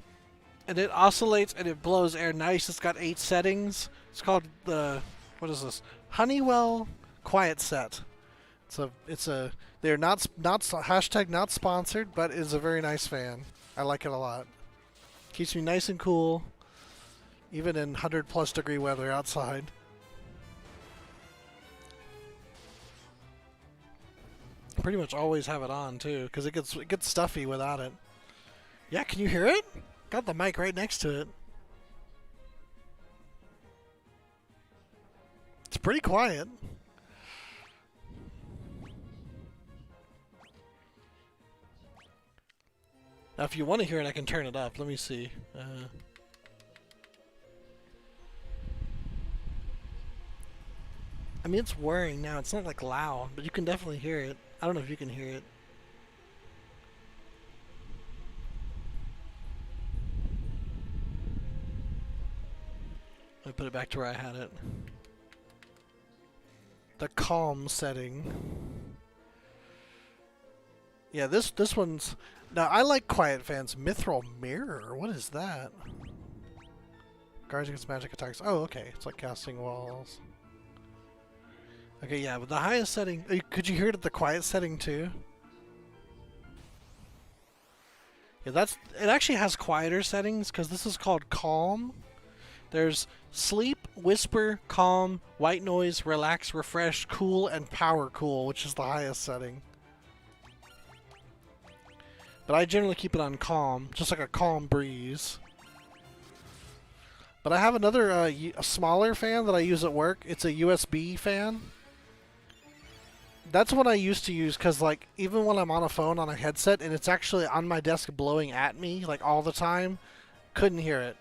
it oscillates and it blows air nice. It's got 8 settings. It's called the, what is this? Honeywell Quiet Set. They're not hashtag not sponsored, but it's a very nice fan. I like it a lot. Keeps me nice and cool, even in 100+ degree weather outside. Pretty much always have it on too, because it gets stuffy without it. Yeah, can you hear it? Got the mic right next to it. It's pretty quiet. Now, if you want to hear it, I can turn it up. Let me see. I mean, it's whirring now. It's not like loud, but you can definitely hear it. I don't know if you can hear it. Let me put it back to where I had it. The calm setting. Yeah, this one's... Now, I like quiet fans. Mithril Mirror? What is that? Guards against magic attacks. Oh, okay. It's like casting walls. Okay, yeah, but the highest setting. Could you hear it at the quiet setting too? Yeah, it actually has quieter settings because this is called calm. There's sleep, whisper, calm, white noise, relax, refresh, cool, and power cool, which is the highest setting. But I generally keep it on calm, just like a calm breeze. But I have another a smaller fan that I use at work. It's a USB fan. That's what I used to use because, like, even when I'm on a phone on a headset and it's actually on my desk blowing at me, like, all the time, couldn't hear it.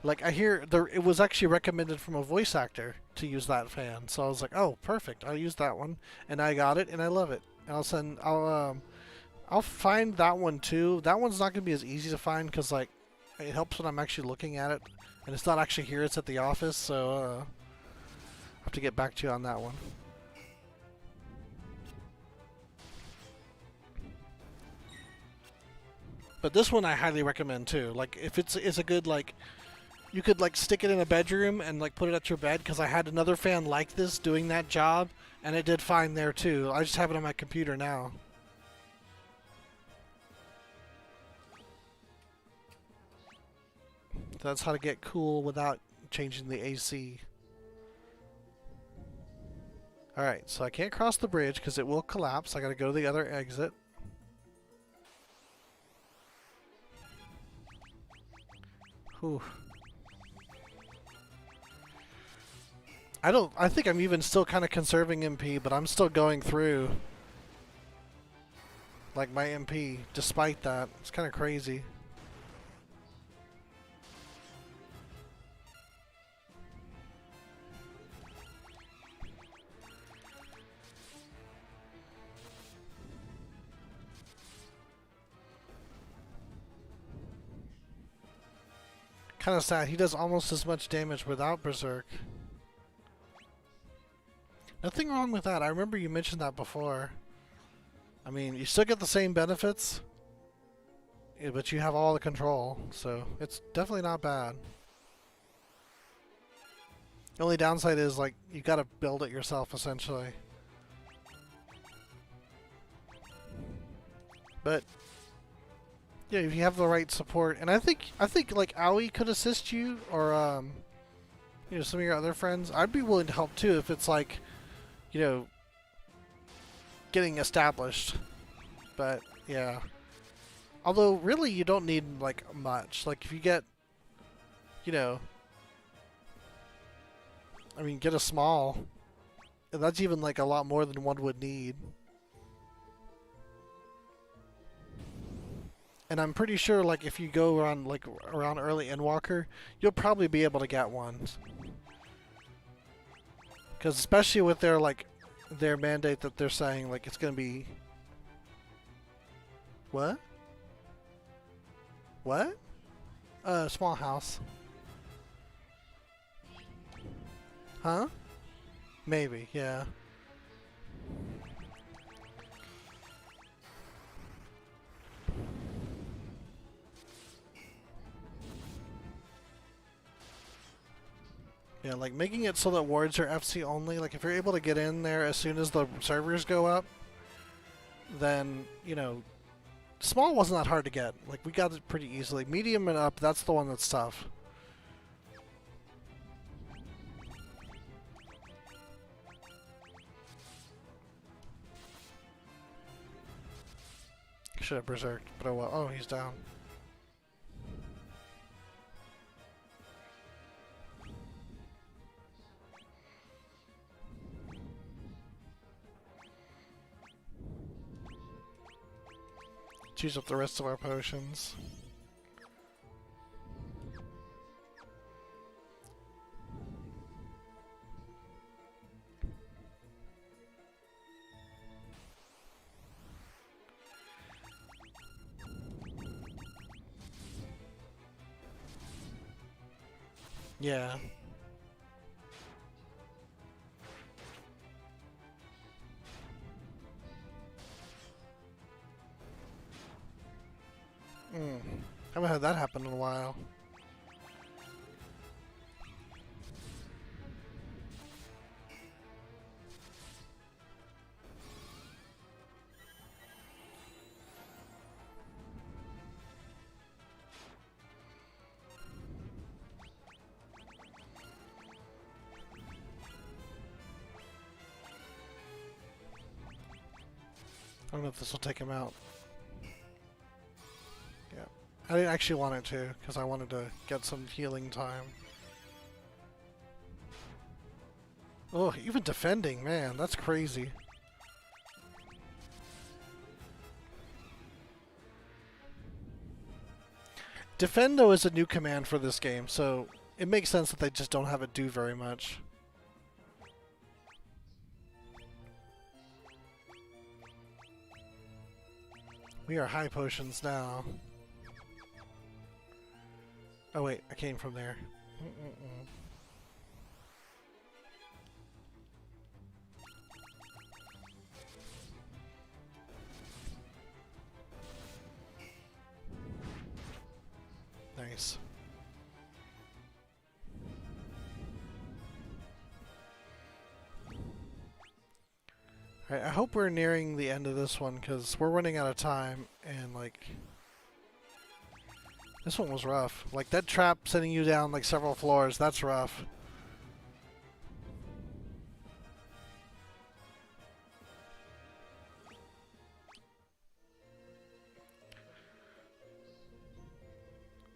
Like, I hear there. It was actually recommended from a voice actor to use that fan, so I was like, oh, perfect. I'll use that one, and I got it, and I love it. And I'll find that one too. That one's not gonna be as easy to find because, like, it helps when I'm actually looking at it, and it's not actually here. It's at the office, so I'll have to get back to you on that one. But this one I highly recommend too. Like, if it's a good, like, you could, like, stick it in a bedroom and, like, put it at your bed, because I had another fan like this doing that job and it did fine there too. I just have it on my computer now. So that's how to get cool without changing the AC. Alright, so I can't cross the bridge because it will collapse. I gotta go to the other exit. Whew. I think I'm even still kind of conserving MP, but I'm still going through, like, my MP, despite that. It's kind of crazy. Kind of sad. He does almost as much damage without Berserk. Nothing wrong with that. I remember you mentioned that before. I mean, you still get the same benefits, but you have all the control, so it's definitely not bad. The only downside is, like, you gotta build it yourself, essentially. But yeah, if you have the right support, and I think like Aoi could assist you, or you know, some of your other friends. I'd be willing to help too if it's, like, you know, getting established. But yeah, although really you don't need, like, much. Like, if you get, you know, I mean, get a small, and that's even, like, a lot more than one would need. And I'm pretty sure, like, if you go around, like, around early Endwalker, you'll probably be able to get one. Because especially with their, like, their mandate that they're saying, like, it's gonna be... What? What? Small house. Huh? Maybe, yeah. Yeah, like, making it so that wards are FC only, like, if you're able to get in there as soon as the servers go up, then, you know, small wasn't that hard to get. Like, we got it pretty easily. Medium and up, that's the one that's tough. Should have berserked, but oh well. Oh, he's down. Choose up the rest of our potions. Yeah. Haven't had that happen in a while. I don't know if this will take him out. Yeah. I didn't actually want it to, because I wanted to get some healing time. Oh, even defending, man, that's crazy. Defendo is a new command for this game, so it makes sense that they just don't have it do very much. We are high potions now. Oh wait, I came from there. Nice. Alright, I hope we're nearing the end of this one, because we're running out of time, and like... This one was rough. Like, that trap sending you down like several floors, that's rough.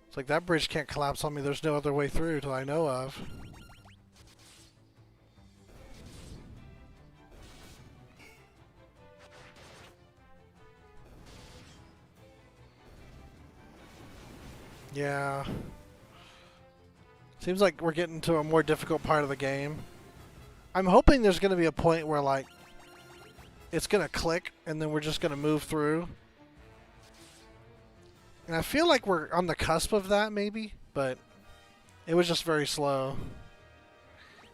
It's like, that bridge can't collapse on me, there's no other way through till I know of. Yeah. Seems like we're getting to a more difficult part of the game. I'm hoping there's going to be a point where, like, it's going to click and then we're just going to move through. And I feel like we're on the cusp of that, maybe, but it was just very slow.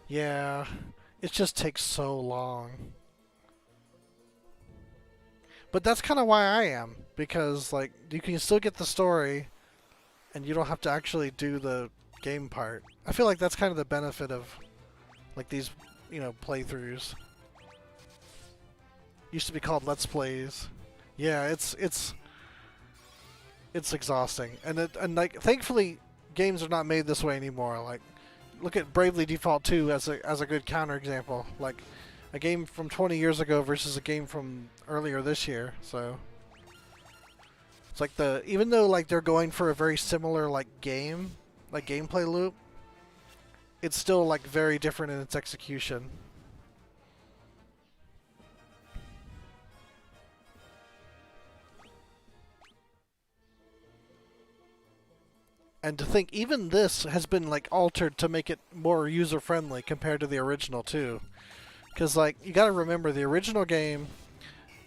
Yeah, it just takes so long. But that's kind of why I am, because, like, you can still get the story and you don't have to actually do the game part. I feel like that's kind of the benefit of, like, these, you know, playthroughs. Used to be called Let's Plays. Yeah, it's exhausting, and like, thankfully games are not made this way anymore. Like, look at Bravely Default 2 as a good counterexample. Like, a game from 20 years ago versus a game from earlier this year. So it's like, even though like they're going for a very similar like gameplay loop, it's still like very different in its execution. And to think, even this has been like altered to make it more user-friendly compared to the original too. Because, like, you gotta remember, the original game,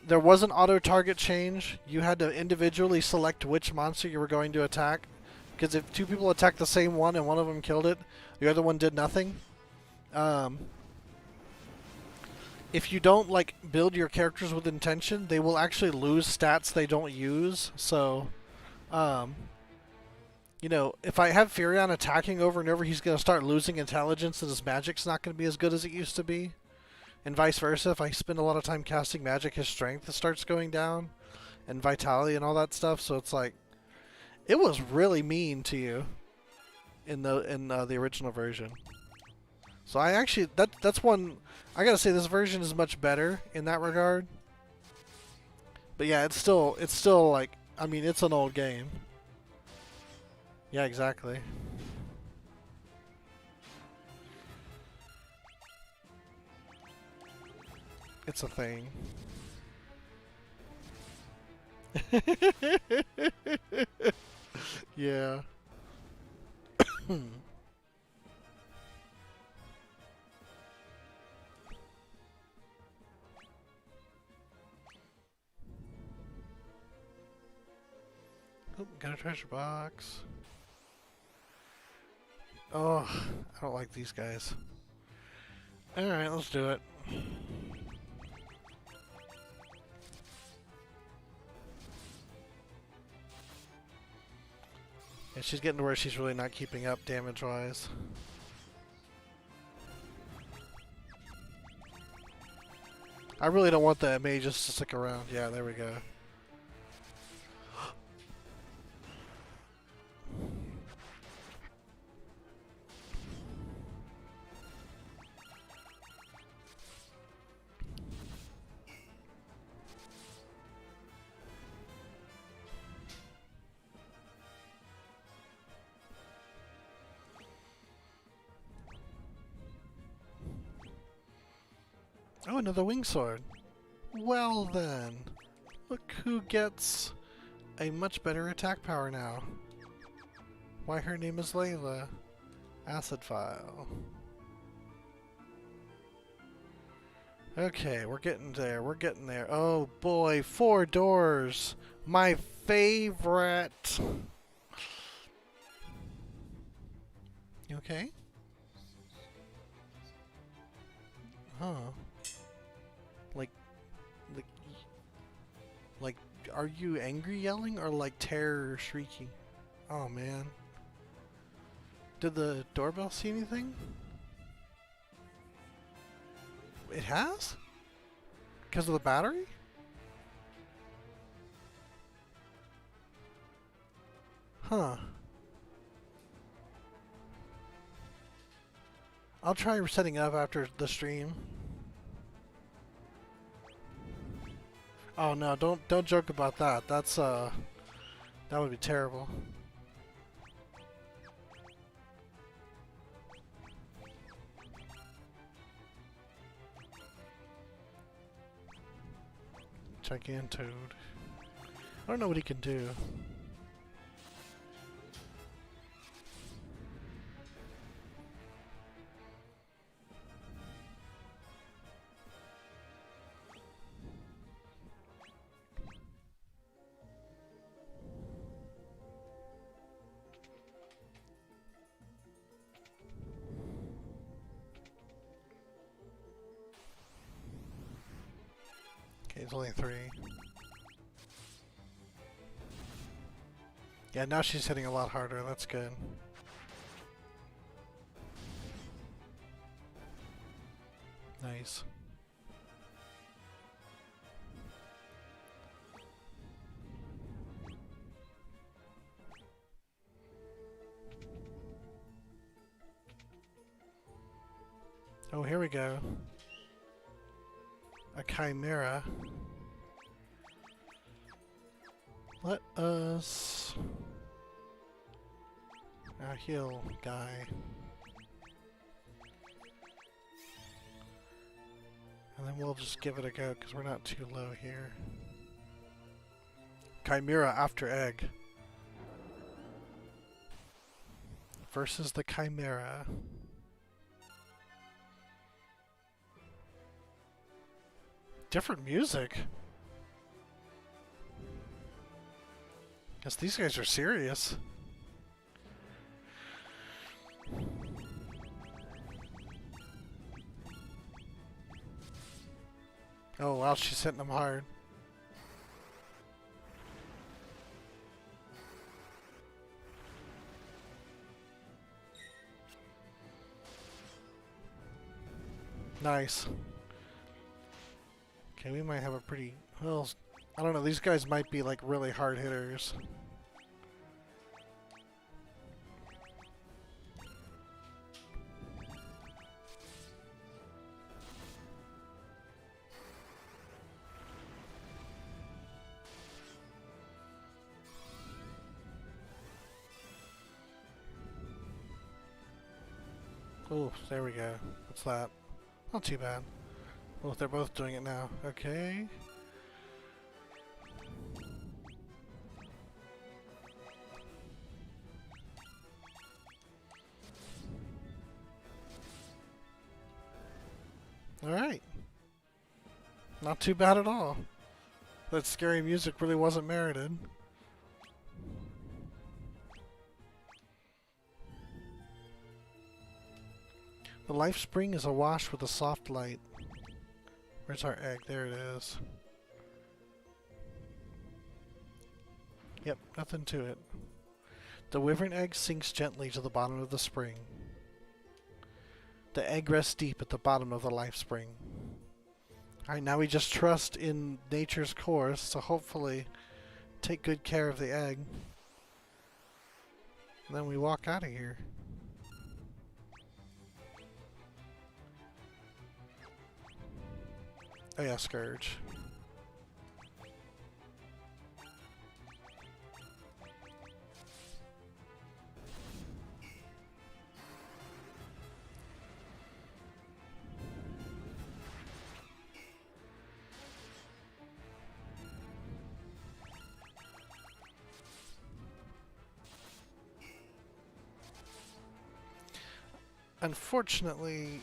there was an auto-target change. You had to individually select which monster you were going to attack. Because if two people attacked the same one and one of them killed it, the other one did nothing. If you don't, like, build your characters with intention, they will actually lose stats they don't use. So, you know, if I have Furion attacking over and over, he's going to start losing intelligence and his magic's not going to be as good as it used to be. And vice versa, if I spend a lot of time casting magic, his strength starts going down. And vitality and all that stuff. So it's like, it was really mean to you in the original version. So I actually, that's one, I gotta say, this version is much better in that regard. But yeah, it's still like, I mean, it's an old game. Yeah, exactly. It's a thing. Yeah. Oh, got a treasure box. Oh, I don't like these guys. Alright, let's do it. Yeah, she's getting to where she's really not keeping up damage-wise. I really don't want the mages to stick around. Yeah, there we go. Oh, another wing sword. Well then. Look who gets a much better attack power now. Why her name is Layla. Acid file. Okay, we're getting there. We're getting there. Oh boy, 4 doors. My favorite. You okay? Huh. Like, like, like, are you angry yelling or like terror shrieking? Oh man. Did the doorbell see anything? It has? Because of the battery? Huh. I'll try setting it up after the stream. Oh no, don't joke about that. That's that would be terrible. Gigantoad. I don't know what he can do. Okay, it's only 3. Yeah, now she's hitting a lot harder. That's good. Nice. Oh, here we go. A chimera. Let us... heal guy. And then we'll just give it a go because we're not too low here. Chimera after egg. Versus the chimera. Different music. Guess these guys are serious. Oh wow, she's hitting them hard. Nice. Okay, we might have a pretty... well, I don't know, these guys might be like really hard hitters. Oh, there we go. What's that? Not too bad. Well, if they're both doing it now. Okay. Alright. Not too bad at all. That scary music really wasn't merited. The life spring is awash with a soft light. Where's our egg? There it is. Yep, nothing to it. The wyvern egg sinks gently to the bottom of the spring. The egg rests deep at the bottom of the life spring. Alright, now we just trust in nature's course to hopefully take good care of the egg. And then we walk out of here. Oh yeah, Scourge. Unfortunately,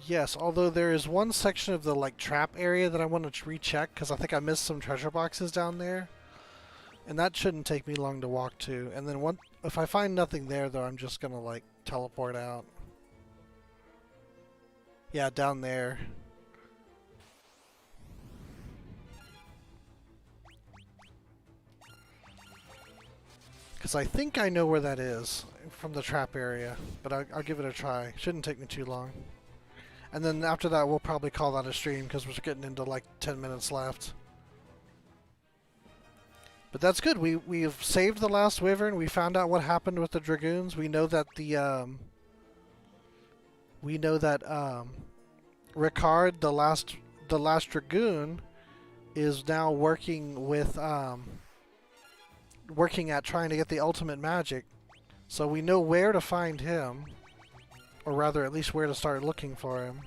yes. Although there is one section of the like trap area that I want to recheck because I think I missed some treasure boxes down there, and that shouldn't take me long to walk to. And then if I find nothing there, though, I'm just gonna like teleport out. Yeah, down there. Because I think I know where that is from the trap area, but I'll give it a try. Shouldn't take me too long. And then after that, we'll probably call that a stream because we're getting into like 10 minutes left. But that's good. We've saved the last Wyvern. We found out what happened with the Dragoons. We know that Ricard, the last Dragoon, is now working with working at trying to get the ultimate magic. So we know where to find him, or rather, at least where to start looking for him.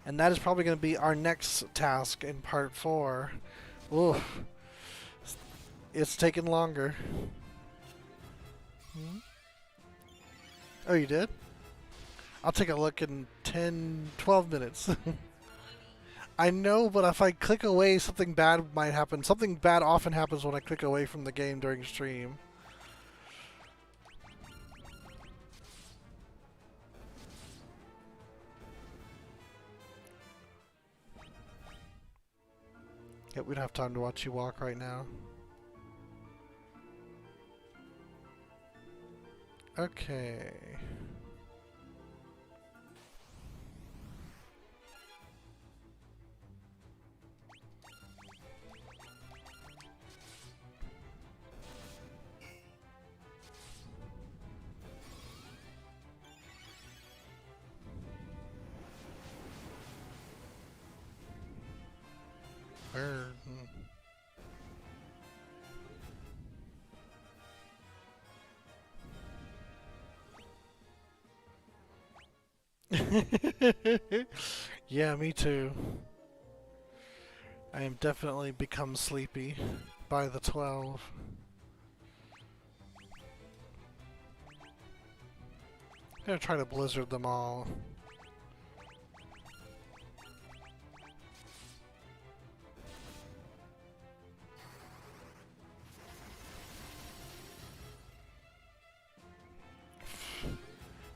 And that is probably going to be our next task in part 4. Oof. It's taking longer. Oh, you did? I'll take a look in 10, 12 minutes. I know, but if I click away, something bad might happen. Something bad often happens when I click away from the game during stream. Yep, we don't have time to watch you walk right now. Okay. Yeah, me too. I am definitely become sleepy by the 12. I'm gonna try to blizzard them all.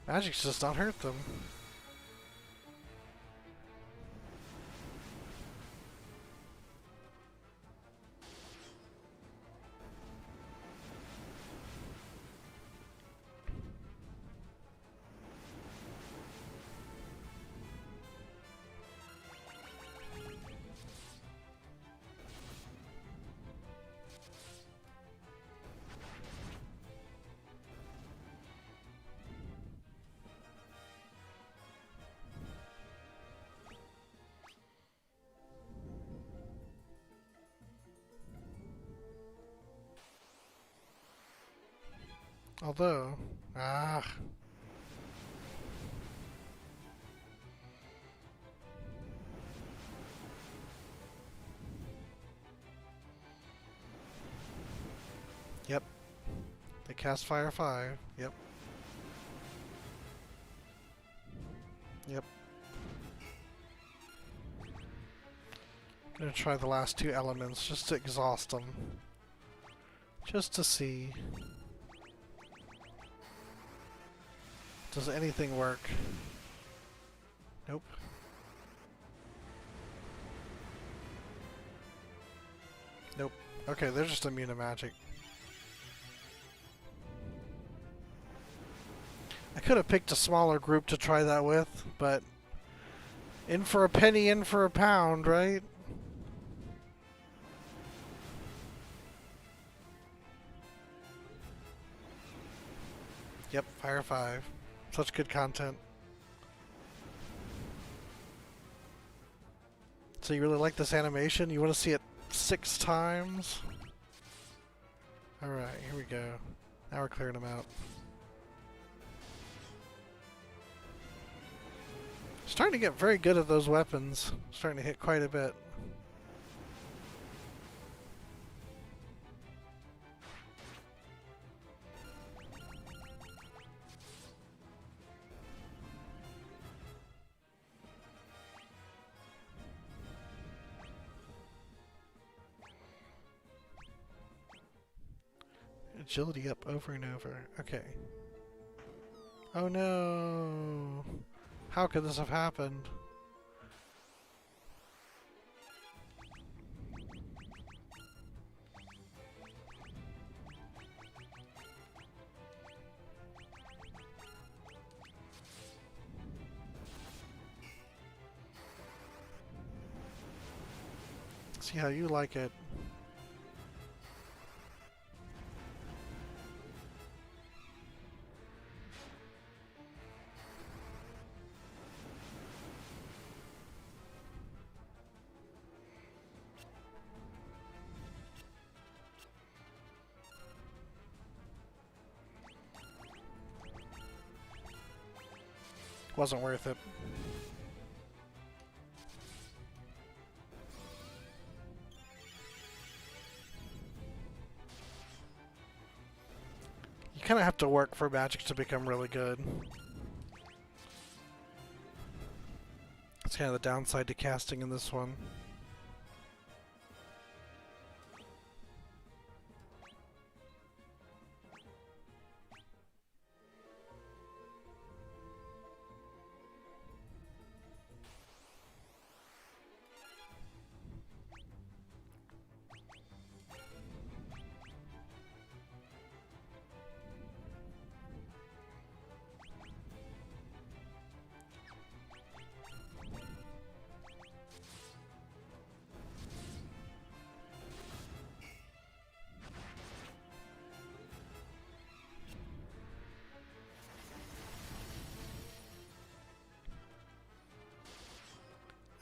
Magic just don't hurt them. Although, yep. They cast Fire 5. Yep. Yep. I'm gonna try the last 2 elements just to exhaust them. Just to see. Does anything work? Nope. Nope. Okay, they're just immune to magic. I could have picked a smaller group to try that with, but in for a penny, in for a pound, right? Yep, Fire 5. Such good content. So you really like this animation? You want to see it 6 times? Alright, here we go. Now we're clearing them out. Starting to get very good at those weapons. Starting to hit quite a bit. agility up over and over. Okay. Oh no! How could this have happened? See how you like it. Wasn't worth it. You kind of have to work for magic to become really good. That's kind of the downside to casting in this one.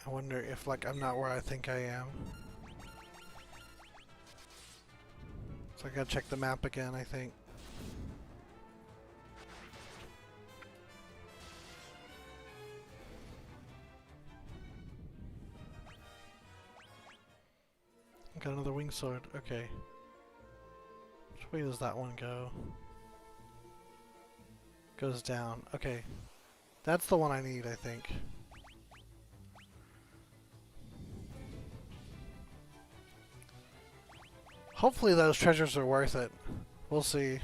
I wonder if, like, I'm not where I think I am. So I gotta check the map again, I think. Got another wing sword, okay. Which way does that one go? Goes down, okay. That's the one I need, I think. Hopefully those treasures are worth it. We'll see.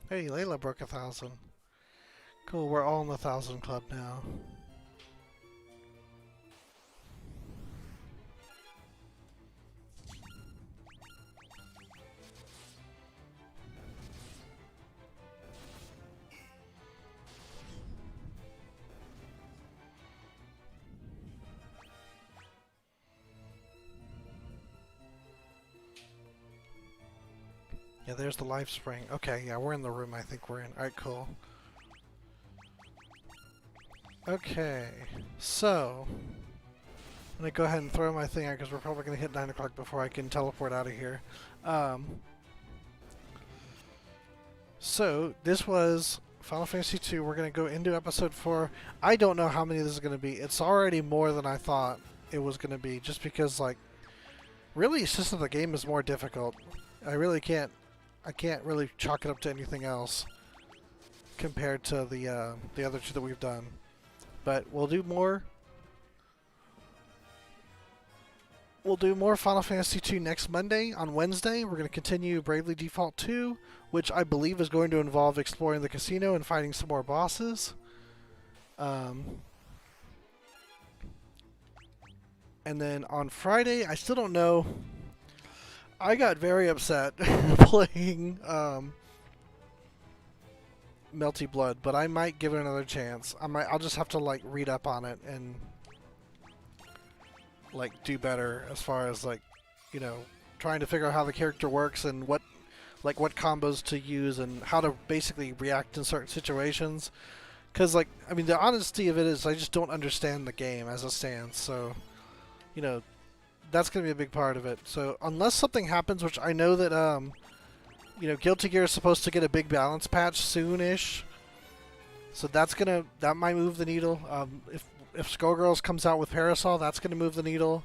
Hey, Layla broke 1,000. Cool, we're all in the 1,000 club now. Yeah, there's the life spring. Okay, yeah, we're in the room I think we're in. Alright, cool. Okay, so I'm gonna go ahead and throw my thing out because we're probably gonna hit 9 o'clock before I can teleport out of here. So this was Final Fantasy II. We're gonna go into episode 4. I don't know how many this is gonna be. It's already more than I thought it was gonna be, just because, like, really it's just that the game is more difficult. I can't really chalk it up to anything else compared to the other two that we've done. But we'll do more. We'll do more Final Fantasy II next Monday. On Wednesday, we're going to continue Bravely Default 2, which I believe is going to involve exploring the casino and fighting some more bosses. And then on Friday, I still don't know. I got very upset playing Melty Blood, but I might give it another chance. I'll just have to, like, read up on it and, like, do better as far as, like, you know, trying to figure out how the character works and what combos to use and how to basically react in certain situations. Because, like, I mean, the honesty of it is I just don't understand the game as it stands. So, you know, that's going to be a big part of it. So unless something happens, which I know that, you know, Guilty Gear is supposed to get a big balance patch soon-ish. So that might move the needle. If Skullgirls comes out with Parasol, that's gonna move the needle.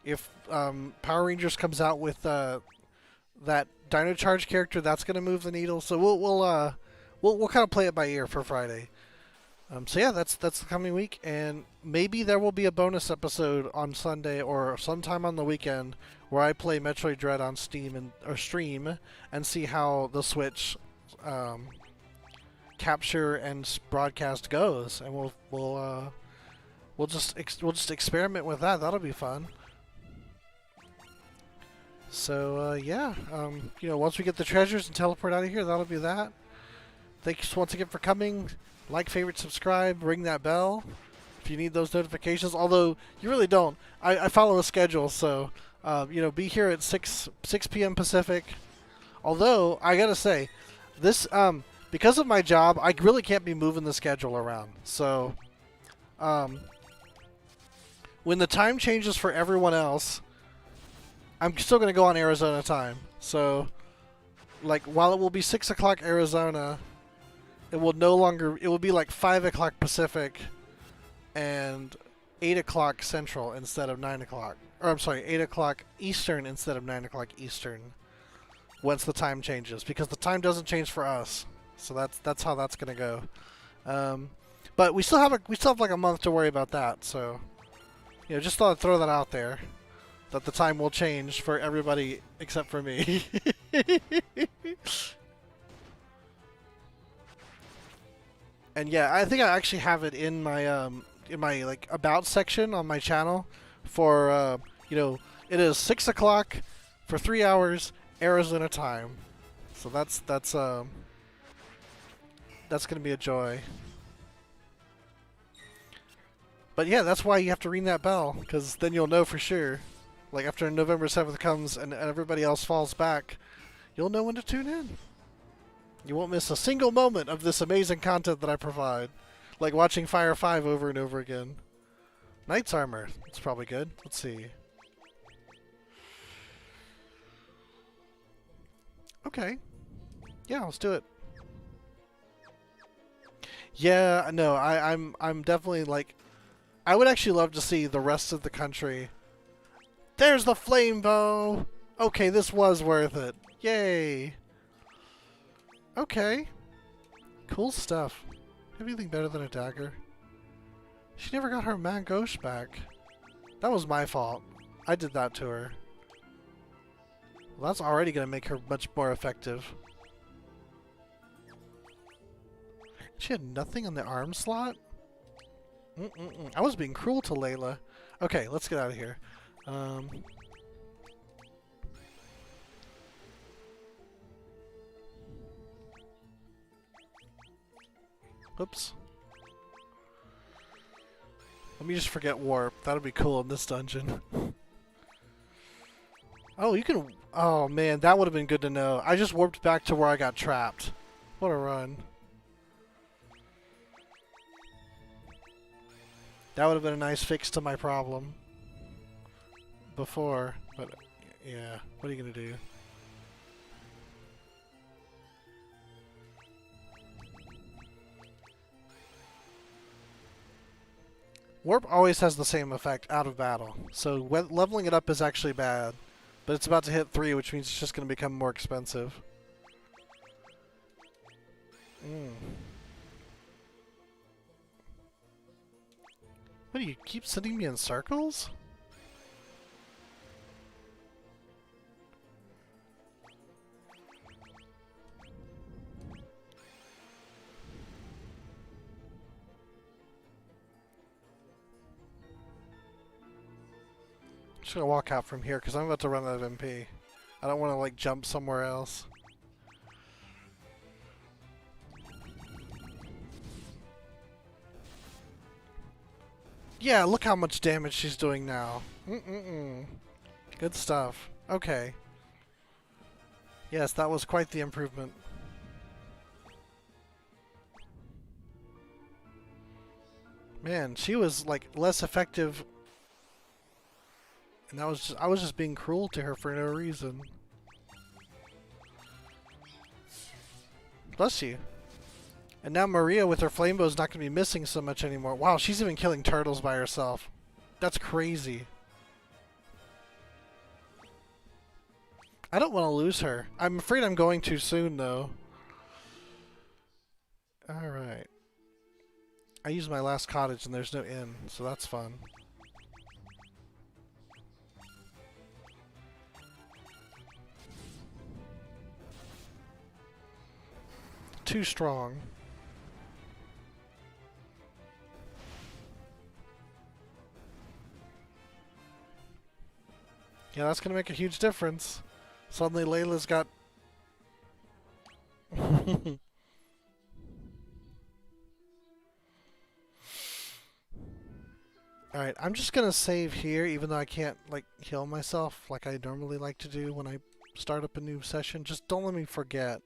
If Power Rangers comes out with that Dino Charge character, that's gonna move the needle. So we'll kind of play it by ear for Friday. So yeah, that's the coming week, and maybe there will be a bonus episode on Sunday or sometime on the weekend where I play Metroid Dread on Steam or stream and see how the Switch capture and broadcast goes, and we'll just experiment with that. That'll be fun. So yeah, once we get the treasures and teleport out of here, that'll be that. Thanks once again for coming. Like, favorite, subscribe, ring that bell if you need those notifications. Although you really don't. I follow a schedule, so be here at 6 p.m. Pacific. Although I gotta say, this because of my job, I really can't be moving the schedule around. So when the time changes for everyone else, I'm still gonna go on Arizona time. So like while it will be 6 o'clock Arizona, it will be like 5 o'clock Pacific and 8 o'clock Central instead of 9 o'clock. Or I'm sorry, 8 o'clock Eastern instead of 9 o'clock Eastern once the time changes, because the time doesn't change for us. So that's how that's gonna go. But we still have like a month to worry about that. So just thought I'd throw that out there, that the time will change for everybody except for me. And yeah, I think I actually have it in my like about section on my channel for it is 6 o'clock for 3 hours Arizona time. So that's gonna be a joy. But yeah, that's why you have to ring that bell, because then you'll know for sure. Like after November 7th comes and everybody else falls back, you'll know when to tune in. You won't miss a single moment of this amazing content that I provide. Like watching Fire 5 over and over again. Knight's Armor. It's probably good. Let's see. Okay. Yeah, let's do it. Yeah, no, I'm definitely like, I would actually love to see the rest of the country. There's the flame bow! Okay, this was worth it. Yay! Okay. Cool stuff. Anything better than a dagger? She never got her Mangosh back. That was my fault. I did that to her. Well, that's already going to make her much more effective. She had nothing on the arm slot? I was being cruel to Layla. Okay, let's get out of here. Oops. Let me just forget warp. That'll be cool in this dungeon. Oh, you can... Oh, man, that would have been good to know. I just warped back to where I got trapped. What a run. That would have been a nice fix to my problem. Before, but... Yeah, what are you gonna do? Warp always has the same effect out of battle, so leveling it up is actually bad. But it's about to hit 3, which means it's just going to become more expensive. What do you keep sending me in circles? I'm just gonna walk out from here because I'm about to run out of MP. I don't want to like jump somewhere else. Yeah, look how much damage she's doing now. Good stuff. Okay. Yes, that was quite the improvement. Man, she was like less effective. And I was just being cruel to her for no reason. Bless you. And now Maria with her flame bow is not going to be missing so much anymore. Wow, she's even killing turtles by herself. That's crazy. I don't want to lose her. I'm afraid I'm going too soon, though. Alright. I used my last cottage and there's no inn, so that's fun. Too strong. Yeah, that's going to make a huge difference. Suddenly Layla's got... Alright, I'm just going to save here, even though I can't, like, heal myself like I normally like to do when I start up a new session. Just don't let me forget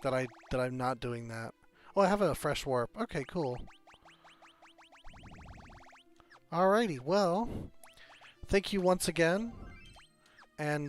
that I'm not doing that. Oh, I have a fresh warp. Okay, cool. Alrighty, well, thank you once again. And,